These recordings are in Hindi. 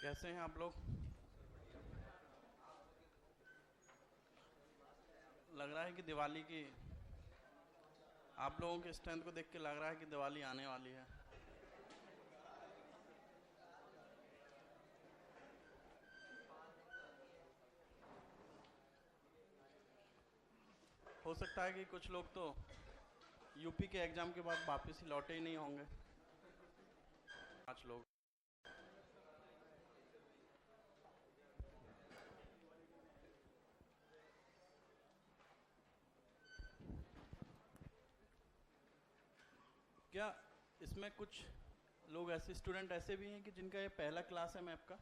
कैसे हैं आप लोग? लग रहा है कि दिवाली की, आप लोगों के स्ट्रेंथ को देख के लग रहा है कि दिवाली आने वाली है। हो सकता है कि कुछ लोग तो यूपी के एग्जाम के बाद वापस ही लौटे ही नहीं होंगे। 5 लोग। क्या इसमें कुछ लोग ऐसे स्टूडेंट ऐसे भी हैं कि जिनका ये पहला क्लास है मैप का?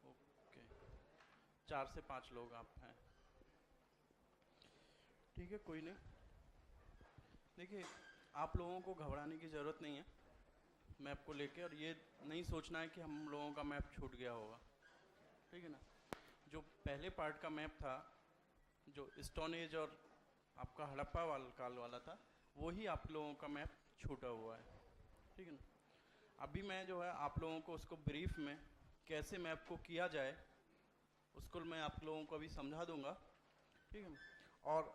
ओके, 4 से 5 लोग आप हैं। ठीक है, कोई नहीं। देखिए, आप लोगों को घबराने की ज़रूरत नहीं है मैप को लेके, और ये नहीं सोचना है कि हम लोगों का मैप छूट गया होगा। ठीक है ना? जो पहले पार्ट का मैप था, जो स्टोन एज और आपका हड़प्पा वाला काल वाला था, वही आप लोगों का मैप छूटा हुआ है। ठीक है ना? अभी मैं जो है आप लोगों को उसको ब्रीफ में कैसे मैप को किया जाए उसको मैं आप लोगों को अभी समझा दूंगा। ठीक है ना? और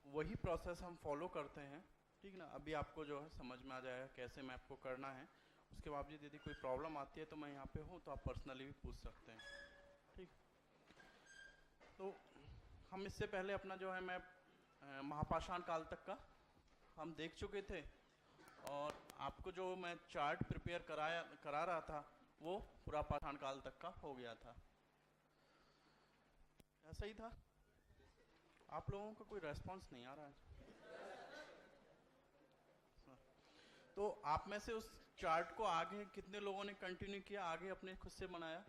वही प्रोसेस हम फॉलो करते हैं। ठीक है ना? अभी आपको जो है समझ में आ जाएगा कैसे मैप को करना है। उसके बावजूद यदि कोई प्रॉब्लम आती है तो मैं यहाँ पे हूँ, तो आप पर्सनली भी पूछ सकते हैं। ठीक, तो हम इससे पहले अपना जो है मैप महापाषाण काल तक का हम देख चुके थे, और आपको जो मैं चार्ट प्रिपेयर करा रहा था वो पूरा पाषाण काल तक का हो गया था। ऐसा ही था। आप लोगों का कोई रेस्पॉन्स नहीं आ रहा है। तो आप में से उस चार्ट को आगे कितने लोगों ने कंटिन्यू किया, आगे अपने खुद से बनाया?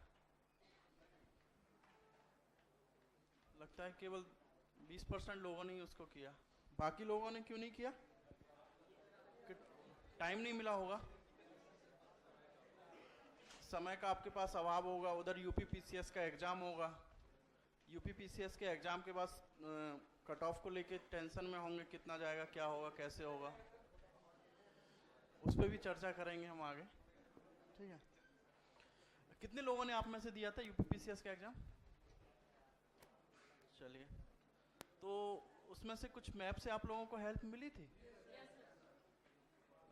लगता है केवल 20% लोगों ने ही उसको किया। बाकी लोगों ने क्यों नहीं किया? टाइम नहीं मिला होगा, समय का आपके पास अभाव होगा, उधर यूपी पीसीएस का एग्जाम होगा। यूपी पीसीएस के एग्जाम के बाद कट ऑफ को लेके टेंशन में होंगे, कितना जाएगा, क्या होगा, कैसे होगा। उस पर भी चर्चा करेंगे हम आगे। ठीक है? कितने लोगों ने आप में से दिया था यूपी पीसीएस का एग्जाम? चलिए, तो उसमें से कुछ मैप से आप लोगों को हेल्प मिली थी?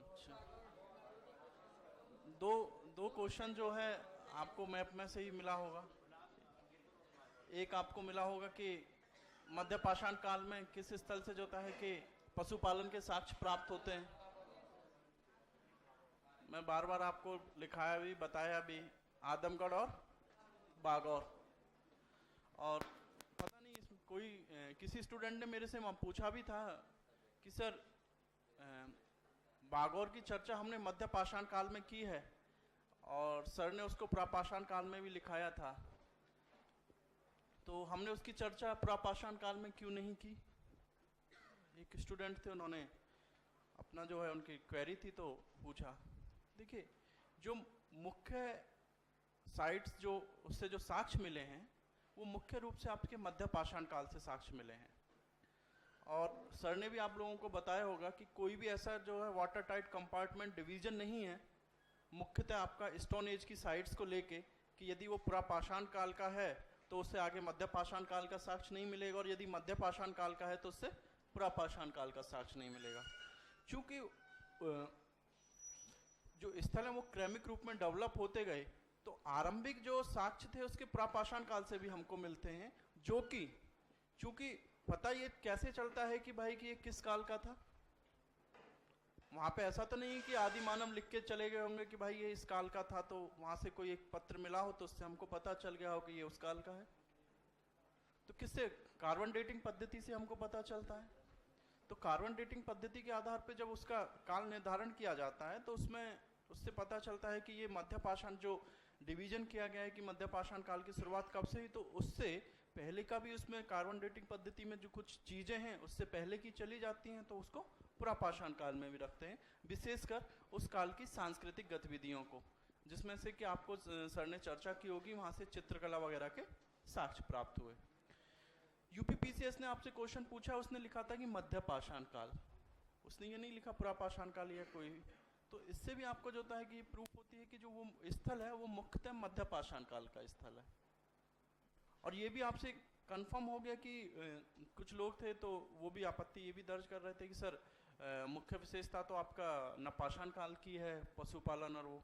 अच्छा, दो दो क्वेश्चन जो है आपको मैप में से ही मिला होगा। एक आपको मिला होगा कि मध्य पाषाण काल में किस स्थल से जो होता है कि पशुपालन के साक्ष्य प्राप्त होते हैं। मैं बार बार आपको लिखाया भी, बताया भी, आदमगढ़ और बागौर। और पता नहीं इसमें कोई किसी स्टूडेंट ने मेरे से वहाँ पूछा भी था कि सर बागौर की चर्चा हमने मध्य पाषाण काल में की है, और सर ने उसको प्रापाषाण काल में भी लिखाया था, तो हमने उसकी चर्चा प्रापाषाण काल में क्यों नहीं की? एक स्टूडेंट थे, उन्होंने अपना जो है उनकी क्वेरी थी तो पूछा। देखिए, जो मुख्य साइट्स जो उससे जो साक्ष्य मिले हैं वो मुख्य रूप से आपके मध्य पाषाण काल से साक्ष्य मिले हैं। और सर ने भी आप लोगों को बताया होगा कि कोई भी ऐसा जो है वाटर टाइट कंपार्टमेंट डिवीजन नहीं है मुख्यतः आपका स्टोन एज की साइट्स को लेके, कि यदि वो प्रापाषाण काल का है तो उससे आगे मध्य पाषाण काल का साक्ष्य नहीं मिलेगा, और यदि मध्य पाषाण काल का है तो उससे प्रापाषाण काल का साक्ष्य नहीं मिलेगा। चूंकि जो स्थल है वो क्रमिक रूप में डेवलप होते गए, तो आरंभिक जो साक्ष्य थे उसके प्रापाषाण काल से भी हमको मिलते हैं, जो कि चूंकि पता ये कैसे चलता है कि भाई कि ये किस काल का था। वहां पे ऐसा तो नहीं कि आदि मानव लिख के चले गए होंगे कि भाई ये इस काल का था, तो वहां से कोई एक पत्र मिला हो तो उससे हमको पता चल गया हो कि ये उस काल का है। तो किससे? कार्बन डेटिंग पद्धति से हमको पता चलता है। तो कार्बन डेटिंग पद्धति के आधार पर जब उसका काल निर्धारण किया जाता है तो उसमें उससे पता चलता है कि ये मध्य पाषाण जो डिवीजन किया गया है कि मध्य पाषाण काल की शुरुआत कब से हुई, तो उससे पहले का भी उसमें कार्बन डेटिंग पद्धति में जो कुछ चीजें हैं उससे पहले की चली जाती हैं, तो उसको पुरापाषाण काल में भी रखते हैं, विशेषकर उस काल की सांस्कृतिक गतिविधियों को, जिसमें से कि आपको सर ने चर्चा की होगी, वहां से चित्रकला वगैरह के साक्ष्य प्राप्त हुए। यूपीपीसीएस ने आपसे क्वेश्चन पूछा, उसने लिखा था कि मध्य पाषाण काल, उसने ये नहीं लिखा पुरापाषाण काल या कोई भी। तो इससे भी आपको जो होता है कि प्रूफ होती है कि जो वो स्थल है वो मुख्यतः मध्य पाषाण काल का स्थल है। और ये भी आपसे कंफर्म हो गया कि कुछ लोग थे तो वो भी आपत्ति ये भी दर्ज कर रहे थे कि सर मुख्य विशेषता तो आपका न पाषाण काल की है, पशुपालन और वो,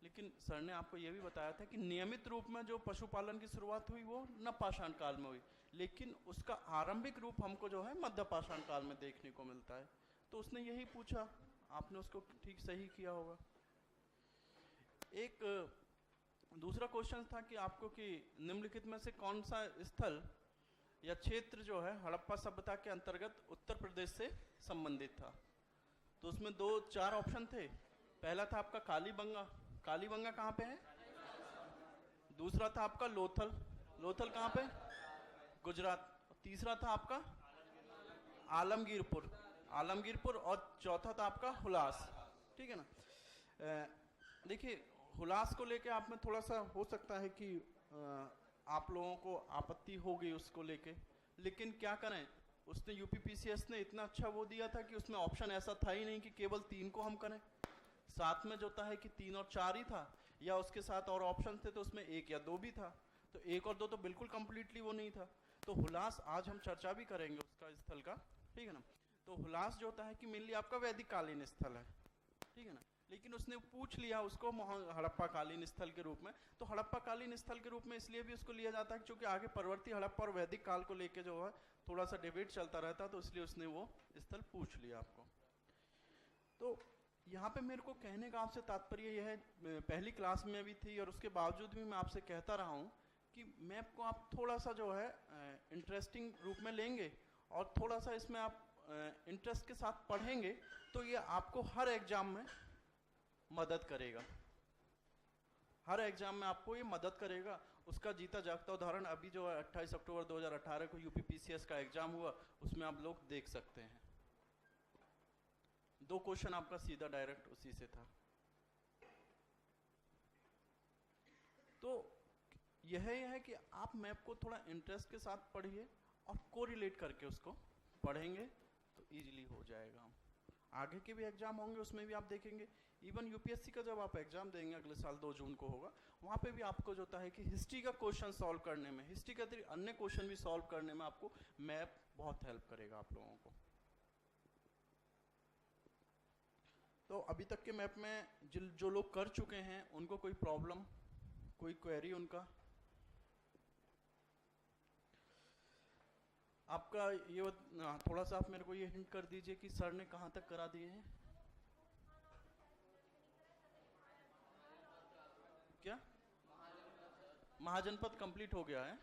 लेकिन सर ने आपको ये भी बताया था कि नियमित रूप में जो पशुपालन की शुरुआत हुई वो न पाषाण काल में हुई, लेकिन उसका आरंभिक रूप हमको जो है मध्य पाषाण काल में देखने को मिलता है। तो उसने यही पूछा, आपने उसको ठीक सही किया होगा। एक दूसरा क्वेश्चन था कि आपको कि निम्नलिखित में से कौन सा स्थल या क्षेत्र जो है हड़प्पा सभ्यता के अंतर्गत उत्तर प्रदेश से संबंधित था। तो उसमें 4 ऑप्शन थे। पहला था आपका कालीबंगा। कालीबंगा कहाँ पे है? दूसरा था आपका लोथल। लोथल कहाँ पे? गुजरात। तीसरा था आपका आलमगीरपुर। आलमगीरपुर। और चौथा था आपका हुलास। ठीक है ना। देखिए हुलास को लेके आप में थोड़ा सा हो सकता है कि आप लोगों को आपत्ति होगी उसको लेके, लेकिन क्या करें, उसने यूपीपीसीएस ने इतना अच्छा वो दिया था कि उसमें ऑप्शन ऐसा था ही नहीं कि केवल 3 को हम करें। साथ में जो था है कि 3 और 4 ही था, या उसके साथ और ऑप्शन थे तो उसमें 1 या 2 भी था। तो 1 और 2 तो बिल्कुल कंप्लीटली वो नहीं था। तो हुलास आज हम चर्चा भी करेंगे उसका स्थल का, ठीक है ना। तो हुलास जो होता है कि मेनली आपका वैदिक कालीन स्थल है, ठीक है ना। लेकिन उसने पूछ लिया उसको हड़प्पा कालीन स्थल के रूप में। तो हड़प्पा कालीन स्थल के रूप में इसलिए भी उसको लिया जाता है क्योंकि आगे परवर्ती हड़प्पा और वैदिक काल को लेके जो है थोड़ा सा डिबेट चलता रहता, तो इसलिए उसने वो स्थल पूछ लिया आपको। तो यहाँ पे मेरे को कहने का आपसे तात्पर्य यह है, पहली क्लास में भी थी और उसके बावजूद भी मैं आपसे कहता रहा हूँ कि मैप को आप थोड़ा सा जो है इंटरेस्टिंग रूप में लेंगे और थोड़ा सा इसमें आप इंटरेस्ट के साथ पढ़ेंगे तो ये आपको हर एग्जाम में मदद करेगा। हर एग्जाम में आपको ये मदद करेगा। उसका जीता जागता उदाहरण अभी जो है 28 अक्टूबर 2018 को यूपीपीसीएस का एग्जाम हुआ, उसमें आप लोग देख सकते हैं। 2 क्वेश्चन आपका सीधा डायरेक्ट उसी से था। तो यह है कि आप मैप को थोड़ा इंटरेस्ट के साथ पढ़िए और कोरिलेट करके उसको पढ़ेंगे तो इजीली हो जाएगा। आगे के भी एग्जाम होंगे उसमें भी आप देखेंगे। इवन यूपीएससी का जब आप एग्जाम देंगे अगले साल 2 जून को होगा, वहाँ पे भी आपको जो होता है कि हिस्ट्री का क्वेश्चन सॉल्व करने में, हिस्ट्री के अतिरिक्त अन्य क्वेश्चन भी सॉल्व करने में आपको मैप बहुत हेल्प करेगा आप लोगों को। तो अभी तक के मैप में जो लोग कर चुके हैं उनको कोई प्रॉब्लम, कोई क्वेरी उनका? आपका ये थोड़ा सा आप मेरे को ये हिंट कर दीजिए कि सर ने कहाँ तक करा दिए हैं? क्या महाजनपद कंप्लीट हो गया है?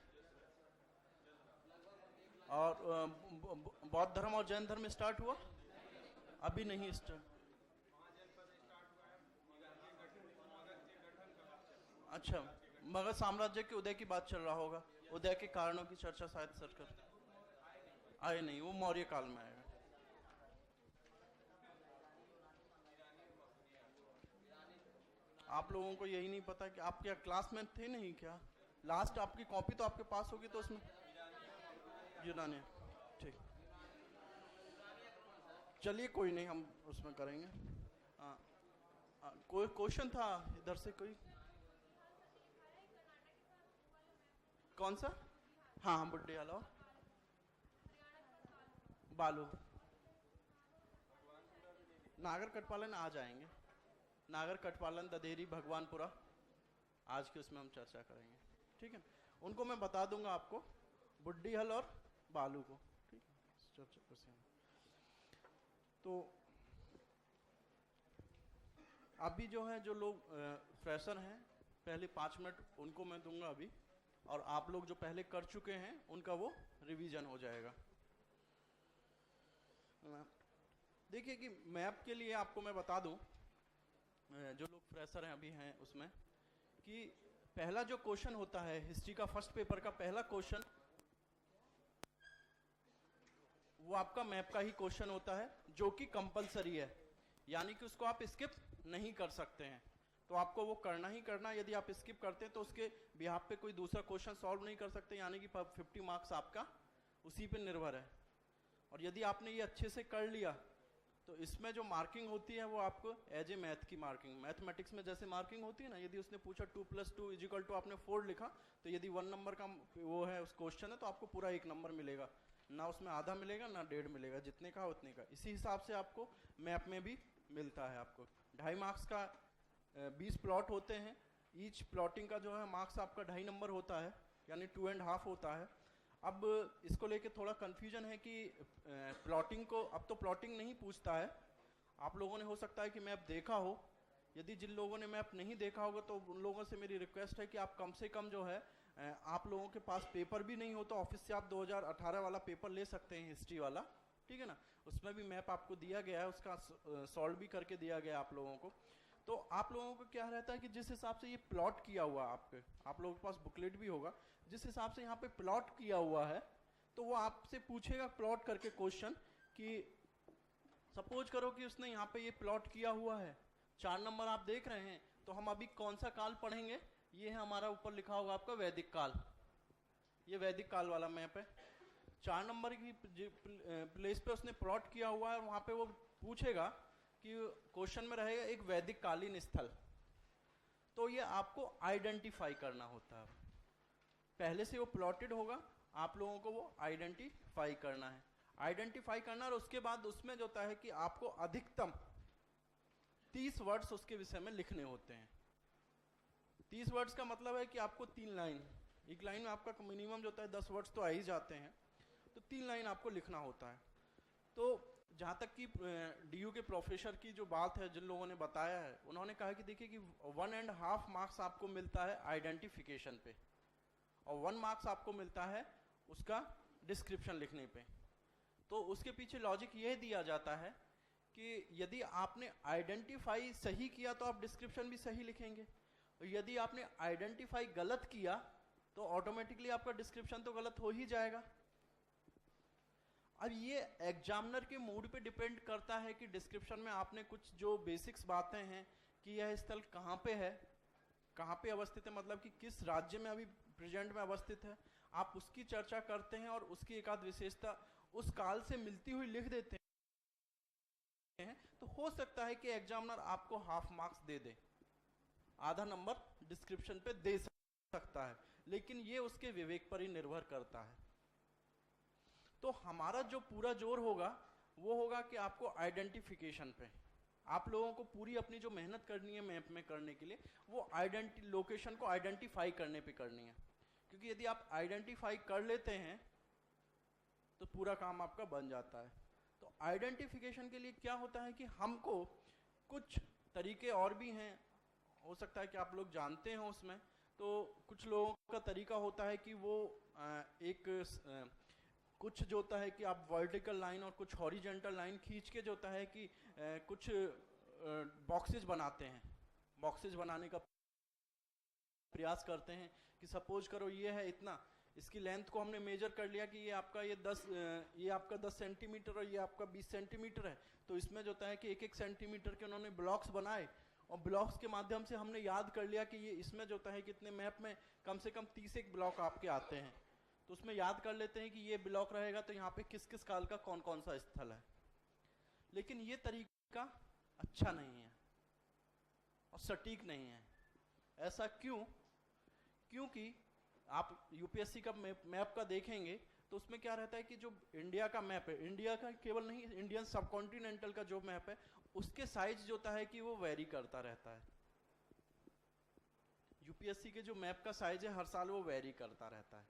और बौद्ध धर्म और जैन धर्म स्टार्ट हुआ? अभी नहीं स्टार्ट। अच्छा, मगध साम्राज्य के उदय की बात चल रहा होगा। उदय के कारणों की चर्चा शायद सर कर आए नहीं, वो मौर्य काल में आएगा। आप लोगों को यही नहीं पता कि आप क्या क्लास में थे नहीं क्या? लास्ट आपकी कॉपी तो आपके पास होगी तो उसमें यूनानी। ठीक, चलिए कोई नहीं, हम उसमें करेंगे। कोई क्वेश्चन था इधर से कोई? कौन सा? हाँ हाँ, बुड्ढे वाला बालू। नागर कटपालन आ जाएंगे। नागर कटपालन, ददेरी, भगवानपुरा आज के उसमें हम चर्चा करेंगे, ठीक है। उनको मैं बता दूंगा आपको, बुड्ढी हल और बालू को, ठीक है, चर्चा करते हैं। तो अभी जो है जो लोग फ्रेशर हैं, पहले 5 मिनट उनको मैं दूंगा अभी, और आप लोग जो पहले कर चुके हैं उनका वो रिवीजन हो जाएगा। देखिए कि मैप के लिए आपको मैं बता दूं, जो लोग फ्रेशर हैं अभी हैं उसमें, कि पहला जो क्वेश्चन होता है हिस्ट्री का फर्स्ट पेपर का पहला क्वेश्चन, वो आपका मैप का ही क्वेश्चन होता है जो कि कंपलसरी है, यानी कि उसको आप स्किप नहीं कर सकते हैं। तो आपको वो करना ही करना। यदि आप स्किप करते हैं तो उसके बिहाफ पे कोई दूसरा क्वेश्चन सॉल्व नहीं कर सकते, यानी कि 50 मार्क्स आपका उसी पे निर्भर है। और यदि आपने ये अच्छे से कर लिया तो इसमें जो मार्किंग होती है वो आपको एज ए मैथ की मार्किंग, मैथमेटिक्स में जैसे मार्किंग होती है ना, यदि उसने पूछा 2+2 इजिकल टू आपने 4 लिखा, तो यदि 1 नंबर का वो है उस क्वेश्चन है तो आपको पूरा 1 नंबर मिलेगा, ना उसमें आधा मिलेगा ना 1.5 मिलेगा, जितने का उतने का। इसी हिसाब से आपको मैप में भी मिलता है। आपको 2.5 मार्क्स का 20 प्लॉट होते हैं, ईच प्लॉटिंग का जो है मार्क्स आपका 2.5 नंबर होता है, यानी 2.5 होता है। अब इसको लेके थोड़ा कन्फ्यूजन है कि प्लॉटिंग को अब तो प्लॉटिंग नहीं पूछता है। आप लोगों ने हो सकता है कि मैप देखा हो, यदि जिन लोगों ने मैप नहीं देखा होगा तो उन लोगों से मेरी रिक्वेस्ट है कि आप कम से कम जो है आप लोगों के पास पेपर भी नहीं हो तो ऑफिस से आप 2018 वाला पेपर ले सकते हैं, हिस्ट्री वाला, ठीक है ना। उसमें भी मैप आपको दिया गया है, उसका सॉल्व भी करके दिया गया आप लोगों को। तो आप लोगों को क्या रहता है कि जिस हिसाब से ये प्लॉट किया हुआ आपके, आप लोगों के पास बुकलेट भी होगा, जिस हिसाब से यहाँ पे प्लॉट किया हुआ है तो वो आपसे पूछेगा प्लॉट करके क्वेश्चन कि सपोज करो कि उसने यहाँ पे ये प्लॉट किया हुआ है, 4 नंबर आप देख रहे हैं, तो हम अभी कौन सा काल पढ़ेंगे, ये है हमारा ऊपर लिखा होगा आपका वैदिक काल, ये वैदिक काल वाला मैप है। 4 नंबर की प्लेस पे उसने प्लॉट किया हुआ है और वहां पे वो पूछेगा कि क्वेश्चन में रहेगा एक वैदिक कालीन स्थल, तो ये आपको आइडेंटिफाई करना होता है। पहले से वो प्लॉटेड होगा, आप लोगों को वो आइडेंटिफाई करना है, आइडेंटिफाई करना, और उसके बाद उसमें जो होता है कि आपको अधिकतम 30 वर्ड्स उसके विषय में लिखने होते हैं। 30 वर्ड्स का मतलब है कि आपको 3 लाइन, एक लाइन में आपका मिनिमम जो होता है 10 वर्ड्स तो आ ही जाते हैं, तो 3 लाइन आपको लिखना होता है। तो जहाँ तक कि डीयू के प्रोफेसर की जो बात है, जिन लोगों ने बताया है, उन्होंने कहा कि देखिए कि 1.5 मार्क्स आपको मिलता है आइडेंटिफिकेशन पे और 1 मार्क्स आपको मिलता है उसका डिस्क्रिप्शन लिखने पे। तो उसके पीछे लॉजिक यह दिया जाता है कि यदि आपने आइडेंटिफाई सही किया तो आप डिस्क्रिप्शन भी सही लिखेंगे, और यदि आपने आइडेंटिफाई गलत किया तो ऑटोमेटिकली आपका डिस्क्रिप्शन तो गलत हो ही जाएगा। अब ये एग्जामिनर के मूड पे डिपेंड करता है कि डिस्क्रिप्शन में आपने कुछ जो बेसिक्स बातें हैं कि यह स्थल कहाँ पे है, कहाँ पे अवस्थित है, मतलब कि किस राज्य में अभी प्रेजेंट में अवस्थित है, आप उसकी चर्चा करते हैं और उसकी एक आध विशेषता उस काल से मिलती हुई लिख देते हैं, तो हो सकता है कि एग्जामिनर आपको हाफ मार्क्स दे दे, आधा नंबर डिस्क्रिप्शन पे दे सकता है, लेकिन ये उसके विवेक पर ही निर्भर करता है। तो हमारा जो पूरा जोर होगा वो होगा कि आपको आइडेंटिफिकेशन पे, आप लोगों को पूरी अपनी जो मेहनत करनी है मैप में करने के लिए, वो लोकेशन को आइडेंटिफाई करने पे करनी है, क्योंकि यदि आप आइडेंटिफाई कर लेते हैं तो पूरा काम आपका बन जाता है। तो आइडेंटिफिकेशन के लिए क्या होता है कि हमको कुछ तरीके और भी हैं, हो सकता है कि आप लोग जानते हो उसमें। तो कुछ लोगों का तरीका होता है कि वो कुछ जो होता है कि आप वर्टिकल लाइन और कुछ हॉरिजेंटल लाइन खींच के जो होता है कि कुछ बॉक्सेस बनाते हैं, बॉक्सेस बनाने का प्रयास करते हैं कि सपोज करो ये है इतना, इसकी लेंथ को हमने मेजर कर लिया कि ये आपका ये आपका 10 सेंटीमीटर और ये आपका 20 सेंटीमीटर है, तो इसमें जो होता है कि 1-1 सेंटीमीटर के उन्होंने ब्लॉक्स बनाए और ब्लॉक्स के माध्यम से हमने याद कर लिया कि ये इसमें जो होता है कितने मैप में कम से कम 30 एक ब्लॉक आपके आते हैं, तो उसमें याद कर लेते हैं कि ये ब्लॉक रहेगा तो यहाँ पे किस किस काल का कौन कौन सा स्थल है। लेकिन ये तरीका अच्छा नहीं है और सटीक नहीं है। ऐसा क्यों? क्योंकि आप यूपीएससी का मैप का देखेंगे तो उसमें क्या रहता है कि जो इंडिया का मैप है, इंडिया का केवल नहीं, इंडियन सब कॉन्टिनेंटल का जो मैप है उसके साइज जो होता है कि वो वेरी करता रहता है। यूपीएससी के जो मैप का साइज है हर साल वो वेरी करता रहता है,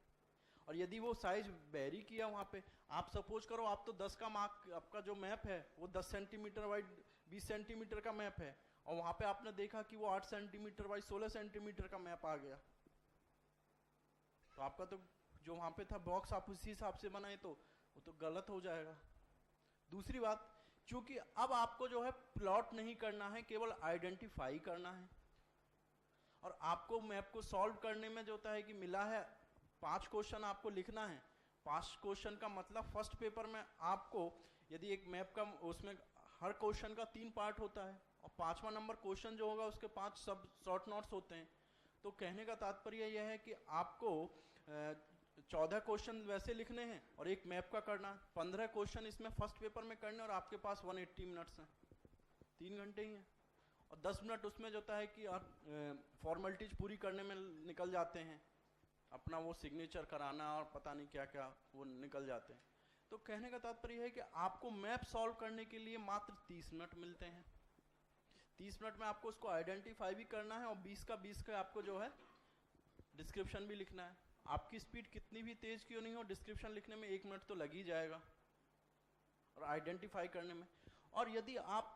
और यदि वो साइज वेरी किया वहां पे, आप सपोज करो आप तो 10 का मार्क, आपका जो मैप है वो 10 सेंटीमीटर वाइड 20 सेंटीमीटर का मैप है, और वहां पे आपने देखा कि वो 8 सेंटीमीटर वाइड 16 सेंटीमीटर का मैप आ गया, तो आपका तो जो वहां पे था बॉक्स आप उसी हिसाब से बनाए तो वो तो गलत हो जाएगा। दूसरी बात, क्योंकि अब आपको जो है प्लॉट नहीं करना है, केवल आइडेंटिफाई करना है, और आपको मैप को सॉल्व करने में जो होता है कि मिला है 5 क्वेश्चन आपको लिखना है। 5 क्वेश्चन का मतलब फर्स्ट पेपर में आपको, यदि एक मैप का उसमें हर क्वेश्चन का 3 पार्ट होता है और 5वां नंबर क्वेश्चन जो होगा उसके 5 सब शॉर्ट नोट्स होते हैं। तो कहने का तात्पर्य यह है कि आपको 14 क्वेश्चन वैसे लिखने हैं और एक मैप का करना है। 15 क्वेश्चन इसमें फर्स्ट पेपर में करने और आपके पास 180 मिनट्स हैं, 3 घंटे ही हैं। और 10 मिनट उसमें जो होता है कि फॉर्मेलिटीज पूरी करने में निकल जाते हैं, अपना वो सिग्नेचर कराना और पता नहीं क्या क्या वो निकल जाते हैं। तो कहने का तात्पर्य है कि आपको मैप सॉल्व करने के लिए मात्र 30 मिनट मिलते हैं। 30 मिनट में आपको उसको आइडेंटिफाई भी करना है और 20 का आपको जो है डिस्क्रिप्शन भी लिखना है। आपकी स्पीड कितनी भी तेज क्यों नहीं हो, डिस्क्रिप्शन लिखने में 1 मिनट तो लग ही जाएगा और आइडेंटिफाई करने में। और यदि आप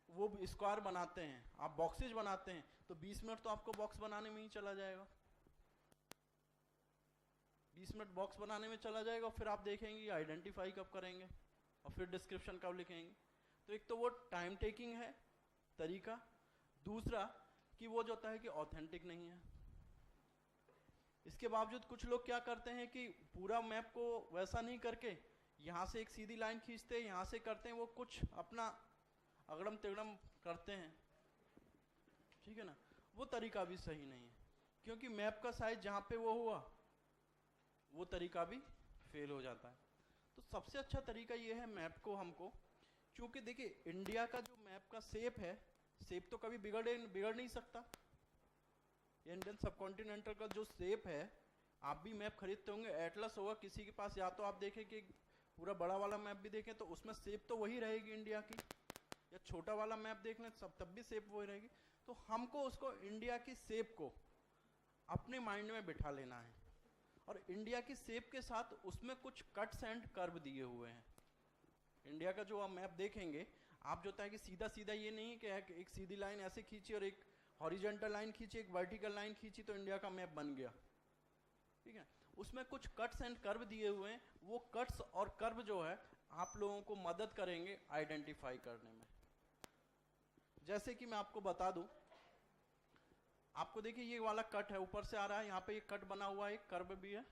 वो स्क्वायर बनाते हैं, आप बॉक्सेज बनाते हैं, तो 20 मिनट तो आपको बॉक्स बनाने में ही चला जाएगा। 20 मिनट बॉक्स बनाने में चला जाएगा और फिर आप देखेंगे आइडेंटिफाई कब करेंगे और फिर डिस्क्रिप्शन कब लिखेंगे। तो एक तो वो टाइम टेकिंग है तरीका, दूसरा कि वो जो होता है कि ऑथेंटिक नहीं है। इसके बावजूद कुछ लोग क्या करते हैं कि पूरा मैप को वैसा नहीं करके यहाँ से एक सीधी लाइन खींचते हैं, यहाँ से करते हैं, वो कुछ अपना अगड़म तिगड़म करते हैं, ठीक है ना। वो तरीका भी सही नहीं है, क्योंकि मैप का साइज जहाँ पे वो हुआ वो तरीका भी फेल हो जाता है। तो सबसे अच्छा तरीका ये है मैप को हमको, क्योंकि देखिए इंडिया का जो मैप का शेप है, शेप तो कभी बिगड़ नहीं सकता। इंडियन सबकॉन्टिनेंटल का जो शेप है, आप भी मैप खरीदते होंगे, एटलस होगा किसी के पास, या तो आप देखें कि पूरा बड़ा वाला मैप भी देखें तो उसमें शेप तो वही रहेगी इंडिया की, या छोटा वाला मैप देख लें सब तब भी शेप वही रहेगी। तो हमको उसको इंडिया की शेप को अपने माइंड में बिठा लेना है, और इंडिया की शेप के साथ उसमें कुछ कट्स एंड कर्व दिए हुए हैं। इंडिया का जो आप मैप देखेंगे, आप जो होता है कि सीधा सीधा ये नहीं कि एक सीधी लाइन ऐसे खींची और एक हॉरिजॉन्टल लाइन खींची, एक वर्टिकल लाइन खींची तो इंडिया का मैप बन गया, ठीक है। उसमें कुछ कट्स एंड कर्व दिए हुए हैं, वो कट्स और कर्व जो है आप लोगों को मदद करेंगे आइडेंटिफाई करने में। जैसे कि मैं आपको बता दूं, आपको देखिए ये वाला कट है, ऊपर से आ रहा है, यहाँ पे एक कट बना हुआ है, एक कर्व भी है।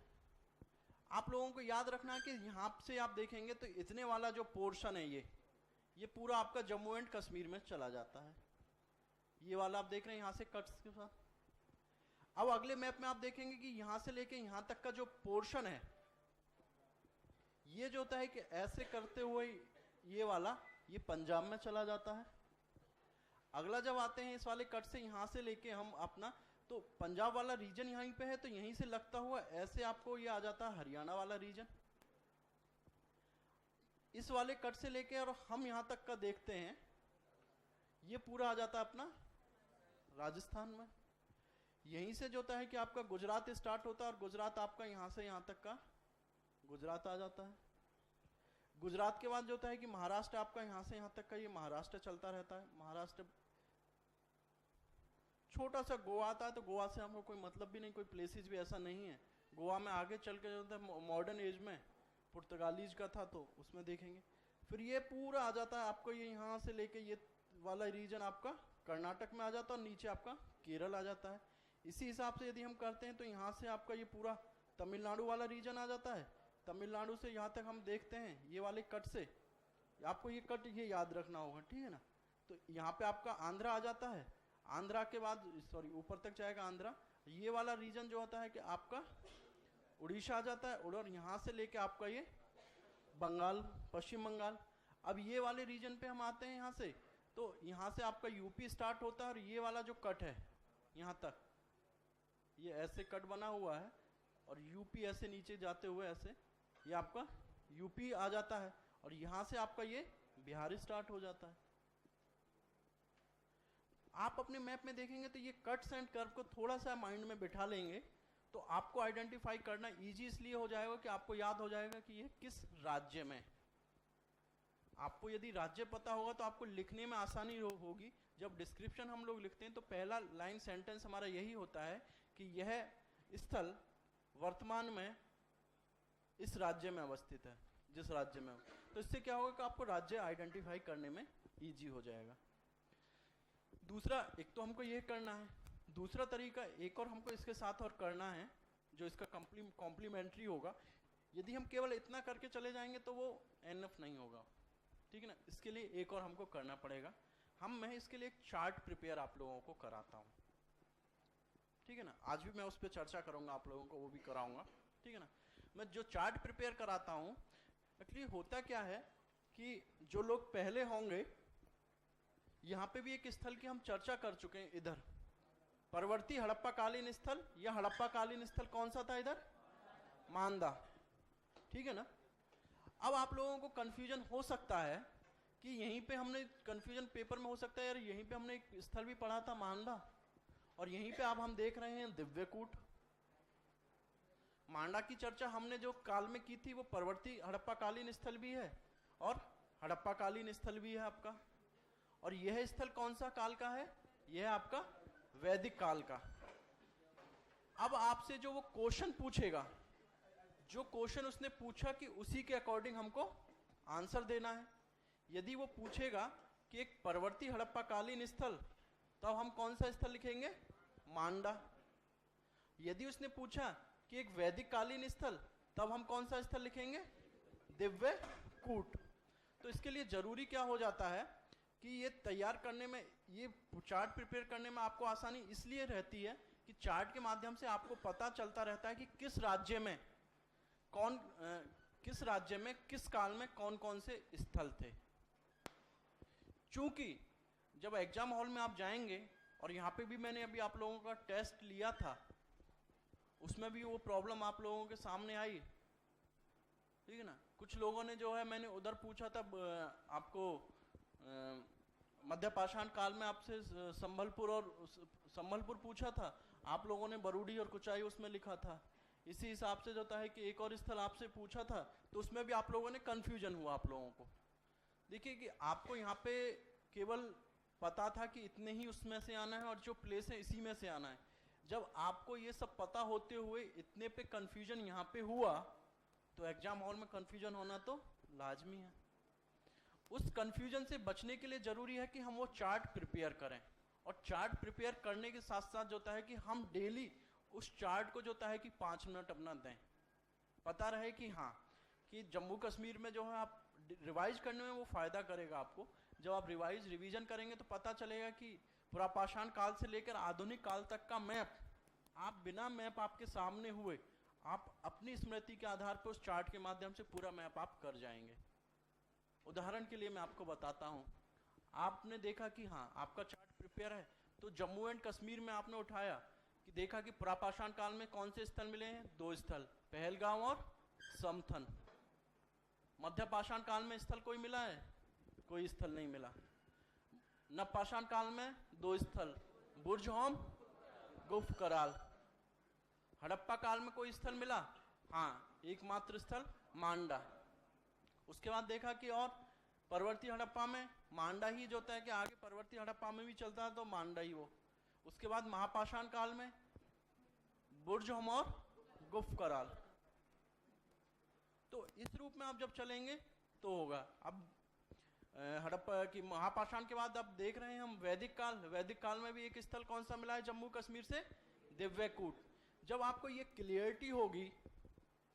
आप लोगों को याद रखना है कि यहाँ से आप देखेंगे तो इतने वाला जो पोर्शन है ये पूरा आपका जम्मू एंड कश्मीर में चला जाता है। ये वाला आप देख रहे हैं यहाँ से कट्स के साथ। अब अगले मैप में आप देखेंगे कि यहाँ से लेके यहाँ तक का जो पोर्शन है, ये जो होता है कि ऐसे करते हुए ये वाला ये पंजाब में चला जाता है। अगला जब आते हैं इस वाले कट से यहाँ से लेके हम अपना, तो पंजाब वाला रीजन यहीं पे है, तो यहीं से लगता हुआ ऐसे आपको ये आ जाता है हरियाणा वाला रीजन। इस वाले कट से लेके और हम यहाँ तक का देखते हैं, ये पूरा आ जाता है अपना राजस्थान में। यहीं से जो होता है कि आपका गुजरात स्टार्ट होता है, और गुजरात आपका यहाँ से यहाँ तक का गुजरात आ जाता है। गुजरात के बाद जो होता है कि महाराष्ट्र आपका यहाँ से यहाँ तक का ये महाराष्ट्र चलता रहता है। महाराष्ट्र छोटा सा गोवा आता है, तो गोवा से हमको कोई मतलब भी नहीं, कोई प्लेसेस भी ऐसा नहीं है। गोवा में आगे चल के जो होता है मॉडर्न एज में पुर्तगालीज का था, तो उसमें देखेंगे। फिर ये पूरा आ जाता है आपको, ये यहाँ से लेके ये वाला रीजन आपका कर्नाटक में आ जाता है, और नीचे आपका केरल आ जाता है। इसी हिसाब से यदि हम करते हैं तो यहाँ से आपका ये पूरा तमिलनाडु वाला रीजन आ जाता है। तमिलनाडु से यहाँ तक हम देखते हैं ये वाले कट से, आपको ये कट ये याद रखना होगा, ठीक है ना। तो यहाँ पे आपका आंध्रा आ जाता है, आंध्रा के बाद सॉरी ऊपर तक जाएगा आंध्रा। ये वाला रीजन जो होता है कि आपका उड़ीसा आ जाता है, और यहाँ से लेके आपका ये बंगाल, पश्चिम बंगाल। अब ये वाले रीजन पे हम आते हैं यहाँ से, तो यहाँ से आपका यूपी स्टार्ट होता है, और ये वाला जो कट है यहाँ तक, ये ऐसे कट बना हुआ है, और यूपी ऐसे नीचे जाते हुए ऐसे ये आपका यूपी आ जाता है, और यहाँ से आपका ये बिहार स्टार्ट हो जाता है। आप अपने मैप में देखेंगे तो ये कट्स एंड कर्व को थोड़ा सा माइंड में बिठा लेंगे तो आपको आइडेंटिफाई करना इजी इसलिए हो जाएगा कि आपको याद हो जाएगा कि ये किस राज्य में। आपको यदि राज्य पता होगा तो आपको लिखने में आसानी होगी। जब डिस्क्रिप्शन हम लोग लिखते हैं तो पहला लाइन सेंटेंस हमारा यही होता है कि यह स्थल वर्तमान में इस राज्य में अवस्थित है, जिस राज्य में हो। तो इससे क्या होगा कि आपको राज्य आइडेंटिफाई करने में इजी हो जाएगा। दूसरा, एक तो हमको ये करना है, दूसरा तरीका एक और हमको इसके साथ और करना है जो इसका कॉम्प्लीमेंट्री होगा। यदि हम केवल इतना करके चले जाएंगे तो वो एनफ नहीं होगा, ठीक है ना। इसके लिए एक और हमको करना पड़ेगा। मैं इसके लिए एक चार्ट प्रिपेयर आप लोगों को कराता हूँ, ठीक है ना। आज भी मैं उस पर चर्चा करूंगा, आप लोगों को वो भी कराऊंगा, ठीक है ना। मैं जो चार्ट प्रिपेयर कराता हूँ, एक्चुअली होता क्या है कि जो लोग पहले होंगे, यहाँ पे भी एक स्थल की हम चर्चा कर चुके हैं, इधर परवर्ती हड़प्पा कालीन स्थल या हड़प्पा कालीन स्थल कौन सा था इधर, मांदा, ठीक है ना। अब आप लोगों को कंफ्यूजन हो सकता है कि यहीं पे हमने कंफ्यूजन पेपर में हो सकता है यार, यहीं पे हमने एक स्थल भी पढ़ा था मांडा, और यहीं पे अब हम देख रहे हैं दिव्यकूट। मांडा की चर्चा हमने जो काल में की थी वो परवर्ती हड़प्पा कालीन स्थल भी है और हड़प्पा कालीन स्थल भी है आपका। और यह स्थल कौन सा काल का है, यह आपका वैदिक काल का। अब आपसे जो वो क्वेश्चन पूछेगा, जो क्वेश्चन उसने पूछा कि उसी के अकॉर्डिंग हमको आंसर देना है। यदि वो पूछेगा कि एक परवर्ती हड़प्पा कालीन स्थल, तो हम कौन सा स्थल लिखेंगे, मांडा। यदि उसने पूछा कि एक वैदिक कालीन स्थल, तब हम कौन सा स्थल लिखेंगे, दिव्यकूट। तो इसके लिए जरूरी क्या हो जाता है कि ये तैयार करने में, ये चार्ट प्रिपेयर करने में आपको आसानी इसलिए रहती है कि चार्ट के माध्यम से आपको पता चलता रहता है कि किस राज्य में किस राज्य में किस काल में कौन कौन से स्थल थे। चूंकि जब एग्जाम हॉल में आप जाएंगे, और यहाँ पे भी मैंने अभी आप लोगों का टेस्ट लिया था, उसमें भी वो प्रॉब्लम आप लोगों के सामने आई, ठीक है ना। कुछ लोगों ने जो है, मैंने उधर पूछा था आपको मध्य पाषाण काल में आपसे संबलपुर पूछा था, आप लोगों ने बरूडी और कुचाई उसमें लिखा था। इसी हिसाब से जो है कि एक और स्थल आपसे पूछा था, तो उसमें भी आप लोगों ने कंफ्यूजन हुआ आप लोगों को। देखिए कि आपको यहाँ पे केवल पता था कि इतने ही उसमें से आना है और जो प्लेस है इसी में से आना है। जब आपको ये सब पता होते हुए इतने पे कंफ्यूजन यहाँ पे हुआ, तो एग्जाम हॉल में कंफ्यूजन होना तो लाजमी है। उस कंफ्यूजन से बचने के लिए जरूरी है कि हम वो चार्ट प्रिपेयर करें, और चार्ट प्रिपेयर करने के साथ साथ जो है कि हम डेली उस चार्ट को जो है कि 5 मिनट अपना दें। पता रहे कि हाँ, कि जम्मू कश्मीर में जो है आप रिवाइज करने में वो फायदा करेगा आपको। जब आप रिवीजन करेंगे तो पता चलेगा कि पुरापाषाण काल से लेकर आधुनिक काल तक का मैप, आप बिना मैप आपके सामने हुए, आप अपनी स्मृति के आधार पर उस चार्ट के माध्यम से पूरा मैप आप कर जाएंगे। उदाहरण के लिए मैं आपको बताता हूँ, आपने देखा कि हाँ आपका चार्ट प्रिपेयर है, तो जम्मू एंड कश्मीर में आपने उठाया कि देखा कि पुरापाषाण काल में कौन से स्थल मिले हैं, 2 स्थल, पहलगांव और समथन। मध्य पाषाण काल में स्थल कोई मिला है, कोई स्थल नहीं मिला। नवपाषाण काल में 2 स्थल, बुर्जहोम, गुफ कराल। हड़प्पा काल में कोई स्थल मिला, हाँ एकमात्र स्थल मांडा। उसके बाद देखा कि और परवर्ती हड़प्पा में मांडा ही जो होता है कि आगे परवर्ती हड़प्पा में भी चलता है तो मांडा ही वो। उसके बाद महापाषाण काल में बुर्जहोम और गुफ कराल। तो इस रूप में आप जब चलेंगे तो होगा। अब हड़प्पा की महापाषाण के बाद अब देख रहे हैं हम वैदिक काल। वैदिक काल में भी एक स्थल कौन सा मिला है जम्मू कश्मीर से, दिव्यकूट। जब आपको ये क्लियरिटी होगी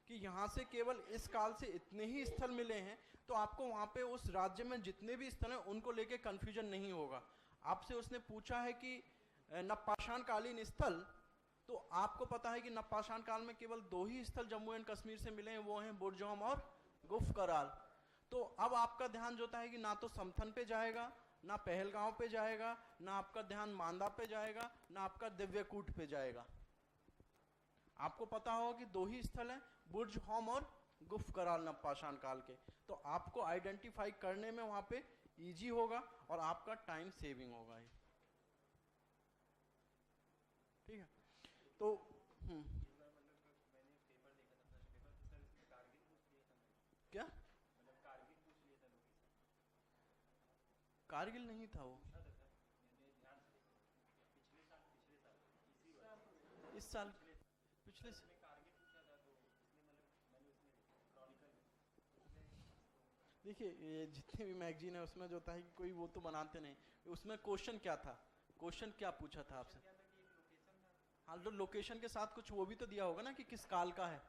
कि यहाँ से केवल इस काल से इतने ही स्थल मिले हैं, तो आपको वहाँ पे उस राज्य में जितने भी स्थल हैं उनको लेके कंफ्यूजन नहीं होगा। आपसे उसने पूछा है कि नवपाषाण कालीन स्थल, तो आपको पता है कि नवपाषाण काल में केवल 2 ही स्थल जम्मू एंड कश्मीर से मिले हैं, वो हैं बुर्जहोम और गुफ कराल। तो अब आपका ध्यान जो है कि ना तो समथन पे जाएगा, ना पहलगांव पे जाएगा, ना आपका ध्यान मांदा पे जाएगा, ना आपका दिव्यकूट पे जाएगा। आपको पता होगा कि 2 ही स्थल हैं, बुर्जहोम और गुफ कराल नवपाषाण काल के। तो आपको आइडेंटिफाई करने में वहां पे इजी होगा और आपका टाइम सेविंग होगा। ठीक है, तो क्या कारगिल नहीं था वो, इस साल पिछले देखिए ये जितने भी मैगजीन है उसमें जो होता है कि कोई वो तो बनाते नहीं। उसमें क्वेश्चन क्या था, क्वेश्चन क्या पूछा था आपसे? हाँ, तो लोकेशन के साथ कुछ वो भी तो दिया होगा ना कि किस काल का है।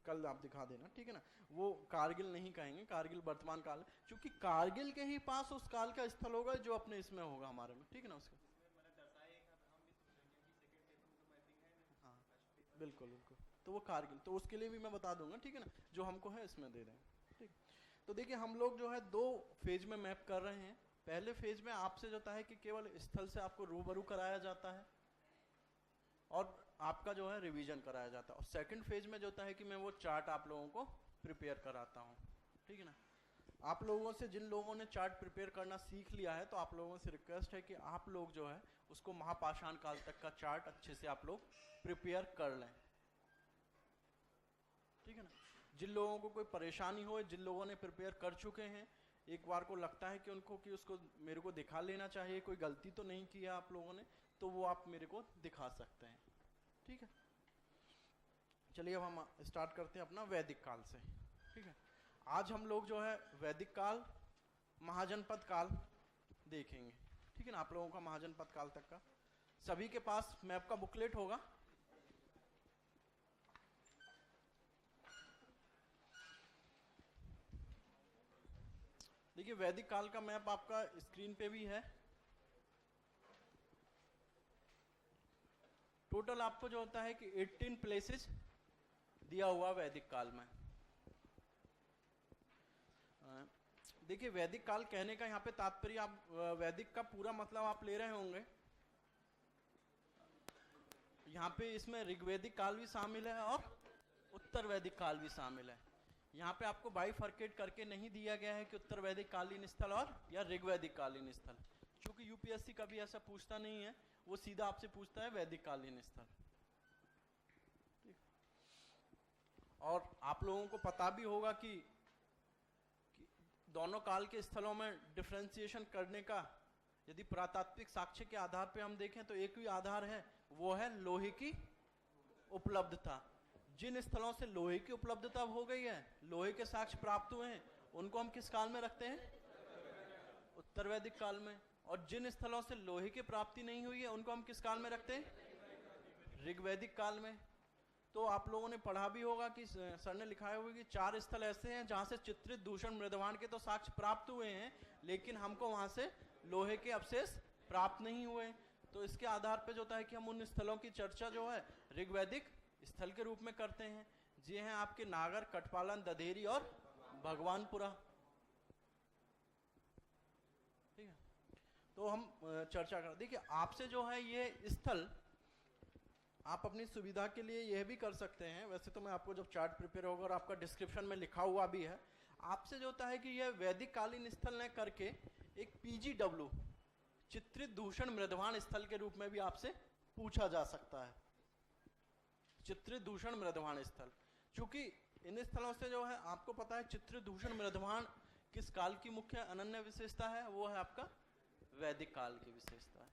कल आप दिखा देना, ठीक है ना। वो कारगिल नहीं कहेंगे, कारगिल वर्तमान काल, क्योंकि कारगिल के ही पास उस काल का स्थल होगा जो अपने इसमें होगा हमारे में, ठीक है ना। उसका हाँ बिल्कुल बिल्कुल, तो वो कारगिल, तो उसके लिए भी मैं बता दूंगा, ठीक है ना, जो हमको है इसमें दे दें, ठीक। तो देखिए हम लोग जो है 2 फेज में मैप कर रहे हैं। पहले फेज में आपसे जो है कि केवल स्थल से आपको रूबरू कराया जाता है और आपका जो है रिवीजन कराया जाता है, और सेकंड फेज में जो होता है कि मैं वो चार्ट आप लोगों को प्रिपेयर कराता हूँ, ठीक है ना। आप लोगों से, जिन लोगों ने चार्ट प्रिपेयर करना सीख लिया है, तो आप लोगों से रिक्वेस्ट है कि आप लोग जो है उसको महापाषाण काल तक का चार्ट अच्छे से आप लोग प्रिपेयर कर लें, ठीक है ना। जिन लोगों को कोई परेशानी हो, जिन लोगों ने प्रिपेयर कर चुके हैं, एक बार को लगता है कि उनको कि उसको मेरे को दिखा लेना चाहिए, कोई गलती तो नहीं किया आप लोगों ने, तो वो आप मेरे को दिखा सकते हैं, ठीक है। चलिए अब हम स्टार्ट करते हैं अपना वैदिक काल से, ठीक है। आज हम लोग जो है वैदिक काल, महाजनपद काल देखेंगे, ठीक है ना। आप लोगों का महाजनपद काल तक का सभी के पास मैप का बुकलेट होगा। देखिए वैदिक काल का मैप आपका स्क्रीन पे भी है। टोटल आपको जो होता है कि 18 प्लेसेस दिया हुआ वैदिक काल में। देखिए वैदिक काल कहने का यहाँ पे तात्पर्य, आप वैदिक का पूरा मतलब आप ले रहे होंगे, यहाँ पे इसमें ऋग्वैदिक काल भी शामिल है और उत्तर वैदिक काल भी शामिल है। यहाँ पे आपको बाइफर्केट करके नहीं दिया गया है कि उत्तर वैदिक कालीन स्थल और या ऋग्वैदिक कालीन स्थल, क्योंकि यूपीएससी कभी ऐसा पूछता नहीं है, वो सीधा आपसे पूछता है वैदिक कालीन स्थल। और आप लोगों को पता भी होगा कि दोनों काल के स्थलों में डिफरेंशिएशन करने का, यदि पुरातात्विक साक्ष्य के आधार पे हम देखें तो एक ही आधार है, वो है लोहे की उपलब्धता। जिन स्थलों से लोहे की उपलब्धता हो गई है, लोहे के साक्ष्य प्राप्त हुए हैं, उनको हम किस काल में रखते हैं? उत्तर वैदिक काल में। और जिन स्थलों से लोहे की प्राप्ति नहीं हुई है, उनको हम किस काल में रखते हैं? ऋग्वैदिक काल में। तो आप लोगों ने पढ़ा भी होगा कि सर ने लिखा हुआ कि 4 स्थल ऐसे हैं जहां से चित्रित दूषण मृदवान के तो साक्ष्य प्राप्त हुए हैं, लेकिन हमको वहां से लोहे के अवशेष प्राप्त नहीं हुए। तो इसके आधार पर जो होता है कि हम उन स्थलों की चर्चा जो है ऋग्वैदिक स्थल के रूप में करते हैं। ये हैं आपके नागर, कटपालन, दधेरी और भगवानपुरा, ठीक है। तो हम चर्चा कर, देखिए आपसे जो है ये स्थल आप अपनी सुविधा के लिए यह भी कर सकते हैं। वैसे तो मैं आपको जब चार्ट प्रिपेयर होगा और आपका डिस्क्रिप्शन में लिखा हुआ भी है, आपसे जो होता है कि यह वैदिक कालीन स्थल न करके एक PGW चित्रित दूषण मृदवान स्थल के रूप में भी आपसे पूछा जा सकता है। चित्रित दूषण मृदवान स्थल, क्योंकि इन स्थलों से जो है आपको पता है चित्रित दूषण मृदवान किस काल की मुख्य अनन्य विशेषता है, वो है आपका वैदिक काल की विशेषता है,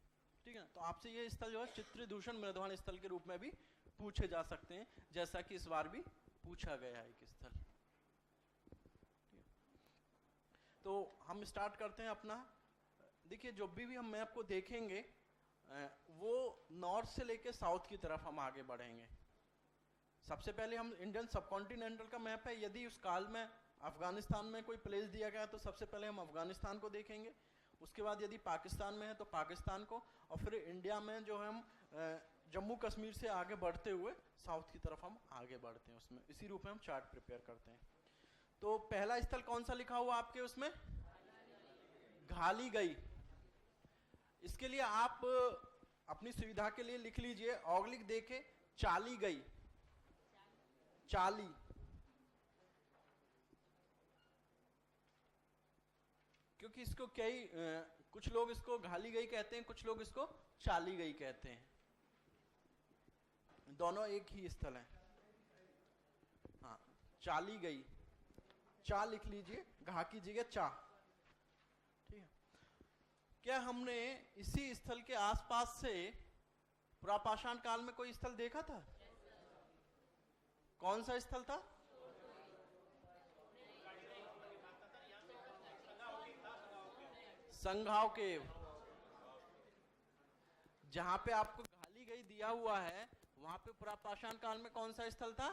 ठीक है। तो आपसे ये स्थल जो है चित्रित दूषण मृदवान स्थल के रूप में भी पूछे जा सकते हैं, जैसा कि इस बार भी पूछा गया है एक स्थल। तो हम स्टार्ट करते हैं अपना। देखिए जब भी हम मैप को देखेंगे, वो नॉर्थ से लेके साउथ की तरफ हम आगे बढ़ेंगे। सबसे पहले हम इंडियन सबकॉन्टिनेंटल का मैप है, यदि उस काल में अफगानिस्तान में कोई प्लेस दिया गया तो सबसे पहले हम अफगानिस्तान को देखेंगे। उसके बाद यदि पाकिस्तान में है तो पाकिस्तान को, और फिर इंडिया में जो है हम जम्मू कश्मीर से आगे बढ़ते हुए साउथ की तरफ हम आगे बढ़ते हैं। उसमें इसी रूप में हम चार्ट प्रिपेयर करते हैं। तो पहला स्थल कौन सा लिखा हुआ आपके उसमें? घाली गई। इसके लिए आप अपनी सुविधा के लिए लिख लीजिए, ऑग्लिक देके चाली गई, चाली, क्योंकि इसको कई कुछ लोग इसको घाली गई कहते हैं, कुछ लोग इसको चाली गई कहते हैं, दोनों एक ही स्थल है। हाँ चाली गई, चा लिख लीजिए, घा की जगह चा, ठीक है। क्या हमने इसी स्थल के आसपास से पुरापाषाण काल में कोई स्थल देखा था? कौन सा स्थल था? संघाव केव। जहां पे आपको घाली गई दिया हुआ है, वहां पे पुरापाषाण काल में कौन सा स्थल था?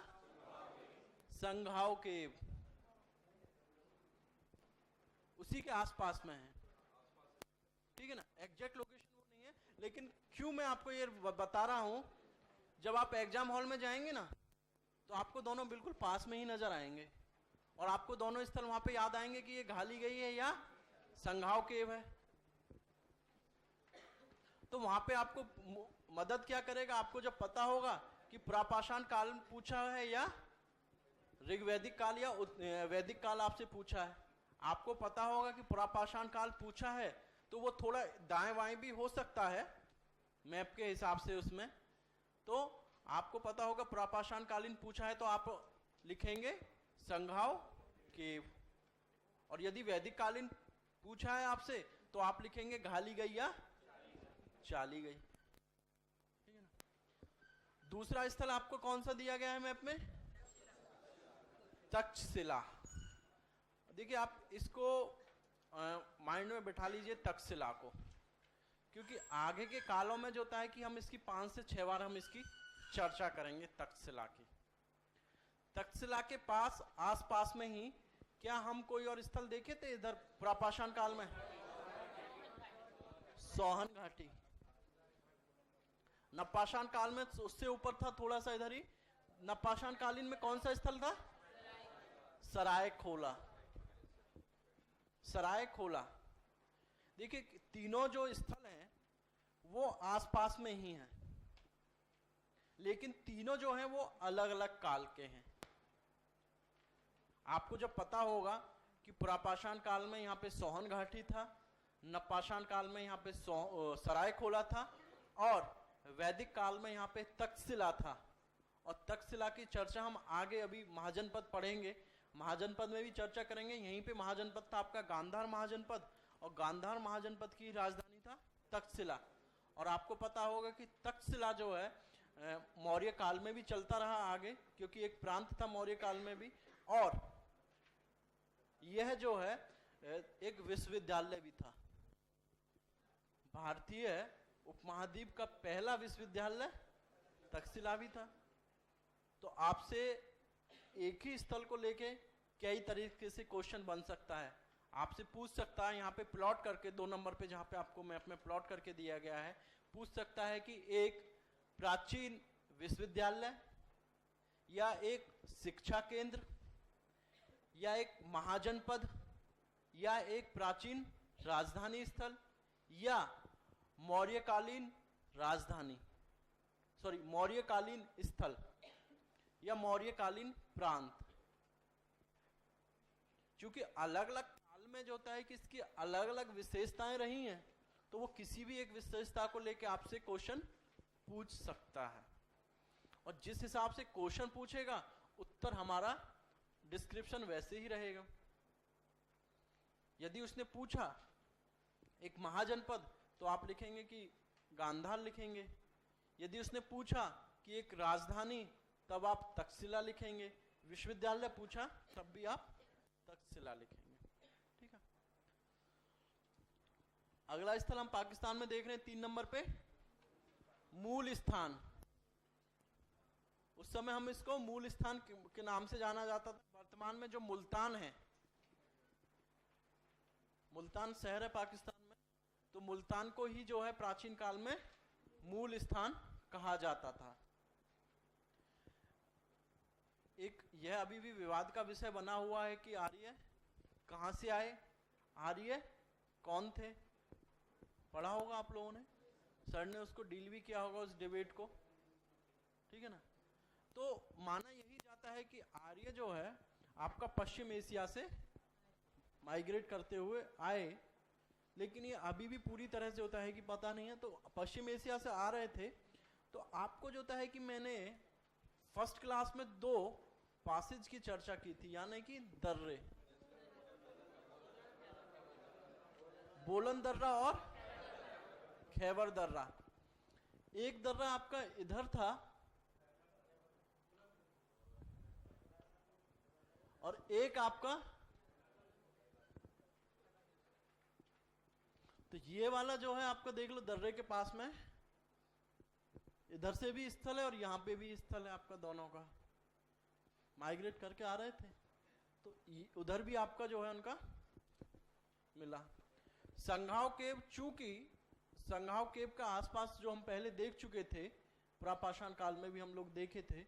संघाव केव, उसी के आसपास में है, ठीक है ना। एग्जैक्ट लोकेशन वो नहीं है, लेकिन क्यों मैं आपको ये बता रहा हूं, जब आप एग्जाम हॉल में जाएंगे ना तो आपको दोनों बिल्कुल पास में ही नजर आएंगे और आपको दोनों स्थल वहां पे याद आएंगे कि ये घाली गई है या संघाव केव है। तो वहां पे आपको मदद क्या करेगा, आपको जब पता होगा कि प्रापाषाण काल पूछा है या ऋग्वैदिक काल या वैदिक काल आपसे पूछा है, आपको पता होगा कि प्रापाषाण काल पूछा है, तो वो थोड़ा दाएं बाएं भी हो सकता है मैप के हिसाब से उसमें, तो आपको पता होगा प्रापाषाण कालीन पूछा है तो आप लिखेंगे संघाव केव, और यदि वैदिक कालीन पूछा है आपसे तो आप लिखेंगे घाली गई या चाली गई, ठीक है ना। दूसरा स्थल आपको कौन सा दिया गया है मैप में, तक्षशिला। देखिए आप इसको माइंड में बिठा लीजिए तक्षशिला को, क्योंकि आगे के कालों में जो होता है कि हम इसकी 5 से 6 बार हम इसकी चर्चा करेंगे तक्षशिला की। तक्षशिला के पास आसपास में ही क्या हम कोई और स्थल देखे थे इधर प्रापाषाण काल में, सोहन घाटी। नपाषाण काल में उससे ऊपर था थोड़ा सा इधर ही, नपाषाण कालीन में कौन सा स्थल था, सरायखोला। सरायखोला, देखिए तीनों जो स्थल हैं वो आसपास में ही हैं, लेकिन तीनों जो हैं वो अलग अलग काल के हैं। आपको जब पता होगा कि प्रापाषाण काल में यहाँ पे सोहन घाटी था, नपाषाण काल में यहाँ पे सरायखोला था, और वैदिक काल में यहाँ पे तक्षशिला था। और तक्षशिला की चर्चा हम आगे अभी महाजनपद पढ़ेंगे, महाजनपद में भी चर्चा करेंगे। यहीं पे महाजनपद था आपका गांधार महाजनपद, और गांधार महाजनपद की राजधानी था तक्षशिला। और आपको पता होगा कि तक्षशिला जो है मौर्य काल में भी चलता रहा आगे, क्योंकि एक प्रांत था मौर्य काल में भी, और यह जो है एक विश्वविद्यालय भी था। भारतीय उपमहाद्वीप का पहला विश्वविद्यालय तक्षशिला भी था। तो आपसे एक ही स्थल को लेके कई तरीके से क्वेश्चन बन सकता है। आपसे पूछ सकता है, यहाँ पे प्लॉट करके 2 नंबर पे जहाँ पे आपको मैप में प्लॉट करके दिया गया है, पूछ सकता है कि एक प्राचीन विश्वविद्यालय या एक शिक्षा केंद्र या एक महाजनपद या एक प्राचीन राजधानी स्थल या मौर्यकालीन राजधानी, मौर्यकालीन स्थल या मौर्यकालीन प्रांत। क्योंकि अलग अलग काल में जो होता है कि इसकी अलग अलग विशेषताएं रही हैं, तो वो किसी भी एक विशेषता को लेकर आपसे क्वेश्चन पूछ सकता है, और जिस हिसाब से क्वेश्चन पूछेगा उत्तर हमारा डिस्क्रिप्शन वैसे ही रहेगा। यदि उसने पूछा एक महाजनपद, तो आप लिखेंगे कि गांधार लिखेंगे। यदि उसने पूछा कि एक राजधानी, तब आप तक्षशिला लिखेंगे। विश्वविद्यालय पूछा तब भी आप तक्षशिला लिखेंगे, ठीक है। अगला स्थल हम पाकिस्तान में देख रहे हैं 3 नंबर पे, मूल स्थान। उस समय हम इसको मूल स्थान के नाम से जाना जाता था। वर्तमान में जो मुल्तान है, मुल्तान शहर है पाकिस्तान में, तो मुल्तान को ही जो है प्राचीन काल में मूल स्थान कहा जाता था। एक यह अभी भी विवाद का विषय बना हुआ है कि आर्य कहां से आए, आर्य कौन थे। पढ़ा होगा आप लोगों ने, सर ने उसको डील भी किया होगा उस डिबेट को, ठीक है ना। तो माना यही जाता है कि आर्य जो है आपका पश्चिम एशिया से माइग्रेट करते हुए आए, लेकिन ये अभी भी पूरी तरह से होता है कि पता नहीं है। तो पश्चिम एशिया से आ रहे थे, तो आपको जो होता है कि मैंने फर्स्ट क्लास में 2 पासेज की चर्चा की थी, यानी कि दर्रे, बोलन दर्रा और खैबर दर्रा। एक दर्रा आपका इधर था और एक आपका, तो ये वाला जो है आपका देख लो दर्रे के पास में, इधर से भी स्थल है और यहां पे भी स्थल है आपका दोनों का। माइग्रेट करके आ रहे थे, तो उधर भी आपका जो है उनका मिला। संघाव केव, चूंकि संघाव केव का आसपास जो हम पहले देख चुके थे, प्रापाषाण काल में भी हम लोग देखे थे,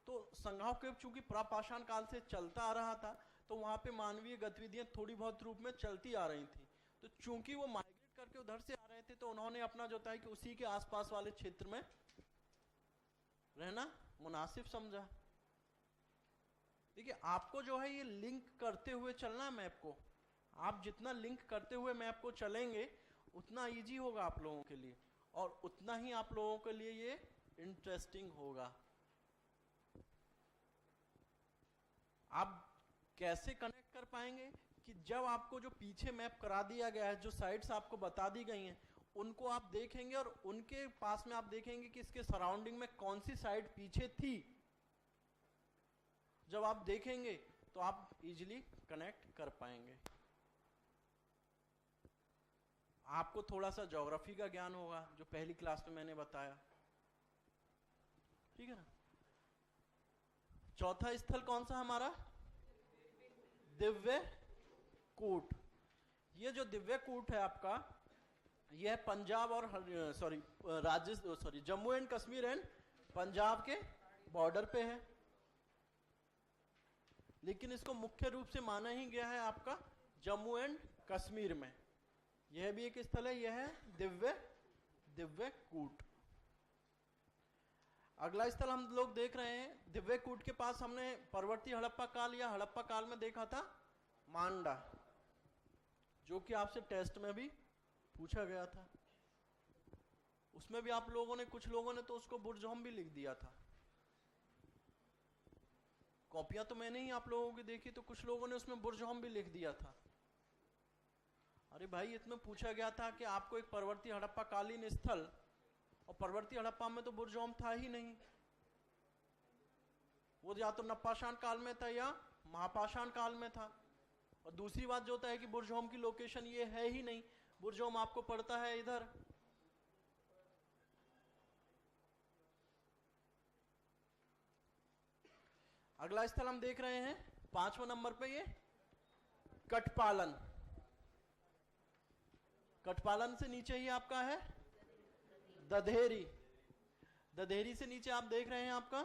तो संघाव केव चूंकि प्रापाषाण काल से चलता आ रहा था, तो वहां पे मानवीय गतिविधियां थोड़ी बहुत रूप में चलती आ रही थी। तो चूंकि वो माइग्रेट करके उधर से आ रहे थे, तो उन्होंने अपना जो है कि उसी के आसपास वाले क्षेत्र में रहना मुनासिब समझा। देखिए आपको जो है ये लिंक करते हुए चलना है मैप को, आप जितना लिंक करते हुए मैप को चलेंगे उतना इजी होगा आप लोगों के लिए, और उतना ही आप लोगों के लिए ये इंटरेस्टिंग होगा। आप कैसे कनेक्ट कर पाएंगे कि जब आपको जो पीछे मैप करा दिया गया है, जो साइट्स आपको बता दी गई हैं, उनको आप देखेंगे और उनके पास में आप देखेंगे कि इसके सराउंडिंग में कौन सी साइट पीछे थी। जब आप देखेंगे तो आप इजीली कनेक्ट कर पाएंगे। आपको थोड़ा सा ज्योग्राफी का ज्ञान होगा, जो पहली क्लास में मैंने बताया, ठीक है ना। चौथा स्थल कौन सा हमारा? दिव्य कूट। ये जो दिव्य कूट है आपका, यह पंजाब और जम्मू एंड कश्मीर एंड पंजाब के बॉर्डर पे है, लेकिन इसको मुख्य रूप से माना ही गया है आपका जम्मू एंड कश्मीर में। यह भी एक स्थल है, यह है दिव्य कूट। अगला स्थल हम लोग देख रहे हैं, दिव्य कूट के पास हमने परवर्ती हड़प्पा काल या हड़प्पा काल में देखा था मांडा, जो कि आपसे टेस्ट में भी पूछा गया था। उसमें भी आप लोगों ने, कुछ लोगों ने तो उसको बुर्जहोम भी लिख दिया था। कॉपियां तो मैंने ही आप लोगों की देखी, तो कुछ लोगों ने उसमें बुर्जहोम भी लिख दिया था। अरे भाई, इसमें पूछा गया था कि आपको एक परवर्ती हड़प्पा कालीन स्थल, और परवर्ती हड़प्पा में तो बुर्जहोम था ही नहीं, वो या तो नवपाषाण काल में था या महापाषाण काल में था। और दूसरी बात जो होता है कि बुर्जहोम की लोकेशन ये है ही नहीं, बुर्जहोम आपको पड़ता है इधर। अगला स्थल हम देख रहे हैं 5वें नंबर पे, ये कटपालन। कटपालन से नीचे ही आपका है दधेरी। दधेरी से नीचे आप देख रहे हैं आपका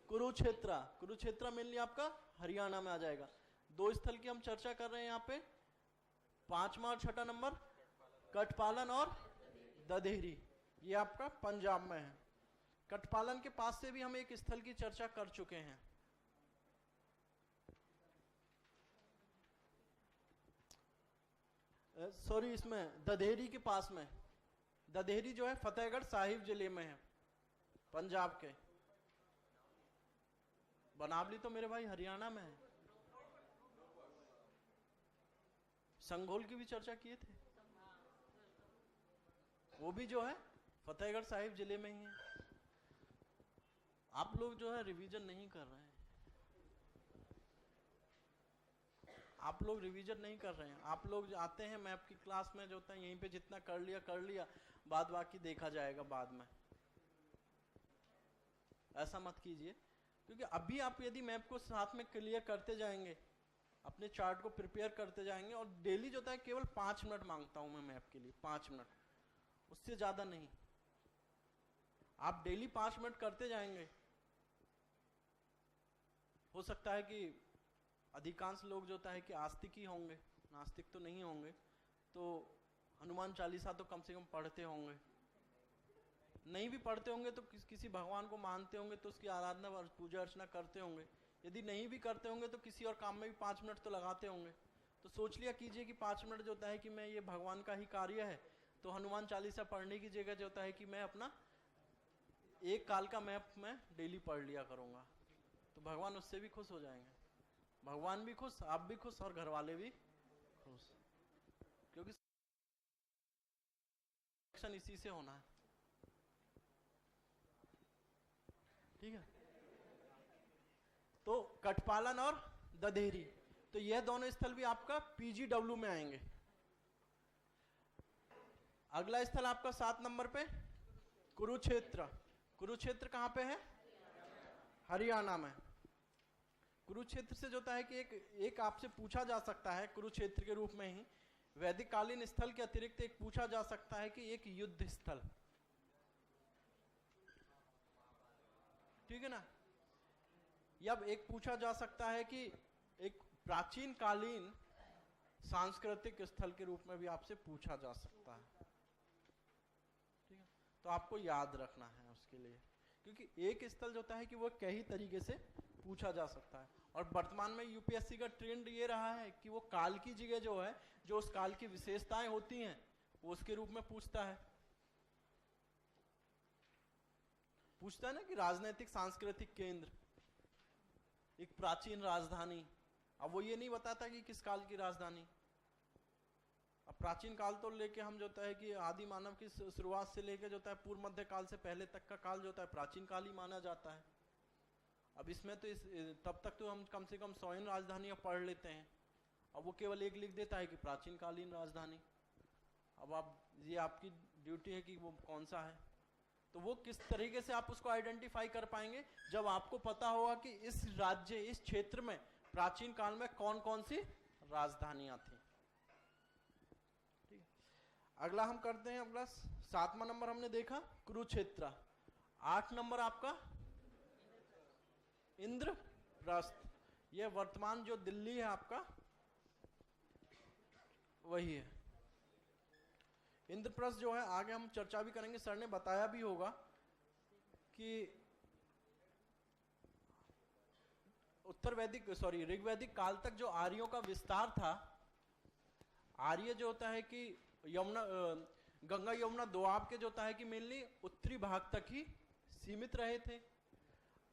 कुरुक्षेत्र। कुरुक्षेत्र मेनली आपका हरियाणा में आ जाएगा। दो स्थल की हम चर्चा कर रहे हैं यहाँ पे, 5वां और 6वां नंबर, कटपालन और दधेरी, ये आपका पंजाब में है। कटपालन के पास से भी हम एक स्थल की चर्चा कर चुके हैं, सॉरी, इसमें दधेरी के पास में। दधेरी जो है फतेहगढ़ साहिब जिले में है, पंजाब के। बनावली तो मेरे भाई हरियाणा में है। संघोल की भी चर्चा किए थे, वो भी जो है फतेहगढ़ साहिब जिले में ही है। आप लोग जो है रिवीजन नहीं कर रहे हैं, आप लोग रिवीजन नहीं कर रहे हैं। आप लोग आते हैं मैप की क्लास में, जो होता है यहीं पे जितना कर लिया, बाद बाकी देखा जाएगा बाद में। ऐसा मत कीजिए, क्योंकि अभी आप यदि मैप को साथ में क्लियर करते जाएंगे, अपने चार्ट को प्रिपेयर करते जाएंगे, और डेली जो होता है केवल 5 मिनट मांगता हूं मैं मैप के लिए, 5 मिनट, उससे ज्यादा नहीं। आप डेली 5 मिनट करते जाएंगे, हो सकता है कि अधिकांश लोग जो होता है कि आस्तिक ही होंगे, नास्तिक तो नहीं होंगे, तो हनुमान चालीसा तो कम से कम पढ़ते होंगे। नहीं भी पढ़ते होंगे तो किसी भगवान को मानते होंगे तो उसकी आराधना और पूजा अर्चना करते होंगे। यदि नहीं भी करते होंगे तो किसी और काम में भी 5 मिनट तो लगाते होंगे। तो सोच लिया कीजिए कि 5 मिनट जो होता है कि मैं, ये भगवान का ही कार्य है, तो हनुमान चालीसा पढ़ने की जगह जो होता है कि मैं अपना एक काल का मैप में डेली पढ़ लिया करूंगा, तो भगवान उससे भी खुश हो जाएंगे। भगवान भी खुश, आप भी खुश, और घर वाले भी खुश, क्योंकि एक्शन इसी से होना है। ठीक है, तो कटपालन और दधेरी, तो यह दोनों स्थल भी आपका PGW में आएंगे। अगला स्थल आपका 7 नंबर पे कुरुक्षेत्र। कुरुक्षेत्र कहां पे है? हरियाणा में। कुरुक्षेत्र से जो होता है कि एक आपसे पूछा जा सकता है कुरुक्षेत्र के रूप में ही, वैदिक कालीन स्थल के अतिरिक्त एक पूछा जा सकता है कि एक युद्ध स्थल, ठीक है ना। या एक पूछा जा सकता है कि एक प्राचीन कालीन सांस्कृतिक स्थल के रूप में भी आपसे पूछा जा सकता है, ठीक है। तो आपको याद रखना है उसके लिए, क्योंकि एक स्थल जो होता है कि वो कई तरीके से पूछा जा सकता है। और वर्तमान में यूपीएससी का ट्रेंड ये रहा है कि वो काल की जगह जो है, जो उस काल की विशेषताएं होती हैं, वो उसके रूप में पूछता है ना कि राजनीतिक सांस्कृतिक केंद्र, एक प्राचीन राजधानी। अब वो ये नहीं बताता कि किस काल की राजधानी। अब प्राचीन काल तो लेके हम जो होता है कि आदि मानव की शुरुआत से लेके जो होता है पूर्व मध्य काल से पहले तक का काल जो होता है प्राचीन काल ही माना जाता है। अब इसमें तो तब तक तो हम कम से कम 100 राजधानियां पढ़ लेते हैं। अब वो केवल एक लिख देता है कि प्राचीन कालीन राजधानी। अब आप ये आपकी ड्यूटी है कि वो कौन सा है। तो वो किस तरीके से आप उसको आइडेंटिफाई कर पाएंगे, जब आपको पता होगा कि इस राज्य, इस क्षेत्र में प्राचीन काल में कौन कौन सी राजधानियां थी। ठीक है, अगला हम करते हैं। अगला 7वां नंबर हमने देखा कुरुक्षेत्र। 8 नंबर आपका इंद्रप्रस्थ। यह वर्तमान जो दिल्ली है आपका, वही है इंद्रप्रस्थ जो है। आगे हम चर्चा भी करेंगे, सर ने बताया भी होगा कि उत्तर वैदिक ऋग्वैदिक काल तक जो आर्यों का विस्तार था, आर्य जो होता है कि यमुना, गंगा यमुना दोआब के जो होता है कि मेनली उत्तरी भाग तक ही सीमित रहे थे।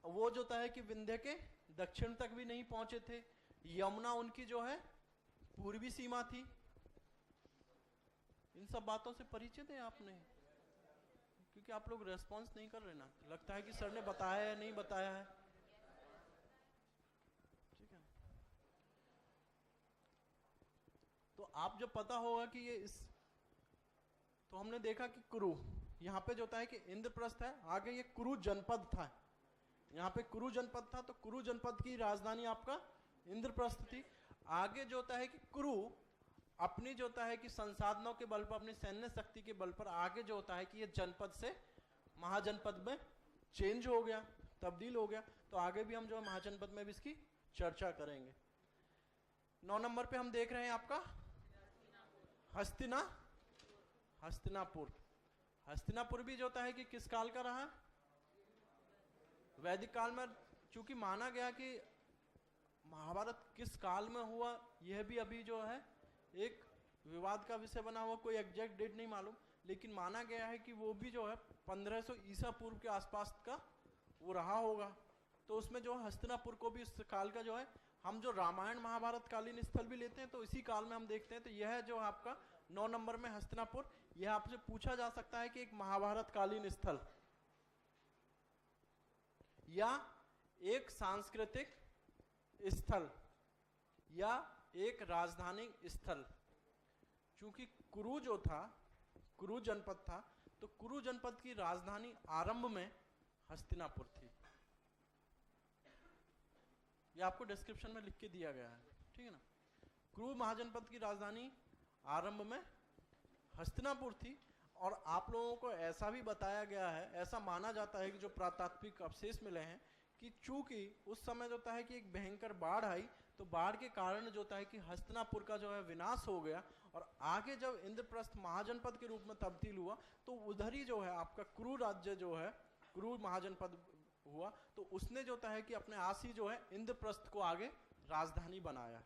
वो जो होता है कि विंध्य के दक्षिण तक भी नहीं पहुंचे थे। यमुना उनकी जो है पूर्वी सीमा थी। इन सब बातों से परिचित है आपने? क्योंकि आप लोग रेस्पॉन्स नहीं कर रहे ना, लगता है कि सर ने बताया है, नहीं बताया है। ठीक है, तो आप जब पता होगा कि ये तो हमने देखा कि कुरु, यहाँ पे जो होता है कि इंद्रप्रस्थ है, आगे ये कुरु जनपद था। यहाँ पे कुरु जनपद था, तो कुरु जनपद की राजधानी आपका इंद्रप्रस्थ थी। आगे जो होता है कि कुरु अपनी जो होता है कि संसाधनों के बल पर, अपनी सैन्य शक्ति के बल पर आगे जो होता है कि ये जनपद से महाजनपद में चेंज हो गया, तब्दील हो गया। तो आगे भी हम जो महाजनपद में भी इसकी चर्चा करेंगे। 9 नंबर पे हम देख रहे हैं आपका हस्तिनापुर। हस्तिनापुर भी जो होता है कि किस काल का रहा? वैदिक काल में। चूंकि माना गया कि महाभारत किस काल में हुआ, यह भी अभी जो है एक विवाद का विषय बना हुआ, कोई एग्जैक्ट डेट नहीं मालूम, लेकिन माना गया है कि वो भी जो है 1500 ईसा पूर्व के आसपास का वो रहा होगा। तो उसमें जो हस्तिनापुर को भी उस काल का जो है, हम जो रामायण महाभारत कालीन स्थल भी लेते हैं तो इसी काल में हम देखते हैं। तो यह जो आपका 9 नंबर में हस्तिनापुर, यह आपसे पूछा जा सकता है कि एक महाभारत कालीन स्थल या एक सांस्कृतिक स्थल या एक राजधानी स्थल। चूंकि कुरु जो था, कुरु जनपद था, तो कुरु जनपद की राजधानी आरंभ में हस्तिनापुर थी। ये आपको डिस्क्रिप्शन में लिख के दिया गया है, ठीक है ना। कुरु महाजनपद की राजधानी आरंभ में हस्तिनापुर थी। और आप लोगों को ऐसा भी बताया गया है, ऐसा माना जाता है कि जो पुरातात्विक अवशेष मिले हैं कि चूंकि उस समय जो होता है कि एक भयंकर बाढ़ आई, तो बाढ़ के कारण जो होता है कि हस्तिनापुर का जो है विनाश हो गया। और आगे जब इंद्रप्रस्थ महाजनपद के रूप में तब्दील हुआ, तो उधर ही जो है आपका कुरु राज्य जो है, कुरु महाजनपद हुआ। तो उसने जो होता है कि अपने आस ही जो है इंद्रप्रस्थ को आगे राजधानी बनाया।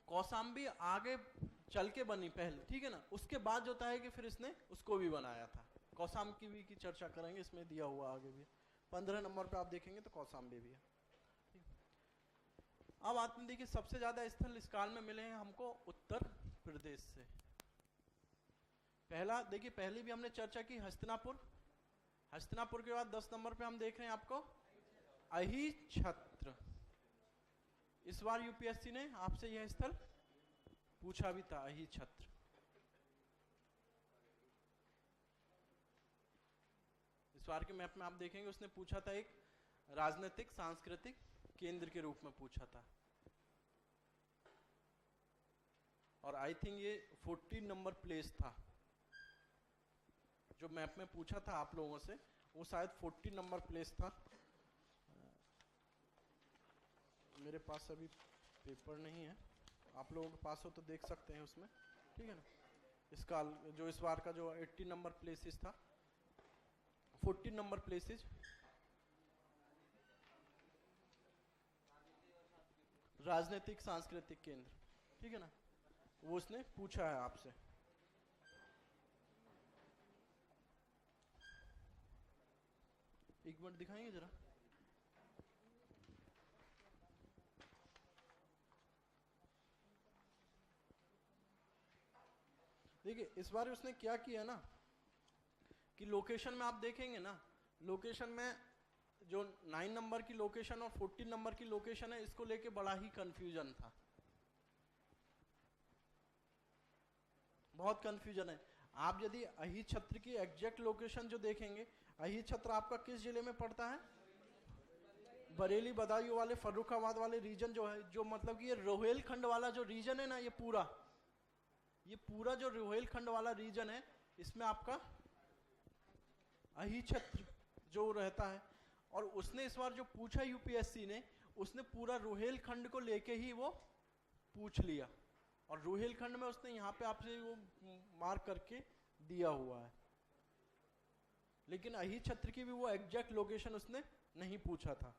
कौशाम्बी आगे चल के बनी पहले, ठीक है ना। उसके बाद जो होता है कि फिर इसने उसको भी बनाया था। कौशाम्बी की चर्चा करेंगे, इसमें दिया हुआ आगे भी 15 नंबर पे आप देखेंगे तो कौशाम्बी भी है। अब आपने देखिए सबसे ज्यादा स्थल इस काल में मिले हैं हमको उत्तर प्रदेश से। पहला देखिए, पहले भी हमने चर्चा की हस्तिनापुर। हस्तिनापुर के बाद 10 नंबर पे हम देख रहे हैं आपको अहिछत्र। इस बार यूपीएससी ने आपसे यह स्थल पूछा भी था, अहिछत्र। इस इस बार के मैप में आप देखेंगे उसने पूछा था एक राजनीतिक सांस्कृतिक केंद्र के रूप में पूछा था, और आई थिंक ये 14 नंबर प्लेस था जो मैप में पूछा था आप लोगों से, वो शायद 14 नंबर प्लेस था। मेरे पास अभी पेपर नहीं है, आप लोगों के पास हो तो देख सकते हैं उसमें, ठीक है ना। इसका जो इस बार का जो 80 नंबर प्लेसेस था, 14 नंबर प्लेसेस राजनीतिक सांस्कृतिक केंद्र, ठीक है ना, वो उसने पूछा है आपसे। एक मिनट दिखाएंगे जरा। देखिए इस बार उसने क्या किया ना कि लोकेशन में आप देखेंगे ना, लोकेशन में जो 9 नंबर की लोकेशन और 14 नंबर की लोकेशन है, इसको लेके बड़ा ही कंफ्यूजन था, बहुत कंफ्यूजन है। आप यदि अहिर छत्र की एग्जैक्ट लोकेशन जो देखेंगे, अहिर छत्र आपका किस जिले में पड़ता है? बरेली बदायूं वाले फर्रुखाबाद वाले रीजन जो है, जो मतलब कि ये रोहेलखंड वाला जो रीजन है ना, ये पूरा जो रोहेलखंड वाला रीजन है, इसमें आपका अहिर छत्र जो रहता है। और उसने इस बार जो पूछा यूपीएससी ने, उसने पूरा रोहेलखंड को लेके ही वो पूछ लिया, और रोहेलखंड में उसने यहाँ पे आपसे वो मार्क करके दिया हुआ है, लेकिन अहिर छत्र की भी वो एग्जैक्ट लोकेशन उसने नहीं पूछा था।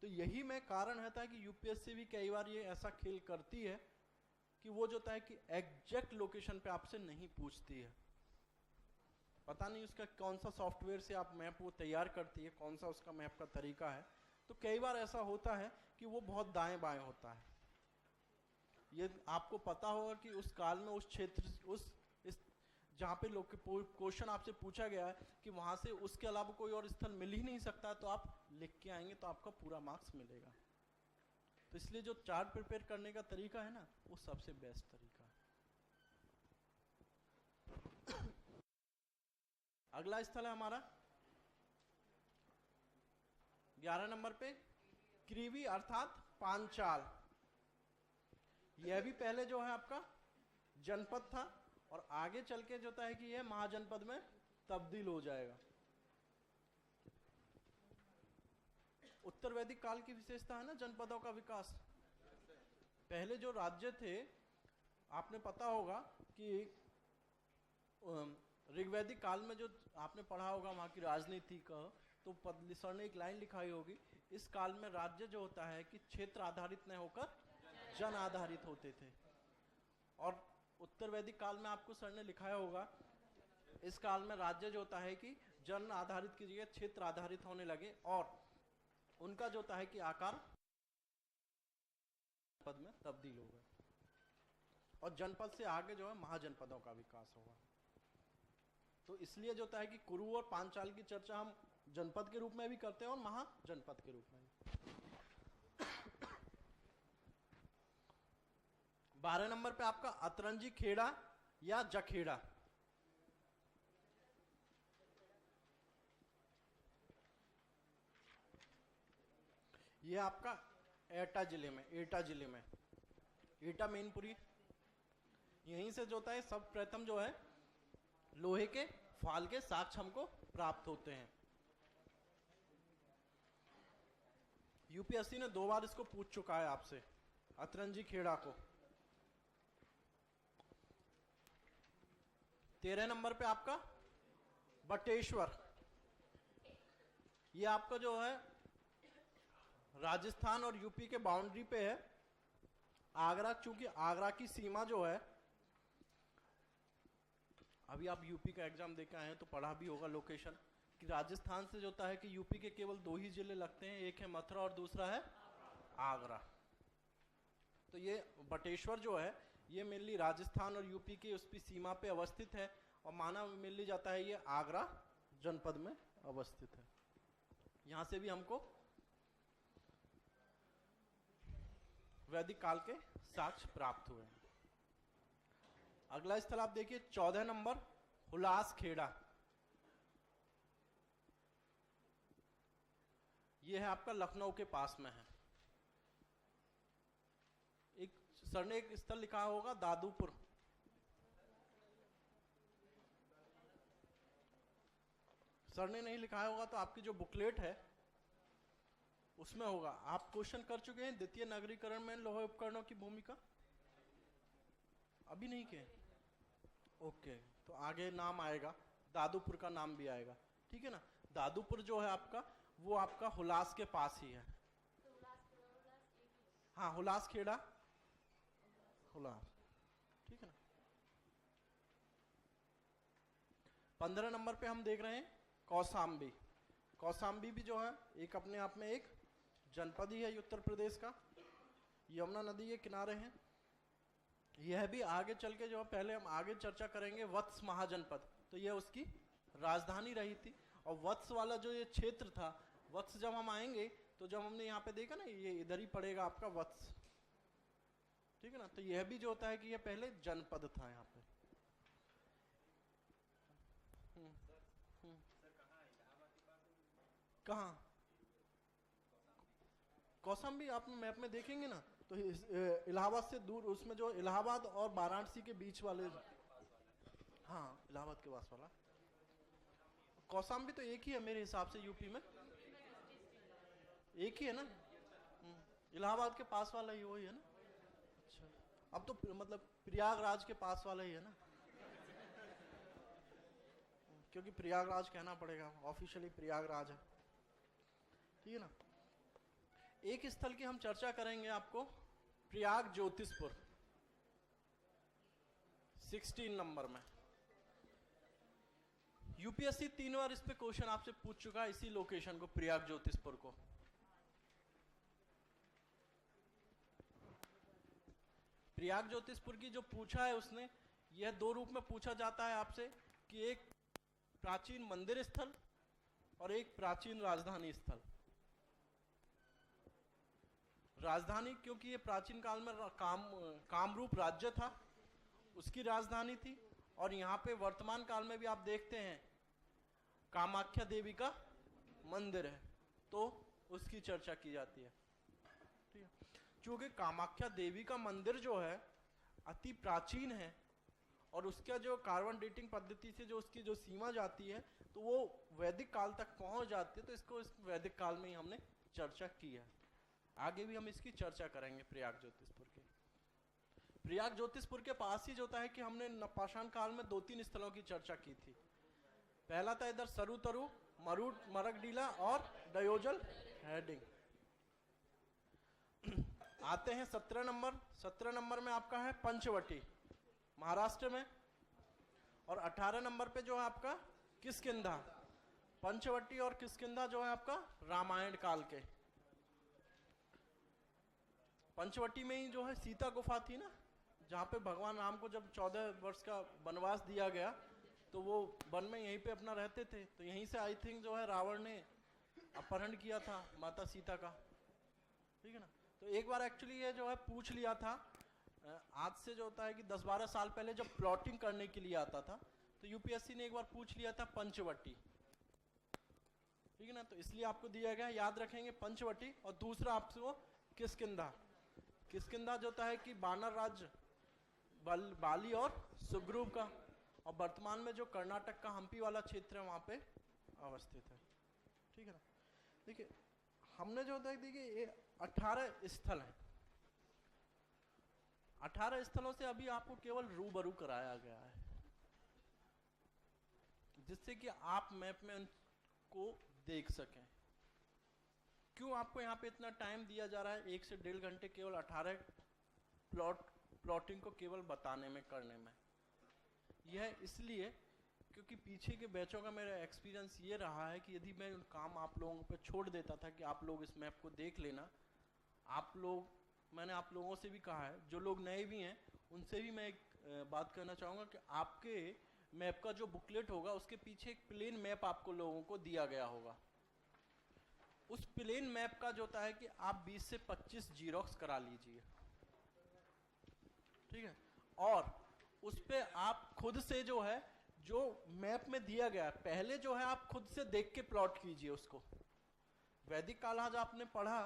तो यही मैं कारण रहता है कि यूपीएससी भी कई बार ये ऐसा खेल करती है कि वो जो है कि एग्जैक्ट लोकेशन पे आपसे नहीं पूछती है। पता नहीं उसका कौन सा सॉफ्टवेयर से आप मैप वो तैयार करती है, कौन सा उसका मैप का तरीका है। तो कई बार ऐसा होता है कि वो बहुत दाएं बाएं होता है। ये आपको पता होगा कि उस काल में उस क्षेत्र इस जहाँ पे लोग क्वेश्चन आपसे पूछा गया है कि वहां से उसके अलावा कोई और स्थल मिल ही नहीं सकता, तो आप लिख के आएंगे तो आपका पूरा मार्क्स मिलेगा। तो इसलिए जो चार्ट प्रिपेयर करने का तरीका है ना, वो सबसे बेस्ट तरीका है। अगला स्थल है हमारा 11 नंबर पे क्रीवी अर्थात पांचाल। यह भी पहले जो है आपका जनपद था, और आगे चल के जो है कि यह महाजनपद में तब्दील हो जाएगा। उत्तर वैदिक काल की विशेषता है ना जनपदों का विकास। पहले जो राज्य थे, आपने पता होगा कि ऋग्वैदिक काल में जो आपने पढ़ा होगा वहां की राजनीति का, तो पदली सर ने एक लाइन लिखाई होगी, इस काल में राज्य जो होता है कि क्षेत्र आधारित न होकर जन आधारित होते थे। और उत्तर वैदिक काल में आपको सर ने लिखाया होगा, इस काल में राज्य जो होता है कि जन आधारित की जगह क्षेत्र आधारित होने लगे, और उनका जो होता है कि आकार पद में तब्दील होगा, और जनपद से आगे जो है महाजनपदों का विकास होगा। तो इसलिए जो होता है कि कुरु और पांचाल की चर्चा हम जनपद के रूप में भी करते हैं और महाजनपद के रूप में भी। 12 नंबर पे आपका अतरंजी खेड़ा या जखेड़ा। ये आपका एटा जिले में एटा मैनपुरी, यहीं से जो होता है सब प्रथम जो है लोहे के फाल के साक्ष्य हमको प्राप्त होते हैं। यूपीएससी ने 2 बार इसको पूछ चुका है आपसे, अतरंजी खेड़ा को। 13 नंबर पे आपका बटेश्वर, ये आपका जो है राजस्थान और यूपी के बाउंड्री पे है। आगरा, चूंकि आगरा की सीमा जो है, अभी आप यूपी का एग्जाम देकर आए हैं तो पढ़ा भी होगा लोकेशन, कि राजस्थान से जो होता है कि यूपी के केवल 2 ही जिले लगते हैं, एक है मथुरा और दूसरा है आगरा। तो ये बटेश्वर जो है ये मेनली राजस्थान और यूपी की उसकी सीमा पे अवस्थित है, और माना मिल जाता है ये आगरा जनपद में अवस्थित है। यहां से भी हमको वैदिक काल के साक्ष्य प्राप्त हुए हैं। अगला स्थल आप देखिए 14 नंबर हुलास खेड़ा। ये है आपका लखनऊ के पास में है। एक सर ने एक स्थल लिखा होगा दादूपुर, सर ने नहीं लिखा होगा तो आपकी जो बुकलेट है उसमें होगा। आप क्वेश्चन कर चुके हैं द्वितीय नगरीकरण में लौह उपकरणों की भूमिका, अभी नहीं किए? ओके, तो आगे नाम आएगा, दादूपुर का नाम भी आएगा, ठीक है ना। दादूपुर जो है आपका, वो आपका हुलास के पास ही है। हाँ, हुलास खेड़ा, हुलास, ठीक है ना। 15 नंबर पे हम देख रहे हैं कौशाम्बी। कौशाम्बी भी जो है एक अपने आप में एक जनपद ही है उत्तर प्रदेश का, यमुना नदी के किनारे है। यह भी आगे चल के जो पहले हम आगे चर्चा करेंगे वत्स महाजनपद, तो यह उसकी राजधानी रही थी। और वत्स वाला जो ये क्षेत्र था, वत्स जब हम आएंगे तो जब हमने यहाँ पे देखा ना, ये इधर ही पड़ेगा आपका वत्स, ठीक है ना। तो यह भी जो होता है कि यह पहले जनपद था यहाँ पे। कहाँ? कौशाम्बी आप मैप में देखेंगे ना तो इलाहाबाद से दूर, उसमें जो इलाहाबाद और वाराणसी के बीच वाले, हाँ इलाहाबाद के पास वाला कौशाम्बी तो एक ही है मेरे हिसाब से, यूपी में एक ही है ना। इलाहाबाद के पास वाला ही वही है ना। अच्छा, अब तो मतलब प्रयागराज के पास वाला ही है ना, क्योंकि प्रयागराज कहना पड़ेगा, ऑफिशियली प्रयागराज है, ठीक है ना। एक स्थल की हम चर्चा करेंगे आपको, प्रयाग ज्योतिषपुर, 16 नंबर में। यूपीएससी 3 बार इस पे क्वेश्चन आपसे पूछ चुका है, इसी लोकेशन को, प्रयाग ज्योतिषपुर को। प्रयाग ज्योतिषपुर की जो पूछा है उसने, यह 2 रूप में पूछा जाता है आपसे कि एक प्राचीन मंदिर स्थल और एक प्राचीन राजधानी स्थल। राजधानी क्योंकि ये प्राचीन काल में कामरूप राज्य था, उसकी राजधानी थी। और यहाँ पे वर्तमान काल में भी आप देखते हैं कामाख्या देवी का मंदिर है, तो उसकी चर्चा की जाती है, ठीक है। क्योंकि कामाख्या देवी का मंदिर जो है अति प्राचीन है और उसका जो कार्बन डेटिंग पद्धति से जो उसकी जो सीमा जाती है तो वो वैदिक काल तक पहुंच जाती है, तो इसको इस वैदिक काल में ही हमने चर्चा की है। आगे भी हम इसकी चर्चा करेंगे प्रयाग ज्योतिषपुर की। प्रयाग ज्योतिषपुर के पास ही जो होता है कि हमने पाषाण काल में 2-3 स्थलों की चर्चा की थी। पहला था इधर सरुतरु, मरुट, मरकडीला और डयोजल हेडिंग। आते हैं 17 नंबर। 17 नंबर में आपका है पंचवटी, महाराष्ट्र में। और 18 नंबर पे जो है आपका किष्किंधा। पंचवटी और किष्किंधा जो है आपका रामायण काल के। पंचवटी में ही जो है सीता गुफा थी ना, जहाँ पे भगवान राम को जब 14 वर्ष का वनवास दिया गया तो वो वन में यहीं पे अपना रहते थे, तो यहीं से आई थिंक जो है रावण ने अपहरण किया था माता सीता का, ठीक है ना। तो एक बार एक्चुअली ये जो है पूछ लिया था, आज से जो होता है कि 10-12 साल पहले जब प्लॉटिंग करने के लिए आता था तो यूपीएससी ने एक बार पूछ लिया था पंचवटी, ठीक है ना। तो इसलिए आपको दिया गया, याद रखेंगे पंचवटी। और दूसरा आपको किष्किंधा। किष्किंधा जो होता है कि बानर राज्य बाली और सुग्रीव का, और वर्तमान में जो कर्नाटक का हम्पी वाला क्षेत्र है वहां पे अवस्थित है, ठीक है ना। देखिए हमने जो होता है, देखिए ये 18 स्थल हैं। 18 स्थलों से अभी आपको केवल रूबरू कराया गया है, जिससे कि आप मैप में उनको देख सकें। क्यों आपको यहाँ पे इतना टाइम दिया जा रहा है, 1 से 1.5 घंटे केवल 18 प्लॉटिंग को केवल बताने में, करने में? यह इसलिए क्योंकि पीछे के बैचों का मेरा एक्सपीरियंस ये रहा है कि यदि मैं काम आप लोगों पे छोड़ देता था कि आप लोग इस मैप को देख लेना, आप लोग, मैंने आप लोगों से भी कहा है, जो लोग नए भी हैं उनसे भी मैं एक बात करना चाहूँगा कि आपके मैप का जो बुकलेट होगा उसके पीछे एक प्लेन मैप आपको लोगों को दिया गया होगा। उस प्लेन मैप का जो होता है कि आप 20 से 25 जीरोक्स करा लीजिए, ठीक है। और उस पे आप खुद से जो है, जो मैप में दिया गया है, पहले जो है आप खुद से देख के प्लॉट कीजिए उसको। वैदिक काल आज आपने पढ़ा,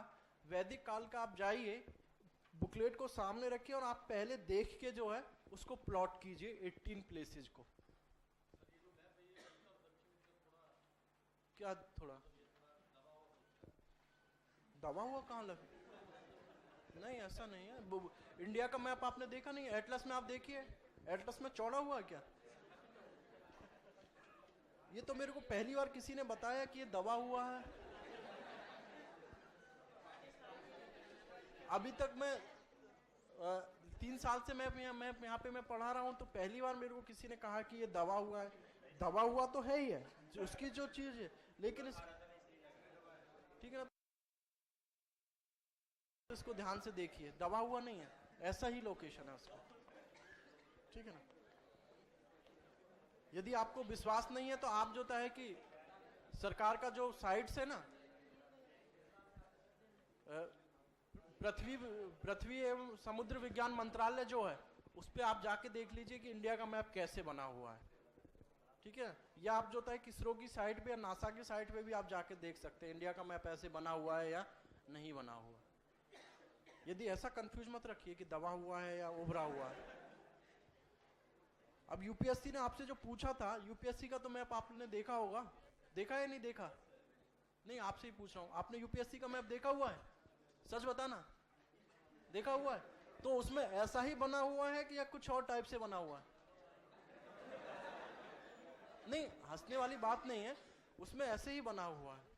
वैदिक काल का आप जाइए, बुकलेट को सामने रखिए और आप पहले देख के जो है उसको प्लॉट कीजिए 18 प्लेसेस को। क्या थोड़ा दबा हुआ कहाँ लगा? नहीं ऐसा नहीं है। इंडिया का मैप आपने देखा नहीं? एटलस में आप देखिए, एटलस में चौड़ा हुआ है क्या? ये तो मेरे को पहली बार किसी ने बताया कि ये दबा हुआ है। अभी तक मैं 3 साल से मैं यहाँ पे मैं पढ़ा रहा हूँ, तो पहली बार मेरे को किसी ने कहा कि ये दबा हुआ है। दबा हुआ तो है ही है, उसकी जो चीज है, लेकिन ठीक है ना, इसको ध्यान से देखिए, दबा हुआ नहीं है, ऐसा ही लोकेशन है उसका, ठीक है ना। यदि आपको विश्वास नहीं है तो आप जो है कि सरकार का जो साइट्स है ना, पृथ्वी एवं समुद्र विज्ञान मंत्रालय जो है, उस पर आप जाके देख लीजिए कि इंडिया का मैप कैसे बना हुआ है, ठीक है। या आप जो है कि इसरो की साइट पे या नासा की साइट पे भी आप जाके देख सकते हैं इंडिया का मैप ऐसे बना हुआ है या नहीं बना हुआ। यदि ऐसा कंफ्यूज मत रखिए कि दबा हुआ है या उभरा हुआ है। अब यूपीएससी ने आपसे जो पूछा था, यूपीएससी का तो मैप आपने देखा होगा, देखा या नहीं देखा? नहीं, आपसे ही पूछ रहा हूं, आपने यूपीएससी का मैप देखा हुआ है? सच बताना, देखा हुआ है? तो उसमें ऐसा ही बना हुआ है कि या कुछ और टाइप से बना हुआ है? नहीं, हंसने वाली बात नहीं है, उसमें ऐसे ही बना हुआ है।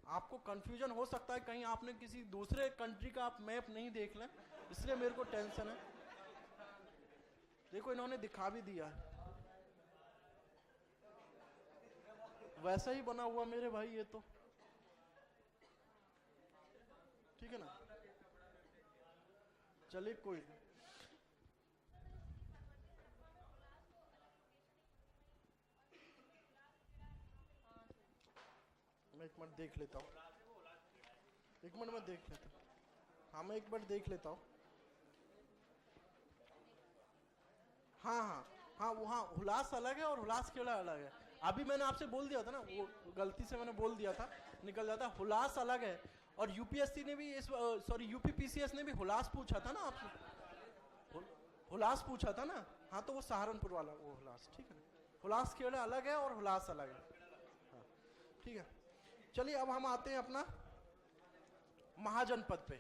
आपको कंफ्यूजन हो सकता है कहीं आपने किसी दूसरे कंट्री का आप मैप नहीं देख लें, इसलिए मेरे को टेंशन है। देखो इन्होंने दिखा भी दिया है, वैसा ही बना हुआ मेरे भाई ये तो, ठीक है ना। चलिए कोई नहीं, मैं एक मिनट देख लेता हूँ, एक मिनट में देख लेता हूँ। हाँ मैं एक मिनट देख लेता हूँ। हाँ हाँ हाँ, वहाँ हुलास अलग है और हुलास खेड़ा अलग है। अभी मैंने आपसे बोल दिया था ना, वो गलती से मैंने बोल दिया था, निकल जाता। हुलास अलग है, और यूपीएससी ने भी इस सॉरी यूपीपीसीएस ने भी हुलास पूछा था ना आपसे, हुलास पूछा था ना। हाँ तो वो सहारनपुर वाला वो हुलास, ठीक है ना। हुलास खेड़ा अलग है और हुलास अलग है, हाँ ठीक है। चलिए अब हम आते हैं अपना महाजनपद पे।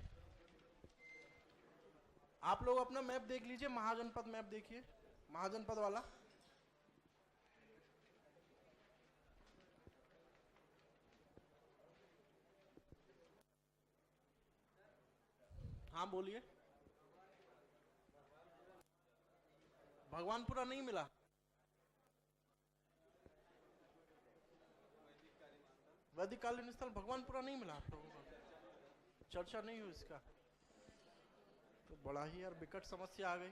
आप लोग अपना मैप देख लीजिए, महाजनपद मैप देखिए, महाजनपद वाला। हाँ बोलिए। भगवानपुरा नहीं मिला? वैदिक कालीन स्थल भगवानपुरा नहीं मिला आप लोगों को? चर्चा नहीं हुई इसका? तो बड़ा ही यार विकट समस्या आ गई।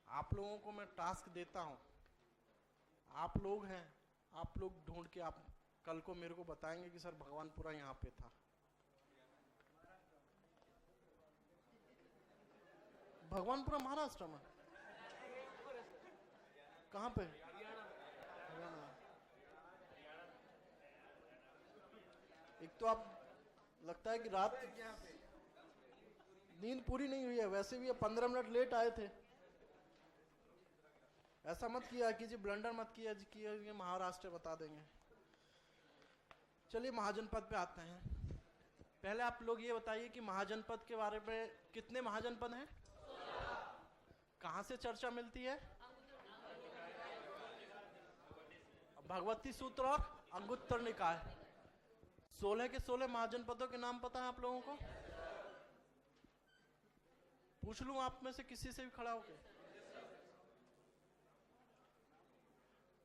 आप लोगों को मैं टास्क देता हूं, आप लोग हैं, आप लोग ढूंढ के आप कल को मेरे को बताएंगे कि सर भगवानपुरा यहाँ पे था। भगवानपुरा महाराष्ट्र में कहाँ पे? एक तो आप लगता है कि रात नींद पूरी नहीं हुई है, वैसे भी 15 मिनट लेट आए थे। ऐसा मत किया कीजिए, ब्लंडर मत किया कि महाराष्ट्र बता देंगे। चलिए महाजनपद पे आते हैं। पहले आप लोग ये बताइए कि महाजनपद के बारे में कितने महाजनपद हैं? कहां से चर्चा मिलती है? भगवती सूत्र और अंगुत्तर निकाय। 16 के 16 महाजनपदों के नाम पता है आप लोगों को? पूछ लूं आप में से किसी से भी खड़ा होकर?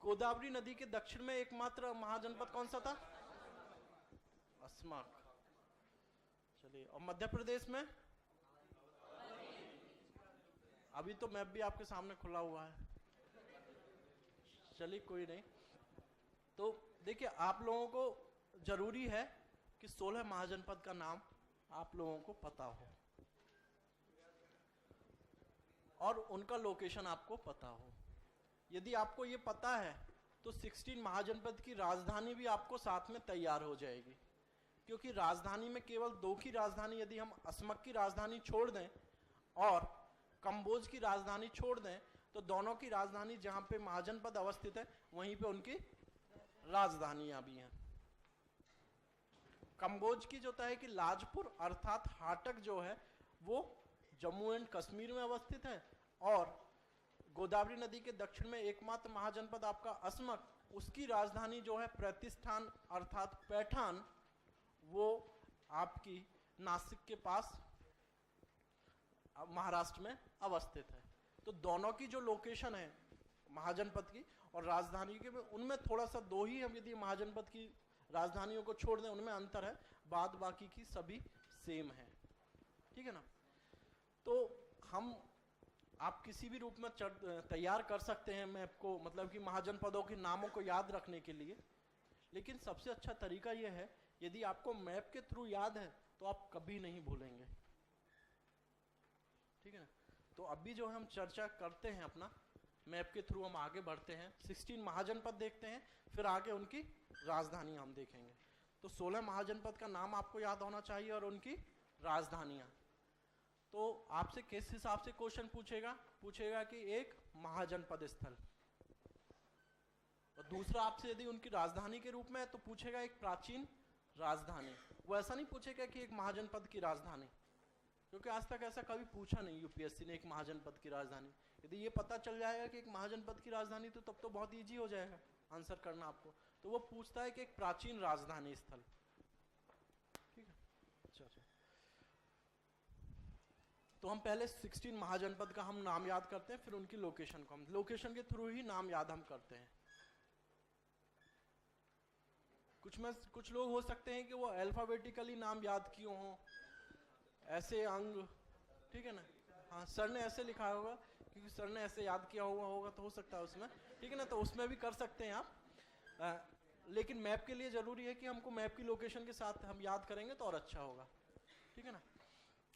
गोदावरी नदी के दक्षिण में एकमात्र महाजनपद कौन सा था? अस्माक। चलिए, और मध्य प्रदेश में? अभी तो मैप भी आपके सामने खुला हुआ है। चलिए कोई नहीं। तो देखिए आप लोगों को जरूरी है कि 16 महाजनपद का नाम आप लोगों को पता हो और उनका लोकेशन आपको पता हो। यदि आपको ये पता है तो 16 महाजनपद की राजधानी भी आपको साथ में तैयार हो जाएगी, क्योंकि राजधानी में केवल 2 की राजधानी, यदि हम असमक की राजधानी छोड़ दें और कंबोज की राजधानी छोड़ दें, तो दोनों की राजधानी जहां पे महाजनपद अवस्थित है वहीं पे उनकी राजधानियां भी हैं। कंबोज की जो है कि लाजपुर अर्थात हाटक जो है वो जम्मू एंड कश्मीर में अवस्थित है, और गोदावरी नदी के दक्षिण में एकमात्र महाजनपद आपका असमक, उसकी राजधानी जो है प्रतिष्ठान अर्थात पैठान, वो आपकी नासिक के पास महाराष्ट्र में अवस्थित है। तो दोनों की जो लोकेशन है महाजनपद की और राजधानी के में, उनमें थोड़ा सा 2 ही हम यदि महाजनपद की राजधानियों को छोड़ दें उनमें अंतर है, बाद बाकी की सभी सेम है, ठीक है ना। तो हम आप किसी भी रूप में तैयार कर सकते हैं मैप को, मतलब कि महाजनपदों के नामों को याद रखने के लिए, लेकिन सबसे अच्छा तरीका यह है यदि आपको मैप के थ्रू याद है तो आप कभी नहीं भूलेंगे, ठीक है ना। तो अभी जो हम चर्चा करते हैं अपना मैप के थ्रू हम आगे बढ़ते हैं, 16 महाजनपद देखते हैं, फिर आगे उनकी राजधानी हम देखेंगे। तो 16 महाजनपद का नाम आपको याद होना चाहिए और उनकी राजधानियां। तो आपसे किस हिसाब से क्वेश्चन पूछेगा कि एक महाजनपद स्थल, और दूसरा आपसे यदि उनकी राजधानी के रूप में है तो पूछेगा एक प्राचीन राजधानी। वो ऐसा नहीं पूछेगा कि एक महाजनपद की राजधानी, क्योंकि आज तक ऐसा कभी पूछा नहीं यूपीएससी ने एक महाजनपद की राजधानी। यदि ये पता चल जाएगा कि एक महाजनपद की राजधानी, तो तब तो बहुत इजी हो जाएगा आंसर करना आपको। तो वो पूछता है कि एक प्राचीन राजधानी स्थल, ठीक है। अच्छा, तो हम पहले 16 महाजनपद का हम नाम याद करते हैं, फिर उनकी लोकेशन को हम लोकेशन के थ्रू ही नाम याद हम करते हैं। कुछ लोग हो सकते हैं कि वो अल्फाबेटिकली नाम याद किए हों, ऐसे अंग, ठीक है ना। हाँ, सर ने ऐसे लिखा होगा क्योंकि सर ने ऐसे याद किया हुआ होगा, तो हो सकता है उसमें, ठीक है ना। तो उसमें भी कर सकते हैं आप, लेकिन मैप के लिए जरूरी है कि हमको मैप की लोकेशन के साथ हम याद करेंगे तो और अच्छा होगा, ठीक है ना।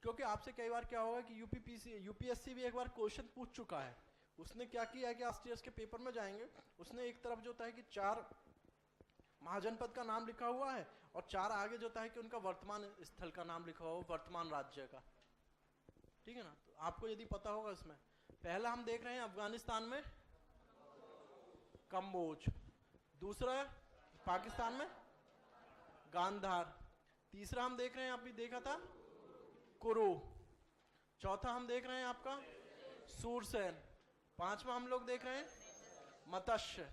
क्योंकि आपसे कई बार क्या होगा कि यूपीएससी भी एक बार क्वेश्चन पूछ चुका है। उसने क्या किया है कि लास्ट ईयर के पेपर में जाएंगे, उसने एक तरफ जो है कि 4 महाजनपद का नाम लिखा हुआ है और 4 आगे जो है कि उनका वर्तमान स्थल का नाम लिखा हुआ है, वर्तमान राज्य का, ठीक है ना। तो आपको यदि पता होगा इसमें, पहला हम देख रहे हैं अफगानिस्तान में कंबोज, दूसरा पाकिस्तान में गांधार, तीसरा हम देख रहे हैं अभी देखा था कुरु, चौथा हम देख रहे हैं आपका सूरसेन, 5वां हम लोग देख रहे हैं मत्स्य,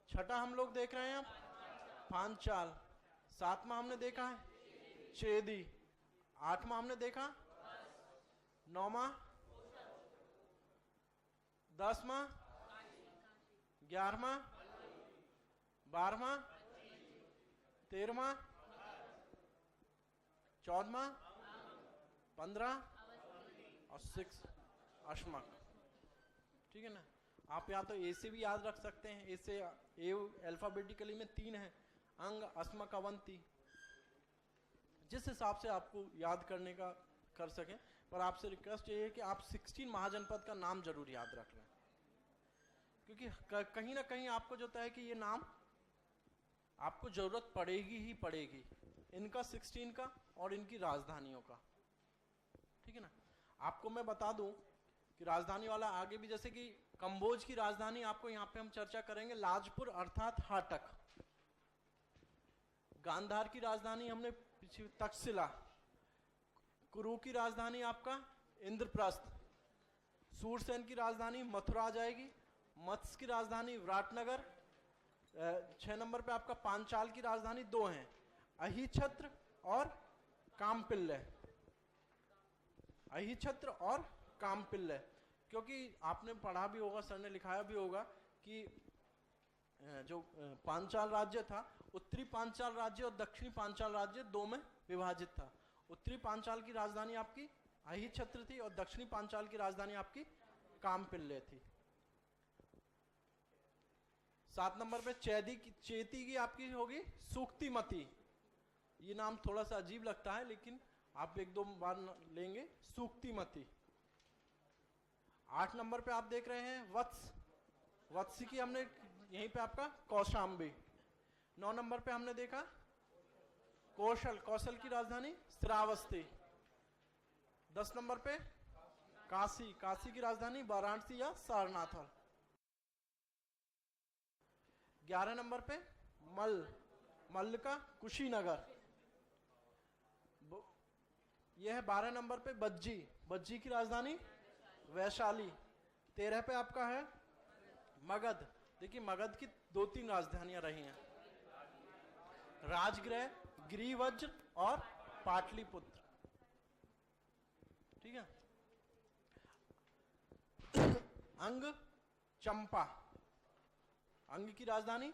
छठा हम लोग देख रहे हैं पांचाल, 7वां हमने देखा है चेदी, 8वां हमने देखा, 9वां, 10वां, 11वां, 12वां, 13वां, 14वां, 15 और 6 अश्मक, ठीक है ना। आप या तो ए से भी याद रख सकते हैं, ए से अल्फाबेटिकली में 3 है, अंग, अस्मक, अवंती, जिस हिसाब से आपको याद करने का कर सकें। पर आपसे रिक्वेस्ट ये है कि आप 16 महाजनपद का नाम जरूर याद रख लें, क्योंकि कहीं ना कहीं आपको जो है कि ये नाम आपको जरूरत पड़ेगी ही पड़ेगी, इनका 16 का और इनकी राजधानियों का, ठीक है ना। आपको मैं बता दूं कि राजधानी वाला आगे भी, जैसे कि कंबोज की राजधानी आपको यहाँ पे हम चर्चा करेंगे लाजपुर अर्थात हाटक, गांधार की राजधानी हमने तक्षशिला, कुरु की राजधानी आपका इंद्रप्रस्थ, सूरसेन की राजधानी मथुरा आ जाएगी, मत्स्य की राजधानी विराटनगर, 6 नंबर पे आपका पांचाल की राजधानी 2 हैं, अहिछत्र और कामपिल्ले, अहिछत्र और कामपिल्ले। क्योंकि आपने पढ़ा भी होगा, सर ने लिखाया भी होगा कि जो पांचाल राज्य था, उत्तरी पांचाल राज्य और दक्षिणी पांचाल राज्य 2 में विभाजित था। उत्तरी पांचाल की राजधानी आपकी अहिछत्र थी और दक्षिणी पांचाल की राजधानी आपकी कामपिल्ले थी। 7 नंबर पे चेती की आपकी होगी सूक्तिमती, ये नाम थोड़ा सा अजीब लगता है लेकिन आप 1-2 बार लेंगे, सूक्तिमती। 8 नंबर पे आप देख रहे हैं वत्स की हमने यहीं पे आपका कौशाम्बी। 9 नंबर पे हमने देखा कौशल, कौशल की राजधानी श्रावस्ती। 10 नंबर पे काशी, काशी की राजधानी वाराणसी या सारनाथ। 11 नंबर पे मल्ल, मल्ल का कुशीनगर। यह है 12 नंबर पे बज्जी, बज्जी की राजधानी वैशाली। 13 पे आपका है मगध। देखिए मगध की 2-3 राजधानियां रही हैं, राजगृह, गिरिवज्र और पाटलिपुत्र। ठीक है। अंग चंपा, अंग की राजधानी,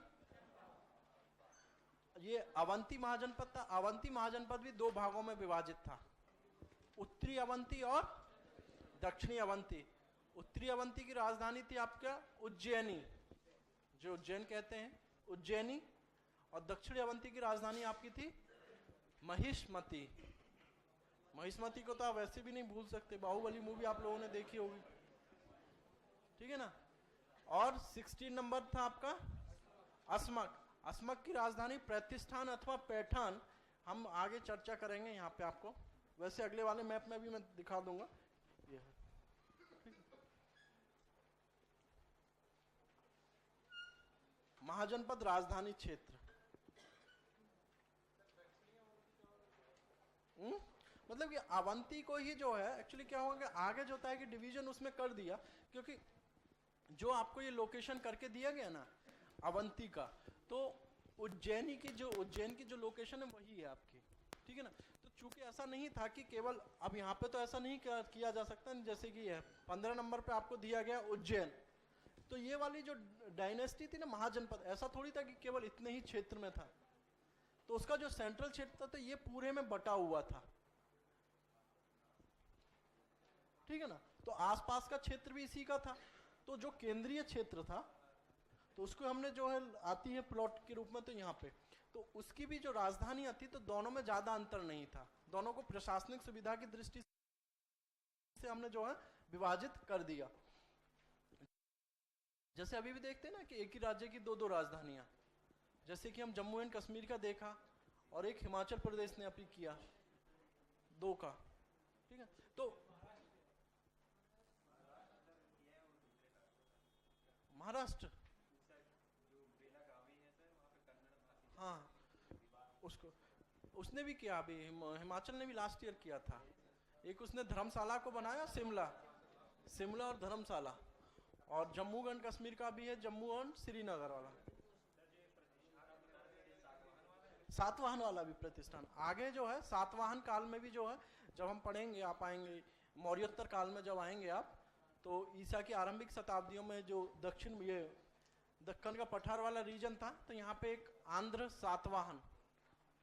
ये अवंती महाजनपद था। अवंती महाजनपद भी 2 भागों में विभाजित था, उत्तरी अवंती और दक्षिणी अवंती। उत्तरी अवंती की राजधानी थी आपका उज्जैनी, जो उज्जैन कहते हैं, उज्जैनी। और दक्षिणी अवंती की राजधानी आपकी थी महिष्मती। महिष्मती को तो आप वैसे भी नहीं भूल सकते, बाहुबली मूवी आप लोगों ने देखी होगी, ठीक है ना। और 16 नंबर था आपका अस्मक। अस्मक की राजधानी प्रतिष्ठान अथवा पैठान, हम आगे चर्चा करेंगे यहाँ पे आपको, वैसे अगले वाले मैप में भी मैं दिखा दूंगा। ये है महाजनपद राजधानी क्षेत्र। मतलब कि अवंती को ही जो है एक्चुअली क्या होगा, आगे जो होता है कि डिवीजन उसमें कर दिया, क्योंकि जो आपको ये लोकेशन करके दिया गया ना अवंती का, तो उज्जैन की जो लोकेशन है वही है आपकी, ठीक है ना। तो चूंकि ऐसा नहीं था कि केवल, अब यहाँ पे तो ऐसा नहीं किया जा सकता, जैसे कि है 15 नंबर पे आपको दिया गया उज्जैन, तो ये वाली जो डायनेस्टी थी ना महाजनपद, ऐसा थोड़ी था कि केवल इतने ही क्षेत्र में था, तो उसका जो सेंट्रल क्षेत्र था तो ये पूरे में बटा हुआ था, ठीक है ना। तो आसपास का क्षेत्र भी इसी का था, तो जो केंद्रीय क्षेत्र था तो उसको हमने जो है आती है प्लॉट के रूप में, तो यहाँ पे तो उसकी भी जो राजधानी आती, तो दोनों में ज्यादा अंतर नहीं था, दोनों को प्रशासनिक सुविधा की दृष्टि से हमने जो है विभाजित कर दिया। जैसे अभी भी देखते हैं ना कि एक ही राज्य की 2-2 राजधानियां, जैसे कि हम जम्मू एंड कश्मीर का देखा और एक हिमाचल प्रदेश ने अभी किया 2 का, ठीक है। तो महाराष्ट्र, हाँ उसको उसने भी किया, अभी हिमाचल ने भी लास्ट ईयर किया था। एक उसने धर्मशाला को बनाया, शिमला और धर्मशाला। और जम्मू एंड कश्मीर का भी है, जम्मू और श्रीनगर वाला, सातवाहन वाला भी प्रतिष्ठान। आगे जो है सातवाहन काल में भी जो है, जब हम पढ़ेंगे, आप आएंगे मौर्योत्तर काल में जब आएंगे आप, तो ईसा की आरंभिक शताब्दियों में जो दक्कन का पठार वाला रीजन था, तो यहाँ पे एक आंध्र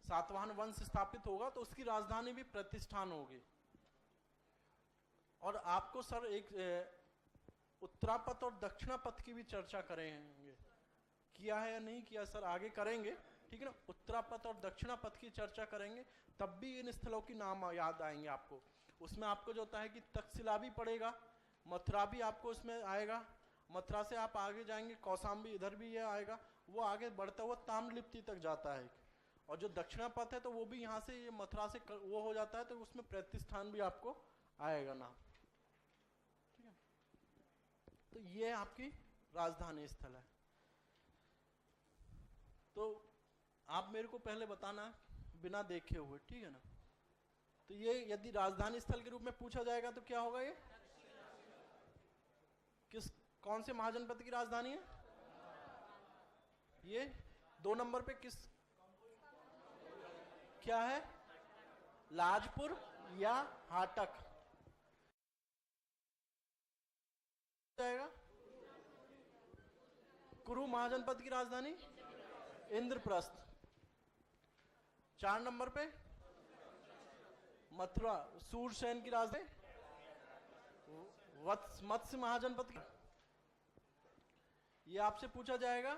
सातवाहन वंश स्थापित होगा, तो उसकी राजधानी भी प्रतिष्ठान होगी। और आपको सर एक उत्तरापथ और दक्षिणापथ की भी चर्चा करेंगे, किया है या नहीं किया सर, आगे करेंगे, ठीक है ना। उत्तरापथ और दक्षिणापथ की चर्चा करेंगे, तब भी इन स्थलों की नाम याद आएंगे आपको। उसमें आपको जो होता है कि तक्षशिला भी पड़ेगा, मथुरा भी आपको उसमें आएगा, मथुरा से आप आगे जाएंगे कौशाम्बी, इधर भी ये आएगा, वो आगे बढ़ता हुआ ताम्रलिप्ति तक जाता है। और जो दक्षिणापथ है तो वो भी यहाँ से, ये मथुरा से वो हो जाता है, तो उसमें प्रतिष्ठान भी आपको आएगा नाम, ठीक है। तो ये आपकी राजधानी स्थल है। तो आप मेरे को पहले बताना बिना देखे हुए, ठीक है ना। तो ये यदि राजधानी स्थल के रूप में पूछा जाएगा तो क्या होगा, ये कौन से महाजनपद की राजधानी है? ये 2 नंबर पे क्या है, लाजपुर या हाटक जाएगा। कुरु महाजनपद की राजधानी इंद्रप्रस्थ। 4 नंबर पे मथुरा, सूरसेन की राजधानी मत्स्य महाजनपद की, ये आपसे पूछा जाएगा।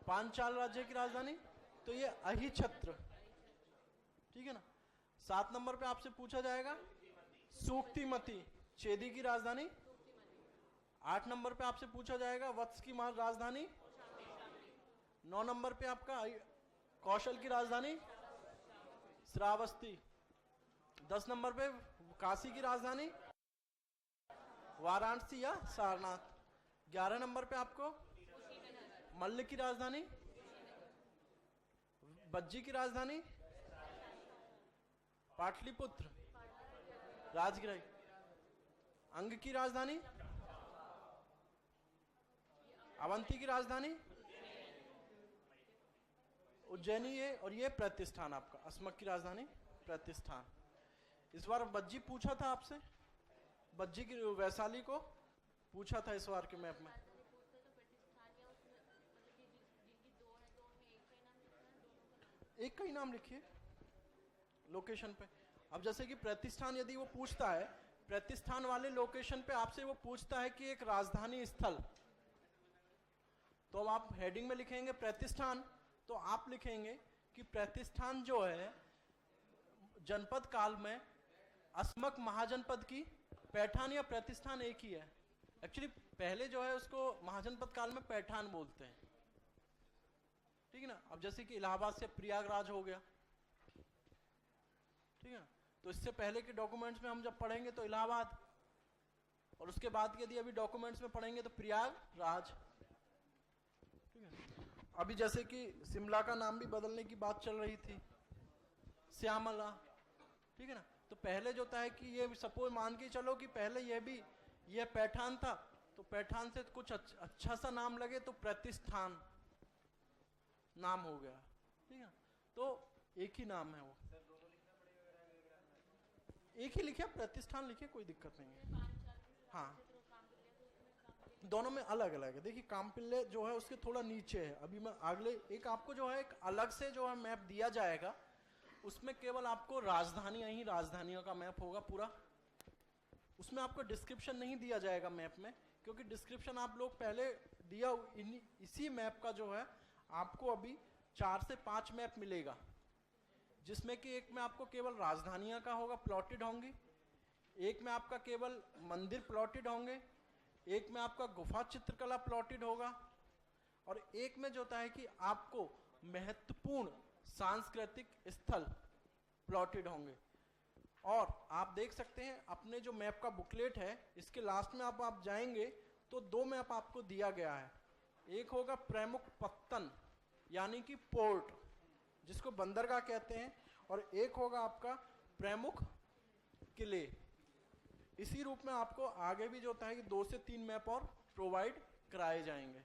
पांचाल राज्य की राजधानी, तो ये अहिछत्र, ठीक है ना। 7 नंबर पे आपसे पूछा जाएगा सूक्तिमती, चेदी की राजधानी 8 नंबर पे आपसे पूछा जाएगा वत्स की राजधानी। 9 नंबर पे आपका कौशल की राजधानी श्रावस्ती। 10 नंबर पे काशी की राजधानी वाराणसी या सारनाथ। 11 नंबर पे आपको मल्ल की राजधानी, बज्जी की राजधानी पाटलिपुत्र, राजगृह। अंग की राजधानी अवंती की राजधानी उज्जैनी है। और ये प्रतिष्ठान आपका अस्मक की राजधानी प्रतिष्ठान। इस बार बज्जी पूछा था आपसे, बज्जी की वैशाली को पूछा था इस बार के मैप में। एक का ही नाम लिखिए लोकेशन पे। अब जैसे कि प्रतिष्ठान यदि वो पूछता है, प्रतिष्ठान वाले लोकेशन पे आपसे वो पूछता है कि एक राजधानी स्थल, तो अब आप हेडिंग में लिखेंगे प्रतिष्ठान, तो आप लिखेंगे कि प्रतिष्ठान जो है जनपद काल में अस्मक महाजनपद की पैठान या प्रतिष्ठान एक ही है। एक्चुअली पहले जो है उसको महाजनपद काल में पैठान बोलते हैं, ठीक है ना। अब जैसे कि इलाहाबाद से प्रयागराज हो गया, ठीक है ना, तो इससे पहले के डॉक्यूमेंट्स में हम जब पढ़ेंगे तो इलाहाबाद, और उसके बाद यदि अभी डॉक्यूमेंट्स में पढ़ेंगे तो प्रयागराज, ठीक है। अभी जैसे कि शिमला का नाम भी बदलने की बात चल रही थी, श्यामला, ठीक है ना। तो पहले जो था कि ये सपोज मान के चलो कि पहले ये भी ये पैठान था, तो पैठान से कुछ अच्छा सा नाम लगे तो प्रतिष्ठान नाम हो गया, ठीक है। तो एक ही नाम है, वो एक ही लिखिए, प्रतिष्ठान लिखिए, कोई दिक्कत नहीं है। हाँ, दोनों में अलग अलग है। देखिए कामपिल्ले जो है उसके थोड़ा नीचे है। अभी मैं अगले एक आपको जो है एक अलग से जो है मैप दिया जाएगा, उसमें केवल आपको राजधानियां ही राजधानियों का मैप होगा पूरा। उसमें आपको डिस्क्रिप्शन नहीं दिया जाएगा मैप में, क्योंकि डिस्क्रिप्शन आप लोग पहले दिया इसी मैप का जो है आपको अभी 4 से 5 मैप मिलेगा, जिसमें कि एक में आपको केवल राजधानियां का होगा, प्लॉटेड होंगी, एक में आपका केवल मंदिर प्लॉटेड होंगे, एक में आपका गुफा चित्रकला प्लॉटेड होगा, और एक में जो होता है कि आपको महत्वपूर्ण सांस्कृतिक स्थल प्लॉटेड होंगे। और आप देख सकते हैं अपने जो मैप का बुकलेट है, इसके लास्ट में आप जाएंगे तो 2 मैप आपको दिया गया है। एक होगा प्रमुख पत्तन यानी कि पोर्ट, जिसको बंदरगाह कहते हैं, और एक होगा आपका प्रमुख किले। इसी रूप में आपको आगे भी जो होता है कि 2 से 3 मैप और प्रोवाइड कराए जाएंगे,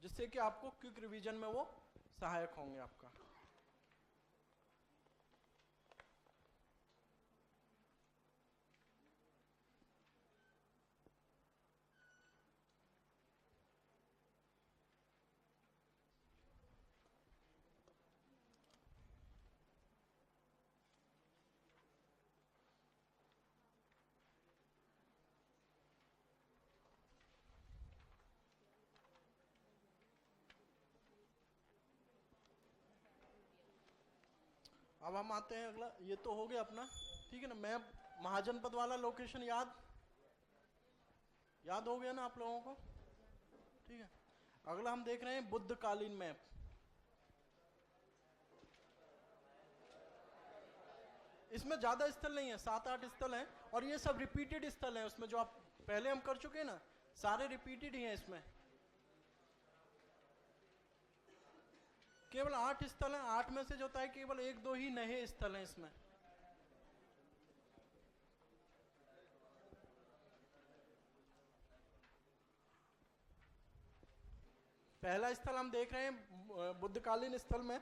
जिससे कि आपको क्विक रिवीजन में वो सहायक होंगे आपका। अब हम आते हैं अगला, ये तो हो गया अपना, ठीक है ना। मैप महाजनपद वाला लोकेशन याद हो गया ना आप लोगों को, ठीक है। अगला हम देख रहे हैं बुद्धकालीन मैप। इसमें ज्यादा स्थल नहीं है, 7-8 स्थल हैं, और ये सब रिपीटेड स्थल हैं। उसमें जो आप पहले हम कर चुके हैं ना, सारे रिपीटेड ही हैं। इसमें केवल 8 स्थल हैं, 8 में से जो होता है केवल 1-2 ही नए स्थल हैं इसमें। पहला स्थल हम देख रहे हैं बुद्धकालीन स्थल में।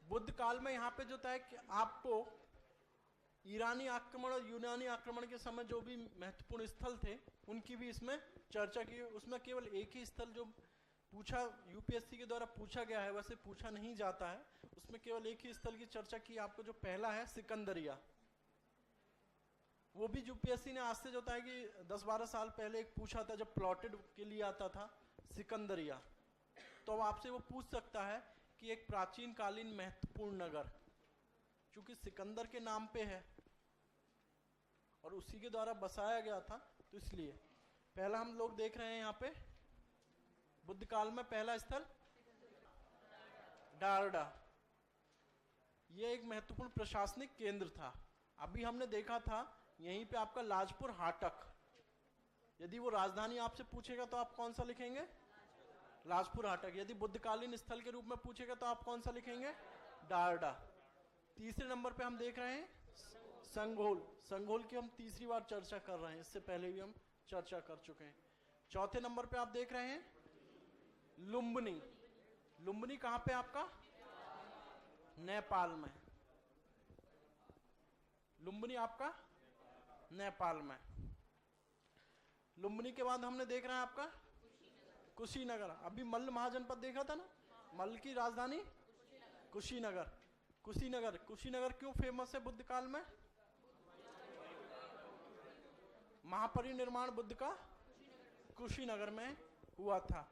बुद्ध काल में यहाँ पे जो होता है कि आपको ईरानी आक्रमण और यूनानी आक्रमण के समय जो भी महत्वपूर्ण स्थल थे उनकी भी इसमें चर्चा की। उसमें केवल एक ही स्थल जो पूछा यूपीएससी के द्वारा पूछा गया है, वैसे पूछा नहीं जाता है, उसमें केवल एक ही स्थल की चर्चा की आपको, जो पहला है सिकंदरिया। वो भी यूपीएससी ने आज से जो होता है कि 10-12 साल पहले एक पूछा था, जब प्लॉटेड के लिए आता था सिकंदरिया। तो अब आपसे वो पूछ सकता है कि एक प्राचीन कालीन महत्वपूर्ण नगर, चूंकि सिकंदर के नाम पे है और और उसी के द्वारा बसाया गया था, तो इसलिए पहला हम लोग देख रहे हैं यहाँ पे बुद्ध काल में पहला स्थल डारडा। यह एक महत्वपूर्ण प्रशासनिक केंद्र था। अभी हमने देखा था यहीं पे आपका लाजपुर हाटक, यदि वो राजधानी आपसे पूछेगा तो आप कौन सा लिखेंगे? लाजपुर हाटक। यदि बुद्धकालीन स्थल के रूप में पूछेगा तो आप कौन सा लिखेंगे? डारडा। तीसरे नंबर पे हम देख रहे हैं संघोल। संघोल की हम तीसरी बार चर्चा कर रहे हैं, इससे पहले भी हम चर्चा कर चुके हैं। चौथे नंबर पे आप देख रहे हैं लुम्बिनी। लुम्बिनी कहां पे आपका? नेपाल में। लुम्बिनी आपका नेपाल में। लुम्बिनी के बाद हमने देख रहे हैं आपका कुशीनगर। अभी मल्ल महाजनपद देखा था ना, मल्ल की राजधानी कुशीनगर। कुशीनगर, कुशीनगर क्यों फेमस है बुद्ध काल में? महापरिनिर्वाण बुद्ध का कुशीनगर में हुआ था।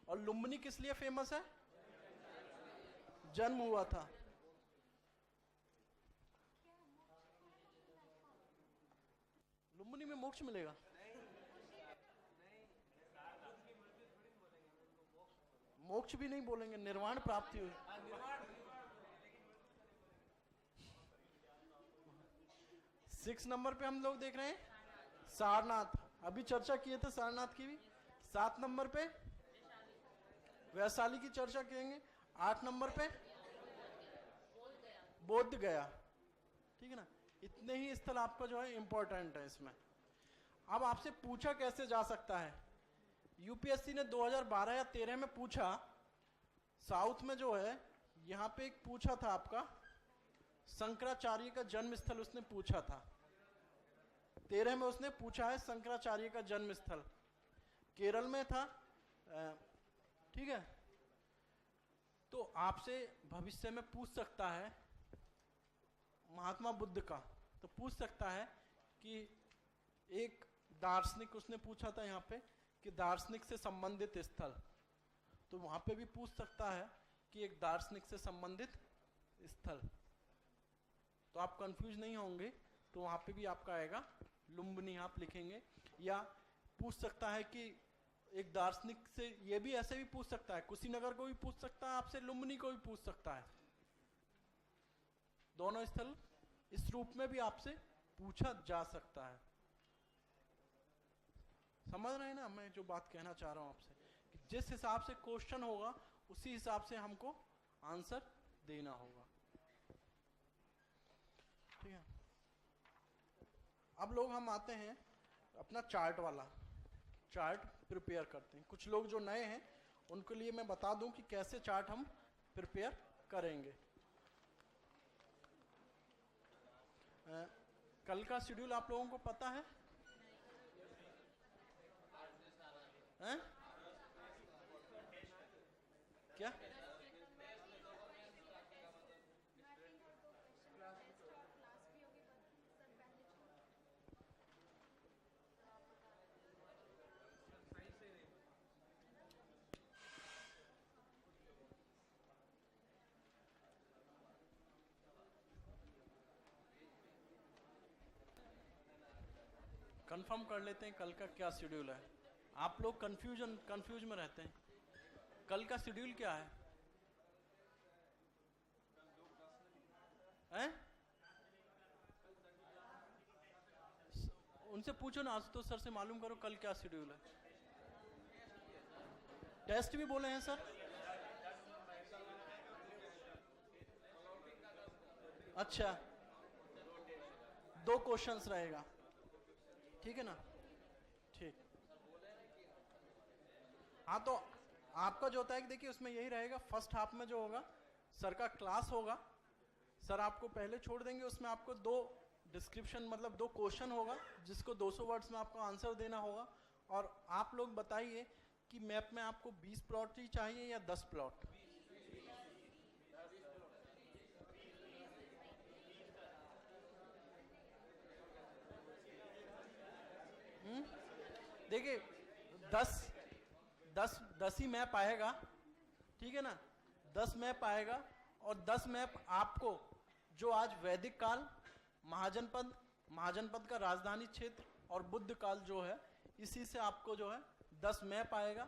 और लुम्बिनी किस लिए फेमस है? जन्म हुआ था। लुम्बिनी में मोक्ष मिलेगा? मोक्ष भी नहीं बोलेंगे, निर्वाण प्राप्ति हुई। 6 नंबर पे हम लोग देख रहे हैं सारनाथ। अभी चर्चा किए थे सारनाथ की भी। 7 नंबर पे वैशाली की चर्चा करेंगे। 8 नंबर पे बोध गया। ठीक है ना, इतने ही स्थल आपका जो है इंपॉर्टेंट है इसमें। अब आपसे पूछा कैसे जा सकता है? यूपीएससी ने 2012 या 13 में पूछा, साउथ में जो है यहां पे एक पूछा था आपका शंकराचार्य का जन्म स्थल, उसने पूछा था 13 में। उसने पूछा है शंकराचार्य का जन्म स्थल केरल में था। ठीक है, तो आपसे भविष्य में पूछ सकता है महात्मा बुद्ध का, तो पूछ सकता है कि एक दार्शनिक, उसने पूछा था यहाँ पे कि दार्शनिक से संबंधित स्थल, तो वहां पे भी पूछ सकता है कि एक दार्शनिक से संबंधित स्थल। तो आप कंफ्यूज नहीं होंगे, तो वहां पे भी आपका आएगा लुम्बिनी, आप लिखेंगे। या पूछ सकता है कि एक दार्शनिक से, ये भी ऐसे भी पूछ सकता है, कुशीनगर को भी पूछ सकता है आपसे, लुम्बिनी को भी पूछ सकता है। दोनों स्थल इस रूप में भी आपसे पूछा जा सकता है। समझ रहे हैं ना मैं जो बात कहना चाह रहा हूं आपसे, कि जिस हिसाब से क्वेश्चन होगा उसी हिसाब से हमको आंसर देना होगा। ठीक है, अब लोग हम आते हैं अपना चार्ट वाला, चार्ट प्रिपेयर करते हैं। कुछ लोग जो नए हैं उनके लिए मैं बता दूं कि कैसे चार्ट हम प्रिपेयर करेंगे। कल का शेड्यूल आप लोगों को पता है? हैं? क्या? कंफर्म कर लेते हैं कल का क्या शेड्यूल है। आप लोग कंफ्यूज में रहते हैं। कल का शेड्यूल क्या है? हैं? उनसे पूछो ना, आज तो सर से मालूम करो कल क्या शेड्यूल है। टेस्ट भी बोले हैं सर? अच्छा, 2 क्वेश्चंस रहेगा, ठीक है ना? ठीक। हाँ, तो आपका जो होता है कि देखिए उसमें यही रहेगा, फर्स्ट हाफ में जो होगा सर का क्लास होगा, सर आपको पहले छोड़ देंगे, उसमें आपको 2 डिस्क्रिप्शन मतलब 2 क्वेश्चन होगा जिसको 200 वर्ड्स में आपको आंसर देना होगा। और आप लोग बताइए कि मैप में आपको 20 प्लॉट ही चाहिए या 10 प्लॉट? देखिए 10 ही मैप आएगा, ठीक है ना? 10 मैप आएगा और 10 मैप आपको जो आज वैदिक काल, महाजनपद, महाजनपद का राजधानी क्षेत्र और बुद्ध काल जो है, इसी से आपको जो है 10 मैप आएगा।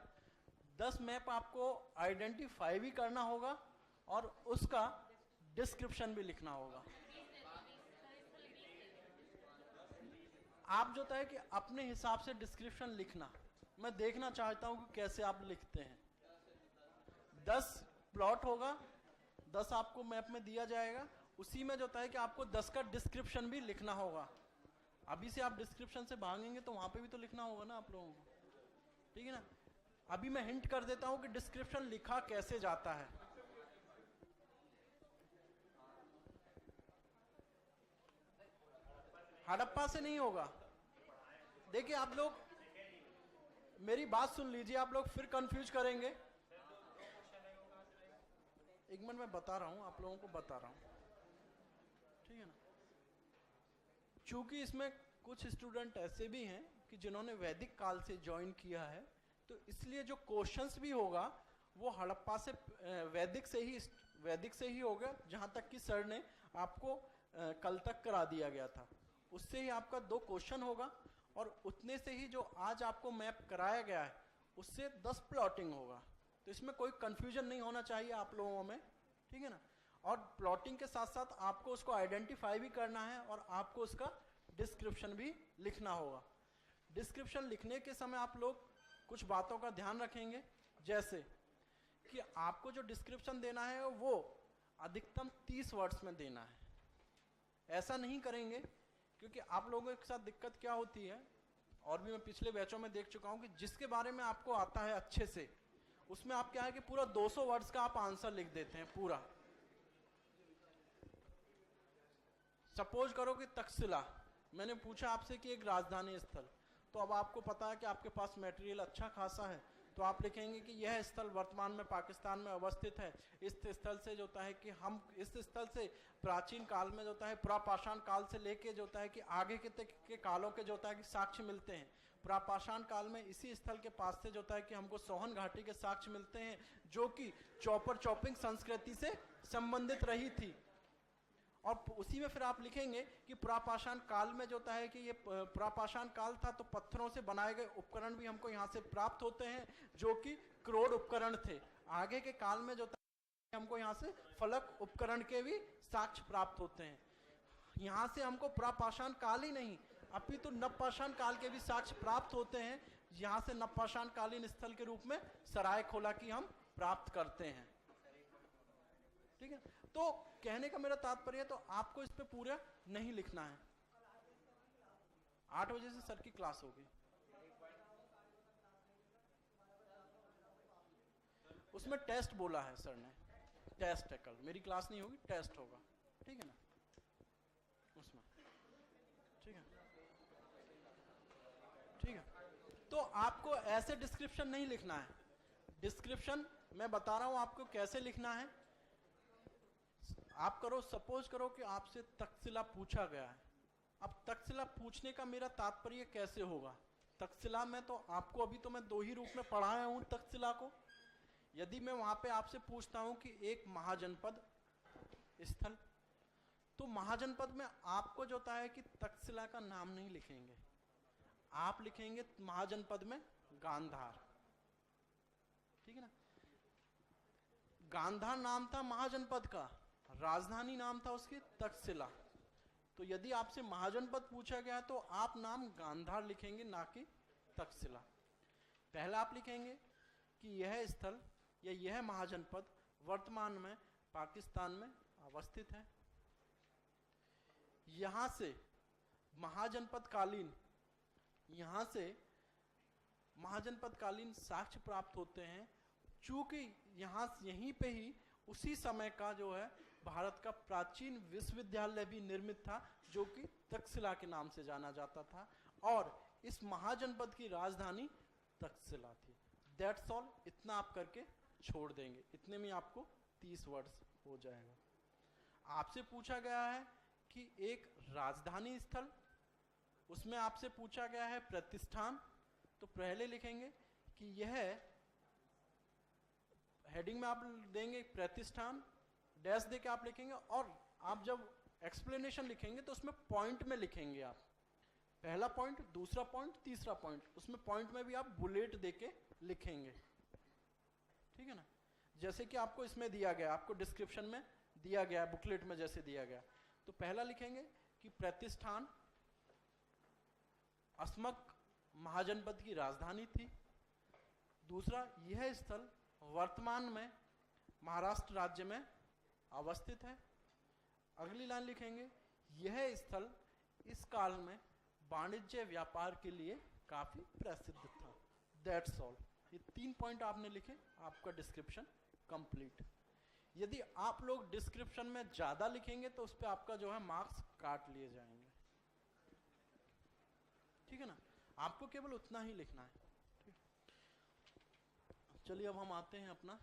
10 मैप आपको आइडेंटिफाई भी करना होगा और उसका डिस्क्रिप्शन भी लिखना होगा। आप जो है कि अपने हिसाब से डिस्क्रिप्शन लिखना, मैं देखना चाहता हूं कि कैसे आप लिखते हैं। 10 प्लॉट होगा, 10 आपको मैप में दिया जाएगा, उसी में जो है कि आपको 10 का डिस्क्रिप्शन भी लिखना होगा। अभी से आप डिस्क्रिप्शन से भागेंगे तो वहां पे भी तो लिखना होगा ना आप लोगों को, ठीक है ना। अभी मैं हिंट कर देता हूं कि डिस्क्रिप्शन लिखा कैसे जाता है। हड़प्पा से नहीं होगा। देखिए आप लोग मेरी बात सुन लीजिए, आप लोग फिर कंफ्यूज करेंगे। एक मिनट मैं बता रहा हूं, आप लोगों को बता रहा हूं, ठीक है ना। चूंकि इसमें कुछ स्टूडेंट ऐसे भी हैं कि जिन्होंने वैदिक काल से ज्वाइन किया है, तो इसलिए जो क्वेश्चंस भी होगा वो हड़प्पा से वैदिक से ही होगा, जहां तक कि सर ने आपको कल तक करा दिया गया था, उससे ही आपका 2 क्वेश्चन होगा। और उतने से ही जो आज आपको मैप कराया गया है उससे 10 प्लॉटिंग होगा। तो इसमें कोई कंफ्यूजन नहीं होना चाहिए आप लोगों में, ठीक है ना। और प्लॉटिंग के साथ साथ आपको उसको आइडेंटिफाई भी करना है और आपको उसका डिस्क्रिप्शन भी लिखना होगा। डिस्क्रिप्शन लिखने के समय आप लोग कुछ बातों का ध्यान रखेंगे, जैसे कि आपको जो डिस्क्रिप्शन देना है वो अधिकतम 30 वर्ड्स में देना है। ऐसा नहीं करेंगे क्योंकि आप लोगों के साथ दिक्कत क्या होती है, और भी मैं पिछले बैचों में देख चुका हूं कि जिसके बारे में आपको आता है अच्छे से, उसमें आप क्या है कि पूरा 200 वर्ड्स का आप आंसर लिख देते हैं पूरा। सपोज करो कि तक्षशिला, मैंने पूछा आपसे कि एक राजधानी स्थल, तो अब आपको पता है कि आपके पास मटेरियल अच्छा खासा है, तो आप लिखेंगे कि यह स्थल वर्तमान में पाकिस्तान में अवस्थित है। इस स्थल से जो है कि हम इस स्थल से प्राचीन काल में जो है प्रापाषाण काल से लेके जो है कि आगे के कालों के जो है कि साक्ष्य मिलते हैं। प्रापाषाण काल में इसी स्थल के पास से जो है कि हमको सोहन घाटी के साक्ष्य मिलते हैं, जो कि चॉपर चॉपिंग संस्कृति से संबंधित रही थी। और उसी में फिर आप लिखेंगे कि प्रापाषाण काल में जो है कि ये प्रापाषाण काल था, तो पत्थरों से बनाए गए उपकरण भी हमको यहाँ से प्राप्त होते हैं, जो कि क्रोड उपकरण थे। आगे के काल में जो हमको यहाँ से फलक उपकरण के भी साक्ष्य प्राप्त होते हैं। यहाँ से हमको प्रापाषाण काल ही नहीं, अपितु नवपाषाण काल के भी साक्ष्य प्राप्त होते हैं। यहाँ से नवपाषाण कालीन स्थल के रूप में सरायखोला की हम प्राप्त करते हैं, ठीक है। तो कहने का मेरा तात्पर्य है, तो आपको इस पे पूरा नहीं लिखना है। 8 बजे से सर की क्लास होगी, उसमें टेस्ट बोला है सर ने, टेस्ट है कल, मेरी क्लास नहीं होगी, टेस्ट होगा, ठीक है ना उसमें, ठीक है, ठीक है। तो आपको ऐसे डिस्क्रिप्शन नहीं लिखना है। डिस्क्रिप्शन मैं बता रहा हूं आपको कैसे लिखना है। आप करो, सपोज करो कि आपसे तक्षशिला पूछा गया है। अब तक्षशिला पूछने का मेरा तात्पर्य कैसे होगा, तक्षशिला में तो आपको अभी तो मैं 2 ही रूप में पढ़ाया हूं तक्षशिला को। यदि मैं वहां पे आपसे पूछता हूं कि एक महाजनपद स्थल, तो महाजनपद में आपको जो है कि तक्षशिला का नाम नहीं लिखेंगे, आप लिखेंगे महाजनपद में गांधार, ठीक है ना। गांधार नाम था महाजनपद का, राजधानी नाम था उसकी तक्षशिला। तो यदि आपसे महाजनपद पूछा गया तो आप नाम गांधार लिखेंगे, ना कि तक्षशिला। पहला आप लिखेंगे कि यह स्थल या यह महाजनपद वर्तमान में पाकिस्तान में अवस्थित है। यहां से महाजनपद कालीन साक्ष्य प्राप्त होते हैं, चूंकि यहीं पे ही उसी समय का जो है भारत का प्राचीन विश्वविद्यालय भी निर्मित था, जो कि तक्षशिला के नाम से जाना जाता था, और इस महाजनपद की राजधानी तक्षशिला थी। दैट्स ऑल, इतना आप करके छोड़ देंगे, इतने में आपको 30 वर्ड्स हो जाएगा। आपसे पूछा गया है कि एक राजधानी स्थल, उसमें आपसे पूछा गया है प्रतिष्ठान, तो पहले लिखेंगे कि यह हेडिंग में आप देंगे प्रतिष्ठान, डैश दे के आप लिखेंगे, और आप जब एक्सप्लेनेशन लिखेंगे तो उसमें पॉइंट में लिखेंगे आप, पहला पॉइंट, दूसरा पॉइंट, तीसरा पॉइंट, उसमें पॉइंट में भी आप बुलेट देके लिखेंगे, ठीक है ना। जैसे कि आपको इसमें दिया गया, आपको डिस्क्रिप्शन में दिया गया, बुकलेट में जैसे दिया गया, तो पहला लिखेंगे कि प्रतिष्ठान अस्मक महाजनपद की राजधानी थी। दूसरा, यह स्थल वर्तमान में महाराष्ट्र राज्य में अवस्थित है। अगली लाइन लिखेंगे, यह स्थल इस काल में वाणिज्य व्यापार के लिए काफी प्रसिद्ध था। That's all. ये 3 पॉइंट आपने लिखे, आपका डिस्क्रिप्शन कंप्लीट। यदि आप लोग डिस्क्रिप्शन में ज्यादा लिखेंगे तो उस पर आपका जो है मार्क्स काट लिए जाएंगे, ठीक है ना। आपको केवल उतना ही लिखना है, ठीक। चलिए अब हम आते हैं अपना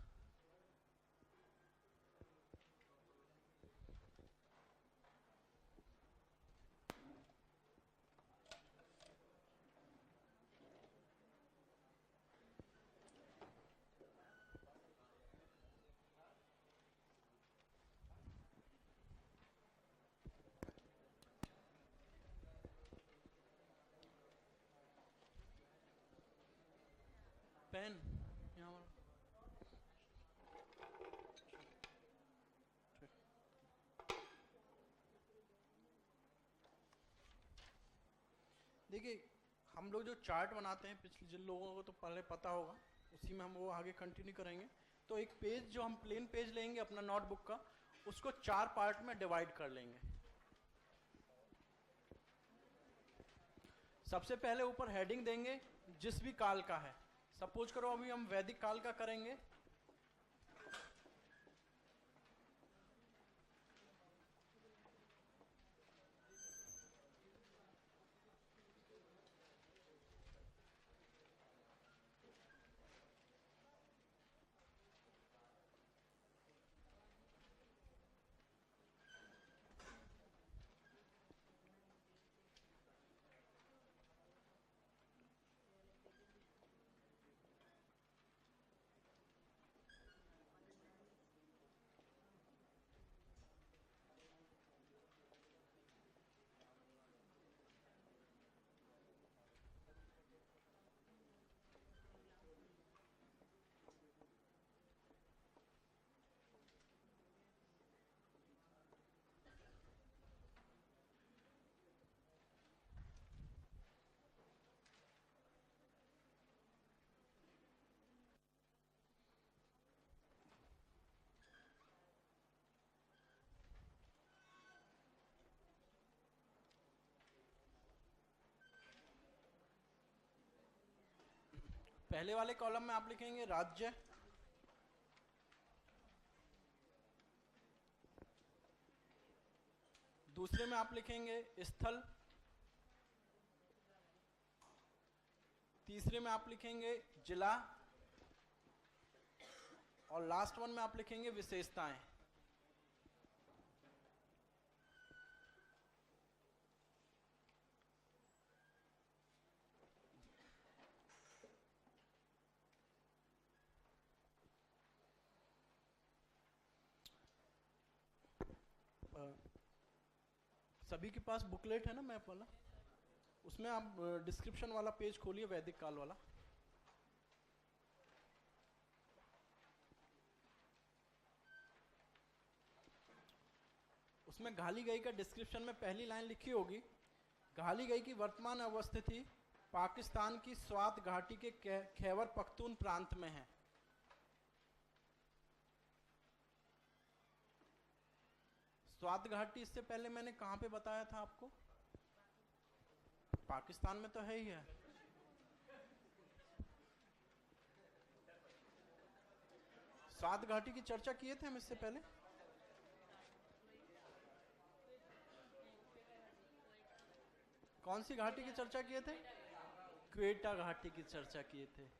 पेन यहाँ वाला। देखिए, हम लोग जो चार्ट बनाते हैं, पिछले जिन लोगों को तो पहले पता होगा, उसी में हम वो आगे कंटिन्यू करेंगे। तो एक पेज जो हम प्लेन पेज लेंगे अपना नोटबुक का, उसको 4 पार्ट में डिवाइड कर लेंगे। सबसे पहले ऊपर हेडिंग देंगे जिस भी काल का है। सपोज करो अभी हम वैदिक काल का करेंगे, पहले वाले कॉलम में आप लिखेंगे राज्य, दूसरे में आप लिखेंगे स्थल, तीसरे में आप लिखेंगे जिला, और लास्ट वन में आप लिखेंगे विशेषताएं। सभी के पास बुकलेट है ना मैप वाला, उसमें आप डिस्क्रिप्शन वाला पेज खोलिए, वैदिक काल वाला। उसमें घालीगई का डिस्क्रिप्शन में पहली लाइन लिखी होगी, घालीगई की वर्तमान अवस्थिति पाकिस्तान की स्वात घाटी के खैबर पख्तून प्रांत में है। स्वात घाटी इससे पहले मैंने कहां पे बताया था आपको? पाकिस्तान में तो है ही है। स्वात घाटी की चर्चा किए थे हम इससे पहले। कौन सी घाटी की चर्चा किए थे? क्वेटा घाटी की चर्चा किए थे।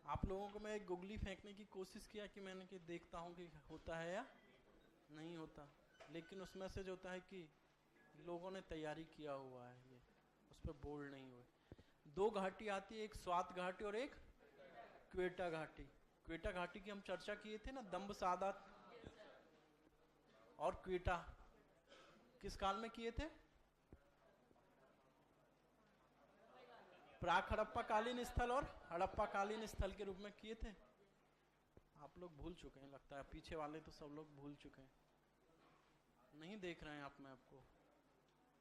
आप लोगों को मैं एक गुगली फेंकने की कोशिश किया कि मैंने कि देखता हूं कि होता है या नहीं होता, लेकिन उसमें से जो होता है कि लोगों ने तैयारी किया हुआ है, ये उस पर बोल्ड नहीं हुए। 2 घाटी आती है, एक स्वात घाटी और एक क्वेटा घाटी। क्वेटा घाटी की हम चर्चा किए थे ना, दम्ब सादात और क्वेटा, किस काल में किए थे? प्राक हड़प्पा कालीन स्थल और हड़प्पा कालीन स्थल के रूप में किए थे। आप लोग भूल चुके हैं लगता है, पीछे वाले तो सब लोग भूल चुके हैं, नहीं देख रहे हैं आप मैप को।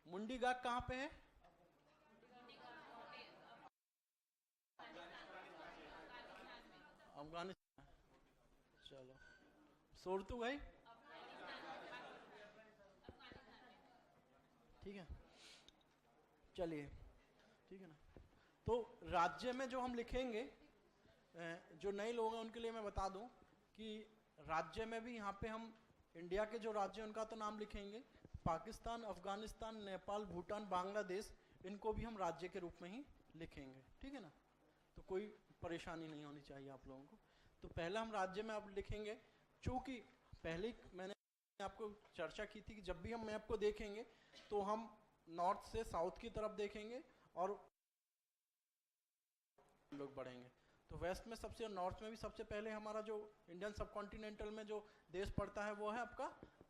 मुंडी गाग कहाँ पे है? अफगानिस्तान। चलो सोरतू गई, ठीक है, चलिए, ठीक है ना। तो राज्य में जो हम लिखेंगे, जो नए लोग हैं उनके लिए मैं बता दूं कि राज्य में भी यहाँ पे हम इंडिया के जो राज्य हैं उनका तो नाम लिखेंगे, पाकिस्तान, अफगानिस्तान, नेपाल, भूटान, बांग्लादेश, इनको भी हम राज्य के रूप में ही लिखेंगे, ठीक है ना। तो कोई परेशानी नहीं होनी चाहिए आप लोगों को। तो पहला हम राज्य में अब लिखेंगे, चूंकि पहले मैंने आपको चर्चा की थी कि जब भी हम मैप को देखेंगे तो हम नॉर्थ से साउथ की तरफ देखेंगे और लोग बढ़ेंगे। तो वेस्ट में सबसे, नॉर्थ में भी सबसे पहले हमारा जो इंडियन सबकॉन्टिनेंटल में जो देश पड़ता है वो है आपका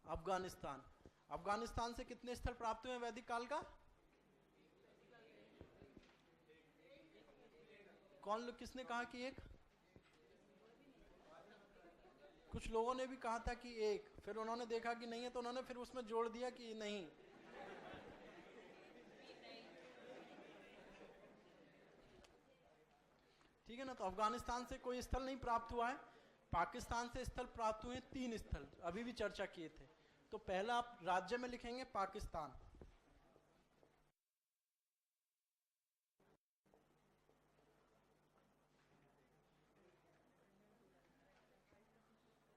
अफगानिस्तान। अफगानिस्तान से कितने स्थल प्राप्त हुए वैदिक काल का? कौन लोग, किसने कहा कि एक? कुछ लोगों ने भी कहा था कि एक, फिर उन्होंने देखा कि नहीं है तो उन्होंने फिर उसमें जोड़ दिया कि नहीं। ठीक है ना। तो अफगानिस्तान से कोई स्थल नहीं प्राप्त हुआ है। पाकिस्तान से स्थल प्राप्त हुए 3 स्थल, अभी भी चर्चा किए थे। तो पहला आप राज्य में लिखेंगे पाकिस्तान,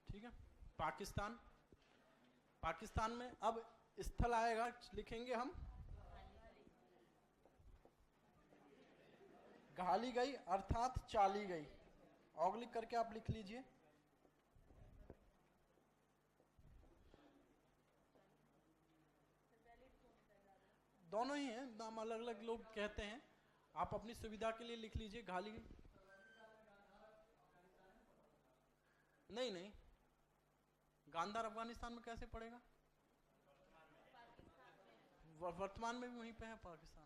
ठीक है, पाकिस्तान। पाकिस्तान में अब स्थल आएगा, लिखेंगे हम घाली गई अर्थात चाली गई, ऑग्लिक करके आप लिख लीजिए। दोनों ही हैं, नाम अलग अलग लोग कहते हैं, आप अपनी सुविधा के लिए लिख लीजिए घाली गई। नहीं नहीं, गांधार अफगानिस्तान में कैसे पड़ेगा? वर्तमान में भी वहीं पे है पाकिस्तान।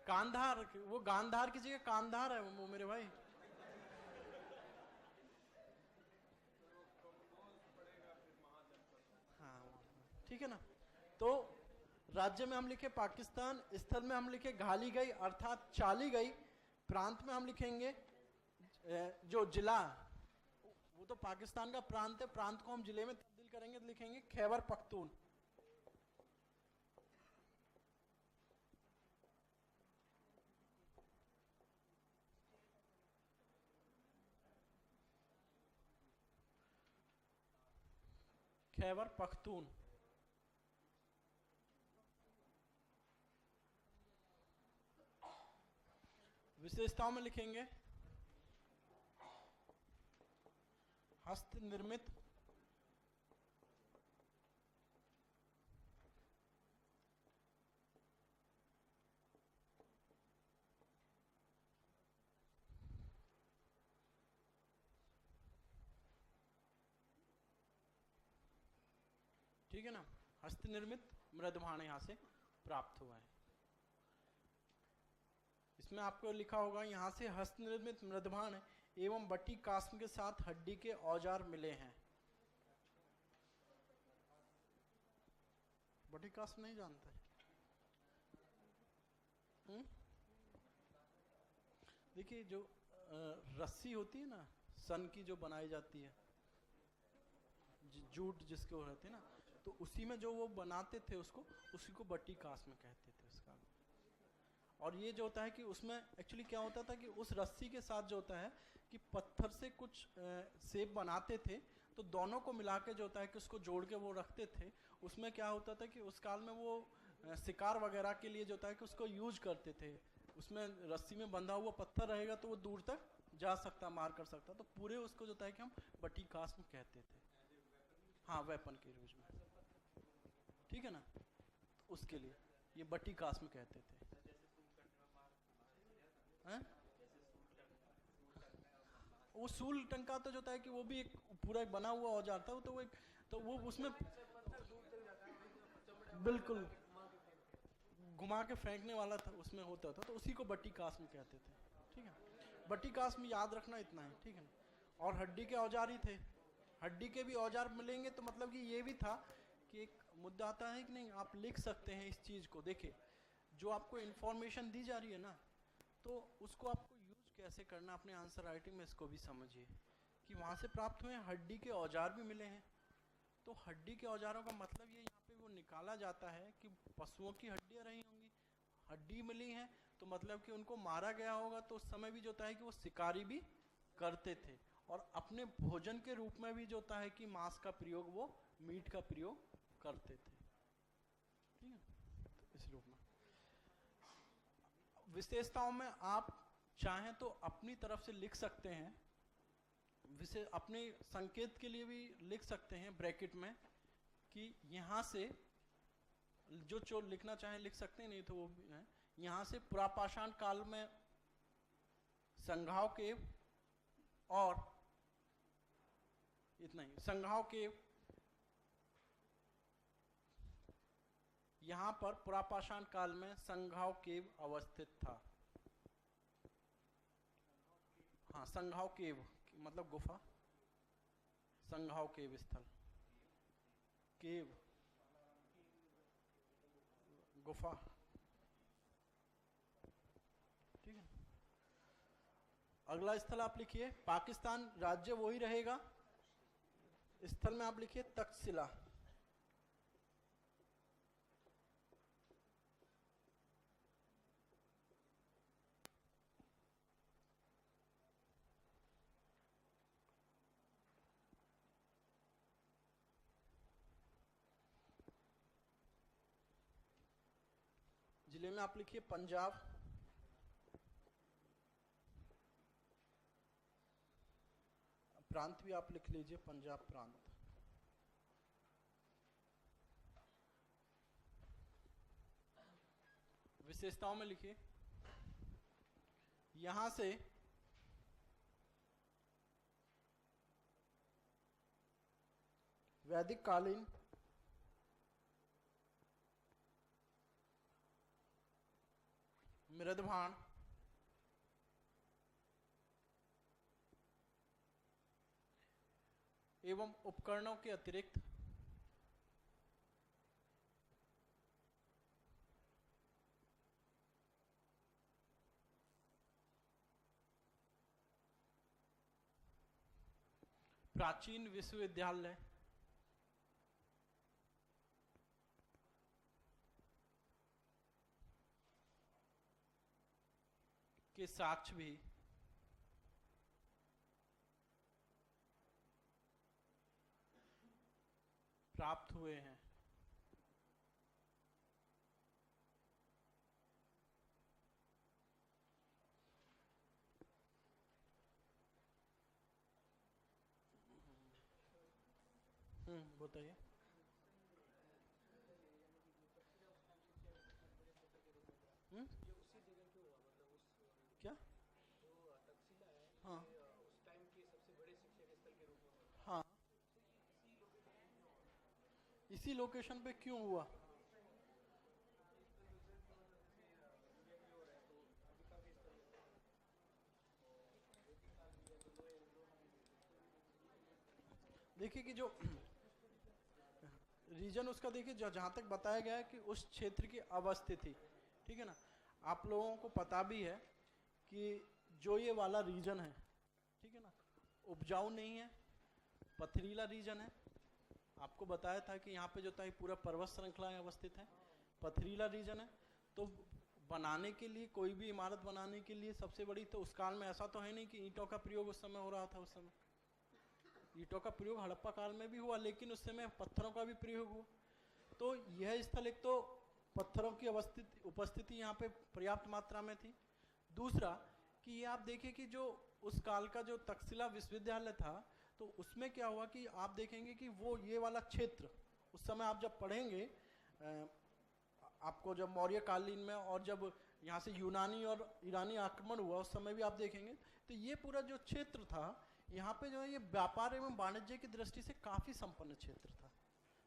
कांधार, वो गांधार की जगह कांधार है वो मेरे भाई। हाँ ठीक है ना। तो राज्य में हम लिखे पाकिस्तान, स्थल में हम लिखे घाली गई अर्थात चाली गई, प्रांत में हम लिखेंगे जो जिला, वो तो पाकिस्तान का प्रांत है, प्रांत को हम जिले में तब्दील करेंगे तो लिखेंगे खैबर पख्तून। खैबर पख्तून। विशेषताओं में लिखेंगे हस्त निर्मित ठीक है ना, हस्त निर्मित मृदभाण यहां से प्राप्त हुआ है। इसमें आपको लिखा होगा यहां से हस्त निर्मित मृदभाण एवं बट्टी कास्म के साथ हड्डी के औजार मिले हैं। बट्टी कास्म नहीं जानते? देखिए जो रस्सी होती है ना, सन की जो बनाई जाती है, जूट जिसको रहते हैं ना, तो उसी में जो वो बनाते थे उसको, उसी को बट्टी कास्ट में कहते थे उसका। और ये जो होता है कि उसमें एक्चुअली क्या होता था कि उस रस्सी के साथ जो होता है कि पत्थर से कुछ शेप बनाते थे, तो दोनों को मिला के जो होता है कि उसको जोड़ के वो रखते थे। उसमें क्या होता था कि उस काल में वो शिकार वगैरह के लिए जो होता है कि उसको यूज करते थे। उसमें रस्सी में बंधा हुआ पत्थर रहेगा तो वो दूर तक जा सकता, मार कर सकता, तो पूरे उसको जो होता है कि हम बट्टी कास्ट में कहते थे। हाँ, वेपन के यूज में, ठीक है ना, तो उसके लिए ये बट्टी कास्ट में कहते थे। हैं? वो सूल टंका तो होता है कि वो भी एक पूरा एक बना हुआ औजार था, तो वो एक, तो वो उसमें बिल्कुल घुमा के फेंकने वाला था, उसमें होता था, तो उसी को बट्टी कास्म कहते थे। ठीक है, बट्टी कास्म याद रखना इतना है। ठीक है ना। और हड्डी के औजार ही थे, हड्डी के भी औजार मिलेंगे, तो मतलब कि ये भी था कि एक मुद्दा आता है कि नहीं, आप लिख सकते हैं इस चीज़ को। देखिए, जो आपको इन्फॉर्मेशन दी जा रही है ना, तो उसको आपको यूज कैसे करना, अपने आंसर राइटिंग में इसको भी समझिए कि वहाँ से प्राप्त हुए हड्डी के औजार भी मिले हैं। तो हड्डी के औजारों का मतलब ये यहाँ पे वो निकाला जाता है कि पशुओं की हड्डियाँ रही होंगी, हड्डी मिली है, तो मतलब कि उनको मारा गया होगा, तो उस समय भी जो होता है कि वो शिकारी भी करते थे, और अपने भोजन के रूप में भी जो होता है कि मांस का प्रयोग, वो मीट का प्रयोग करते थे। ठीक है, तो इस रूप में विशेषताओं में आप चाहें तो अपनी तरफ से लिख सकते हैं, अपने संकेत के लिए भी लिख सकते हैं ब्रैकेट में कि यहाँ से जो लिखना चाहे लिख सकते हैं, नहीं तो वो भी है। यहाँ से पुरापाषाण काल में संघाव केव, और इतना ही, संघाव केव, यहाँ पर पुरापाषाण काल में संघाव केव अवस्थित था। हाँ, संघाव केव मतलब गुफा, संघाव केव स्थल, केव गुफा। ठीक है, अगला स्थल आप लिखिए, पाकिस्तान राज्य वही रहेगा, स्थल में आप लिखिए तक्षशिला। जिले में आप लिखिए पंजाब, प्रांत भी आप लिख लीजिए पंजाब प्रांत। विशेषताओं में लिखिए, यहां से वैदिक कालीन मृदभाण, एवं उपकरणों के अतिरिक्त प्राचीन विश्वविद्यालय के साक्ष्य भी प्राप्त हुए हैं। बताइए। क्या? हाँ हाँ, इसी लोकेशन पे क्यों हुआ? देखिए कि जो रीजन उसका, देखिए जहाँ तक बताया गया है कि उस क्षेत्र की अवस्थिति, ठीक है ना, आप लोगों को पता भी है कि जो ये वाला रीजन है, ठीक है ना, उपजाऊ नहीं है, पथरीला रीजन है। आपको बताया था कि यहाँ पे जो था पूरा पर्वत श्रृंखलाएं अवस्थित है, पथरीला रीजन है। तो बनाने के लिए, कोई भी इमारत बनाने के लिए सबसे बड़ी, तो उस काल में ऐसा तो है नहीं कि ईंटों का प्रयोग उस समय हो रहा था। उस समय ईंटों का प्रयोग हड़प्पा काल में भी हुआ, लेकिन उस समय पत्थरों का भी प्रयोग हुआ। तो यह स्थल, एक तो पत्थरों की उपस्थिति यहाँ पे पर्याप्त मात्रा में थी। दूसरा कि ये आप देखिए कि जो उस काल का जो तक्षशिला विश्वविद्यालय था, तो उसमें क्या हुआ कि आप देखेंगे कि वो ये वाला क्षेत्र उस समय आप जब पढ़ेंगे, आपको जब मौर्य कालीन में और जब यहाँ से यूनानी और ईरानी आक्रमण हुआ उस समय भी आप देखेंगे, तो ये पूरा जो क्षेत्र था यहाँ पे जो है ये व्यापार एवं वाणिज्य की दृष्टि से काफी संपन्न क्षेत्र था।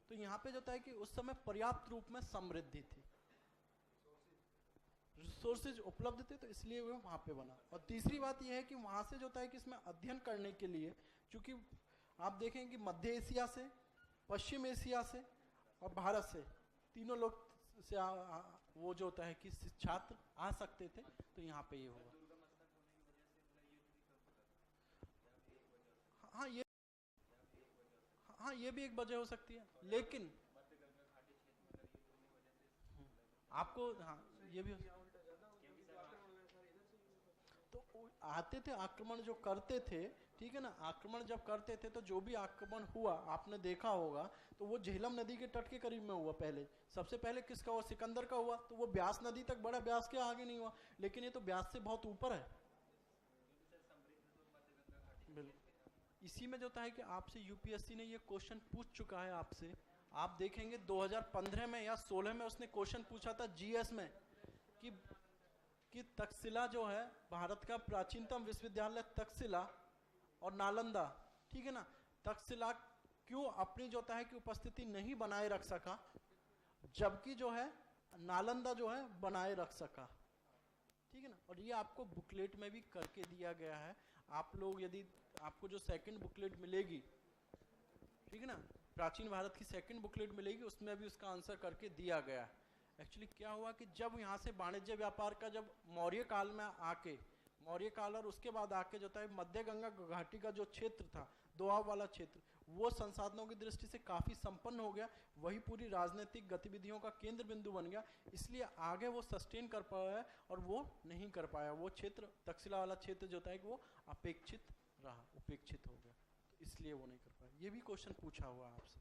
तो यहाँ पे जो है कि उस समय पर्याप्त रूप में समृद्धि थी, रिसोर्सेज उपलब्ध थे, तो इसलिए वो वहाँ पे बना। और तीसरी बात यह है कि वहाँ से जो है कि इसमें अध्ययन करने के लिए, चूंकि आप देखें कि मध्य एशिया से, पश्चिम एशिया से और भारत से तीनों लोग से वो जो होता है कि छात्र आ सकते थे, तो यहाँ पे ये होगा। हाँ ये भी एक वजह हो सकती है, लेकिन आपको हाँ ये भी तो आते थे आक्रमण जो करते थे, ठीक है ना, आक्रमण जब करते थे तो जो भी आक्रमण हुआ आपने देखा होगा तो वो झेलम नदी के तट के करीब में हुआ। पहले सबसे पहले किसका हुआ? सिकंदर का हुआ, तो वो ब्यास नदी तक बढ़ा, ब्यास के आगे नहीं हुआ, लेकिन ये तो ब्यास से बहुत ऊपर है। इसी में जो है कि आपसे यूपीएससी ने ये क्वेश्चन पूछ चुका है आपसे, आप देखेंगे 2015 में या 16 में उसने क्वेश्चन पूछा था जीएस में कि तक्षशिला जो है भारत का प्राचीनतम विश्वविद्यालय तक्षशिला और नालंदा, ठीक है ना, तक्षशिला क्यों अपनी जो है कि उपस्थिति नहीं बनाए रख सका, जबकि जो है नालंदा जो है बनाए रख सका, ठीक है ना। और ये आपको बुकलेट में भी करके दिया गया है। आप लोग यदि आपको जो सेकंड बुकलेट मिलेगी, ठीक है ना, प्राचीन भारत की सेकंड बुकलेट मिलेगी, उसमें भी उसका आंसर करके दिया गया है। एक्चुअली क्या हुआ कि जब यहाँ से वाणिज्य व्यापार का जब मौर्य काल में आके, मौर्य काल और उसके बाद आके जो है मध्य गंगा घाटी का जो क्षेत्र था, दोआब वाला क्षेत्र, वो संसाधनों की दृष्टि से काफी संपन्न हो गया, वही पूरी राजनीतिक गतिविधियों का केंद्र बिंदु बन गया, इसलिए आगे वो सस्टेन कर पाया और वो नहीं कर पाया। वो क्षेत्र तक्षशिला वाला क्षेत्र जो है कि वो अपेक्षित रहा, उपेक्षित हो गया, तो इसलिए वो नहीं कर पाया। ये भी क्वेश्चन पूछा हुआ है आपसे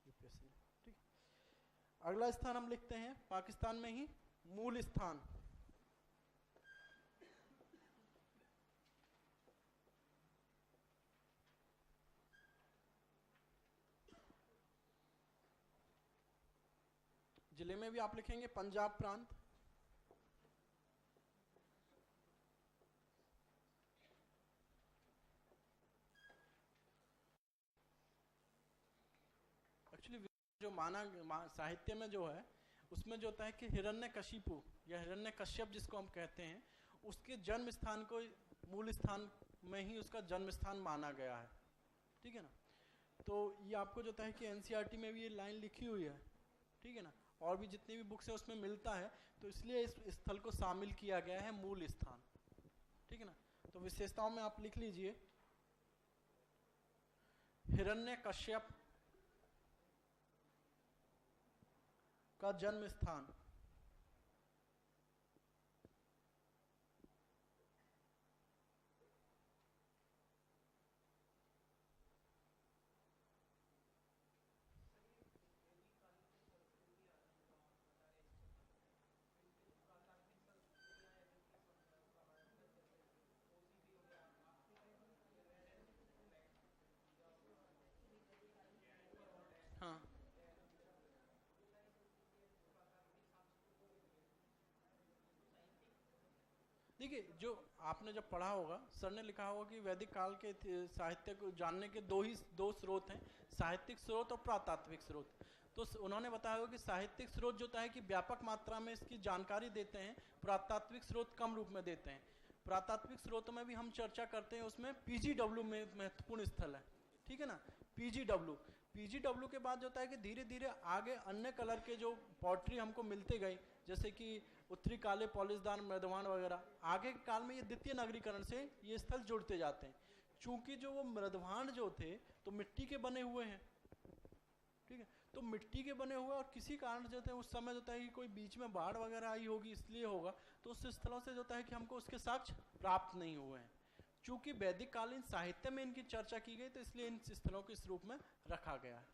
यूपीएससी ने, ठीक। अगला स्थान हम लिखते हैं पाकिस्तान में ही मूल स्थान। जिले में भी आप लिखेंगे पंजाब प्रांत, एक्चुअली जो साहित्य में जो है उसमें जो होता है कि हिरण्यकशिपु या हिरण्यकश्यप जिसको हम कहते हैं, उसके जन्म स्थान को मूल स्थान में ही उसका जन्म स्थान माना गया है, ठीक है ना। तो ये आपको जो है कि एनसीईआरटी में भी ये लाइन लिखी हुई है, ठीक है ना, और भी जितनी भी बुक्स है उसमें मिलता है, तो इसलिए इस स्थल को शामिल किया गया है मूल स्थान, ठीक है ना। तो विशेषताओं में आप लिख लीजिए हिरण्यकश्यप का जन्म स्थान, हाँ देखिए जो आपने जब पढ़ा होगा, सर ने लिखा होगा कि वैदिक काल के साहित्य को जानने के दो स्रोत हैं, साहित्यिक स्रोत और पुरातात्विक स्रोत। तो उन्होंने बताया होगा कि साहित्यिक स्रोत जो है कि व्यापक मात्रा में इसकी जानकारी देते हैं, पुरातात्विक स्रोत कम रूप में देते हैं। पुरातात्विक स्रोतों में भी हम चर्चा करते हैं, उसमें पीजीडब्ल्यू में महत्वपूर्ण स्थल है, ठीक है ना। पीजीडब्ल्यू के बाद जो है कि धीरे धीरे आगे अन्य कलर के जो पॉटरी हमको मिलते गए, जैसे कि उत्तरी काले पॉलिशदार मृदवान वगैरह, आगे के काल में ये द्वितीय नगरीकरण से ये स्थल जुड़ते जाते हैं। चूंकि जो वो मृदवान जो थे तो मिट्टी के बने हुए हैं, ठीक है, तो मिट्टी के बने हुए और किसी कारण जो थे उस समय जो है कि कोई बीच में बाढ़ वगैरह आई होगी इसलिए होगा, तो उस स्थलों से जो है कि हमको उसके साक्ष्य प्राप्त नहीं हुए हैं। चूंकि वैदिक कालीन साहित्य में इनकी चर्चा की गई तो इसलिए इन स्थलों को इस रूप में रखा गया है।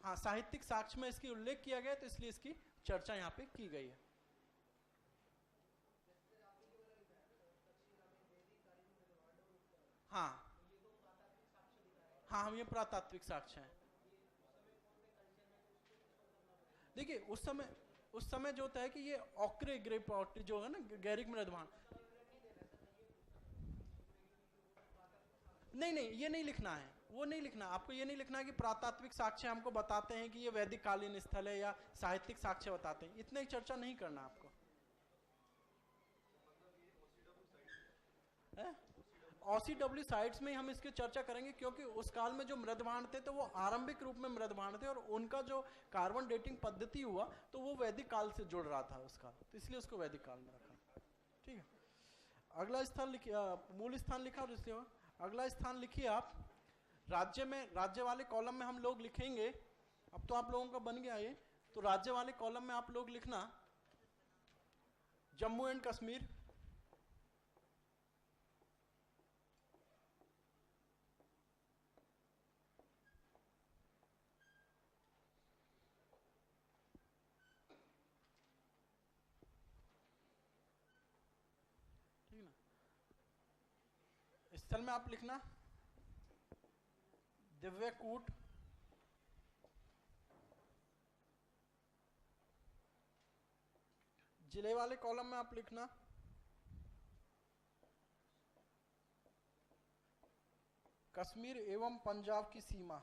हाँ, साहित्यिक साक्ष्य में इसकी उल्लेख किया गया तो इसलिए इसकी चर्चा यहाँ पे की गई है। हाँ हाँ, हम ये पुरातात्विक साक्ष्य हैं। देखिए उस समय उस समय जो होता है कि ये ऑक्रे ग्रे पॉटरी जो है ना, गैरिक मृदभाण, नहीं नहीं ये नहीं लिखना है, वो नहीं लिखना, आपको ये नहीं लिखना है कि पुरातात्विक साक्ष्य हमको बताते हैं कि ये वैदिक कालीन स्थल है या साहित्यिक साक्ष्य बताते हैं, इतने चर्चा नहीं करना आपको। OCW साइट्स में हम इसकी चर्चा करेंगे, क्योंकि उस काल में जो मृदभाण थे तो वो आरंभिक रूप में मृदभाण थे, और उनका जो कार्बन डेटिंग पद्धति हुआ तो वो वैदिक काल से जुड़ रहा था उसका, तो इसलिए उसको वैदिक काल में रखा। ठीक है, अगला स्थान लिखिए, मूल स्थान लिखा और इसलिए अगला स्थान लिखिए आप। राज्य में, राज्य वाले कॉलम में हम लोग लिखेंगे, अब तो आप लोगों का बन गया ये, तो राज्य वाले कॉलम में आप लोग लिखना जम्मू एंड कश्मीर, ठीक है ना। स्थल में आप लिखना दिव्यकूट, जिले वाले कॉलम में आप लिखना कश्मीर एवं पंजाब की सीमा,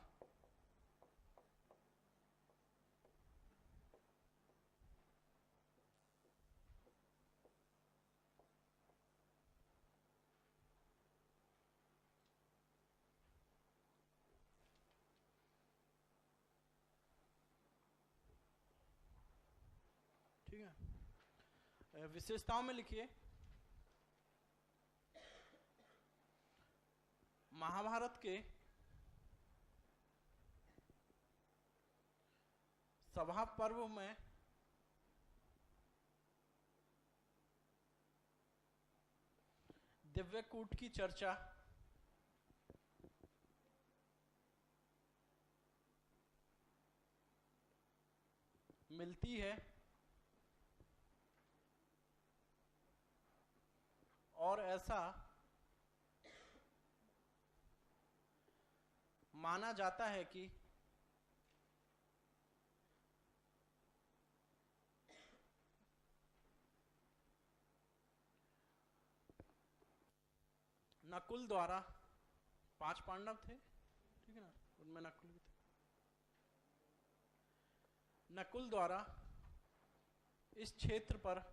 ठीक है। विशेषताओं में लिखिए महाभारत के सभा पर्व में दिव्यकूट की चर्चा मिलती है, और ऐसा माना जाता है कि नकुल द्वारा, 5 पांडव थे, ठीक है ना, उनमें नकुल भी थे, नकुल द्वारा इस क्षेत्र पर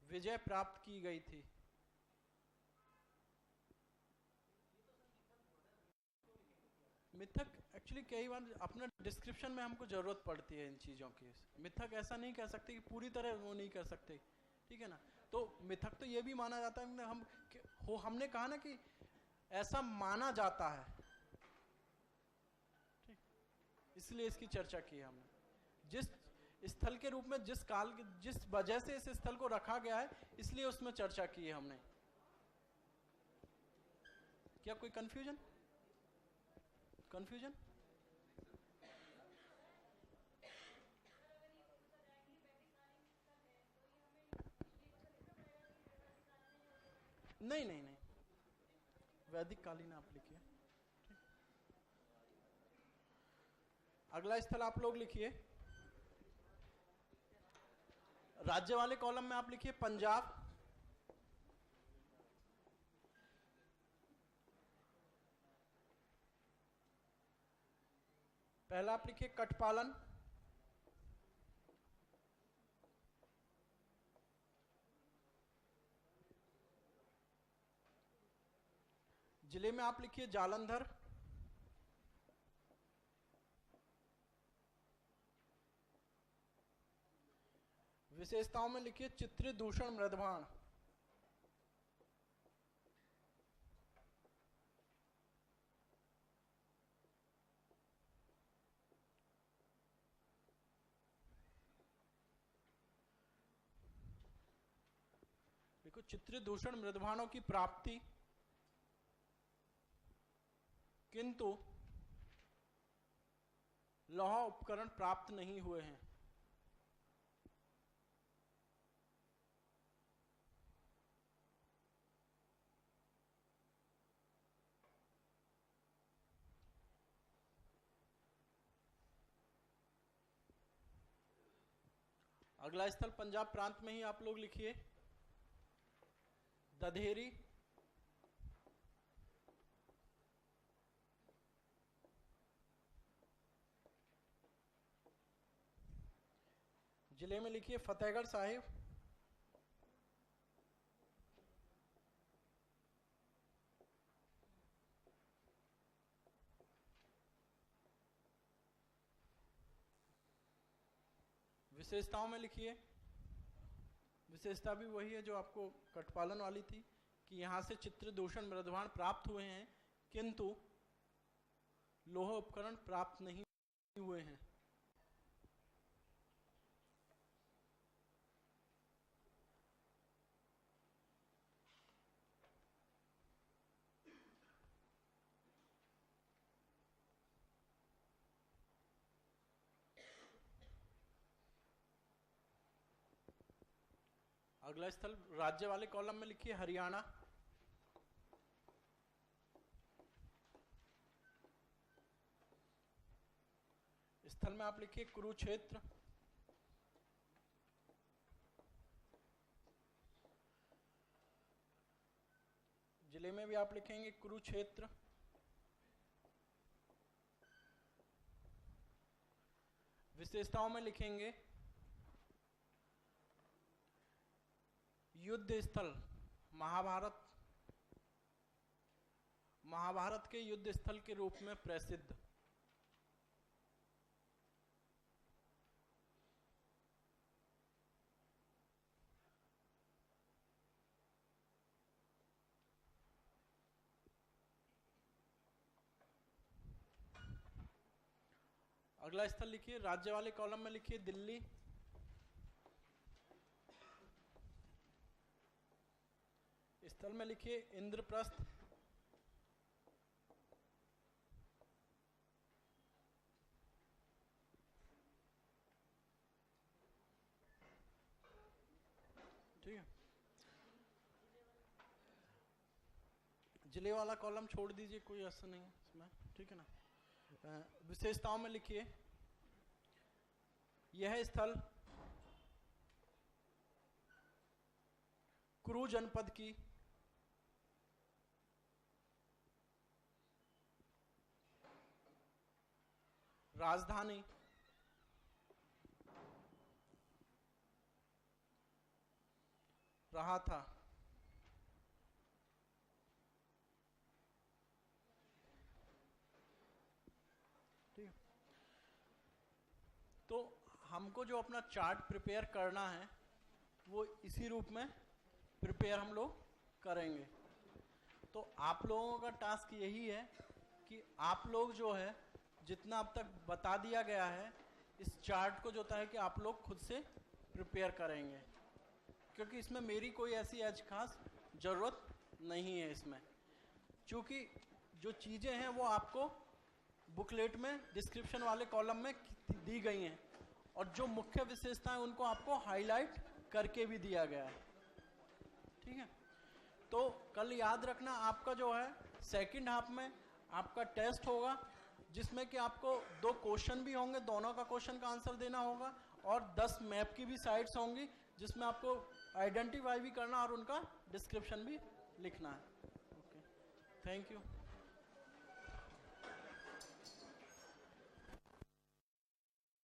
विजय प्राप्त की गई थी। मिथक एक्चुअली कई बार अपना डिस्क्रिप्शन में हमको जरूरत पड़ती है इन चीजों की, मिथक ऐसा नहीं कह सकते कि पूरी तरह वो नहीं कर सकते, ठीक है ना। तो मिथक तो ये भी माना जाता है, हमने कहा ना कि ऐसा माना जाता है, ठीक, इसलिए इसकी चर्चा की है हमने। जिस स्थल के रूप में, जिस काल, जिस वजह से इस स्थल को रखा गया है, इसलिए उसमें चर्चा की है हमने। क्या कोई कंफ्यूजन? कंफ्यूजन? नहीं नहीं नहीं, वैदिक कालीन आप लिखिए। अगला स्थल आप लोग लिखिए, राज्य वाले कॉलम में आप लिखिए पंजाब, पहला आप लिखिए कटपालन, जिले में आप लिखिए जालंधर, विशेषताओं में लिखिए चित्रदूषण मृदभाण, देखो चित्रदूषण मृदभाणों की प्राप्ति, किंतु लौह उपकरण प्राप्त नहीं हुए हैं। अगला स्थल पंजाब प्रांत में ही आप लोग लिखिए, दधेरी। जिले में लिखिए फतेहगढ़ साहिब। विशेषताओं में लिखिए, विशेषता भी वही है जो आपको कटपालन वाली थी कि यहाँ से चित्र दूषण मृदवाण प्राप्त हुए हैं किंतु लोह उपकरण प्राप्त नहीं हुए हैं। अगला स्थल राज्य वाले कॉलम में लिखिए हरियाणा। स्थल में आप लिखिए कुरुक्षेत्र। जिले में भी आप लिखेंगे कुरुक्षेत्र। विशेषताओं में लिखेंगे युद्ध स्थल महाभारत, महाभारत के युद्ध स्थल के रूप में प्रसिद्ध। अगला स्थल लिखिए राज्य वाले कॉलम में लिखिए दिल्ली। स्थल में लिखिए इंद्रप्रस्थ। ठीक है, जिले वाला कॉलम छोड़ दीजिए, कोई असर नहीं है इसमें, ठीक है ना। विशेषताओं में लिखिए यह स्थल कुरु जनपद की राजधानी रहा था। ठीक है, तो हमको जो अपना चार्ट प्रिपेयर करना है वो इसी रूप में प्रिपेयर हम लोग करेंगे। तो आप लोगों का टास्क यही है कि आप लोग जो है जितना अब तक बता दिया गया है इस चार्ट को जो है कि आप लोग खुद से प्रिपेयर करेंगे, क्योंकि इसमें मेरी कोई ऐसी आज खास ज़रूरत नहीं है इसमें, क्योंकि जो चीज़ें हैं वो आपको बुकलेट में डिस्क्रिप्शन वाले कॉलम में दी गई हैं और जो मुख्य विशेषताएं उनको आपको हाईलाइट करके भी दिया गया है। ठीक है, तो कल याद रखना आपका जो है सेकंड हाफ में आपका टेस्ट होगा जिसमें कि आपको 2 क्वेश्चन भी होंगे, दोनों का क्वेश्चन का आंसर देना होगा और 10 मैप की भी साइट्स होंगी जिसमें आपको आइडेंटिफाई भी करना और उनका डिस्क्रिप्शन भी लिखना है। Okay, thank you.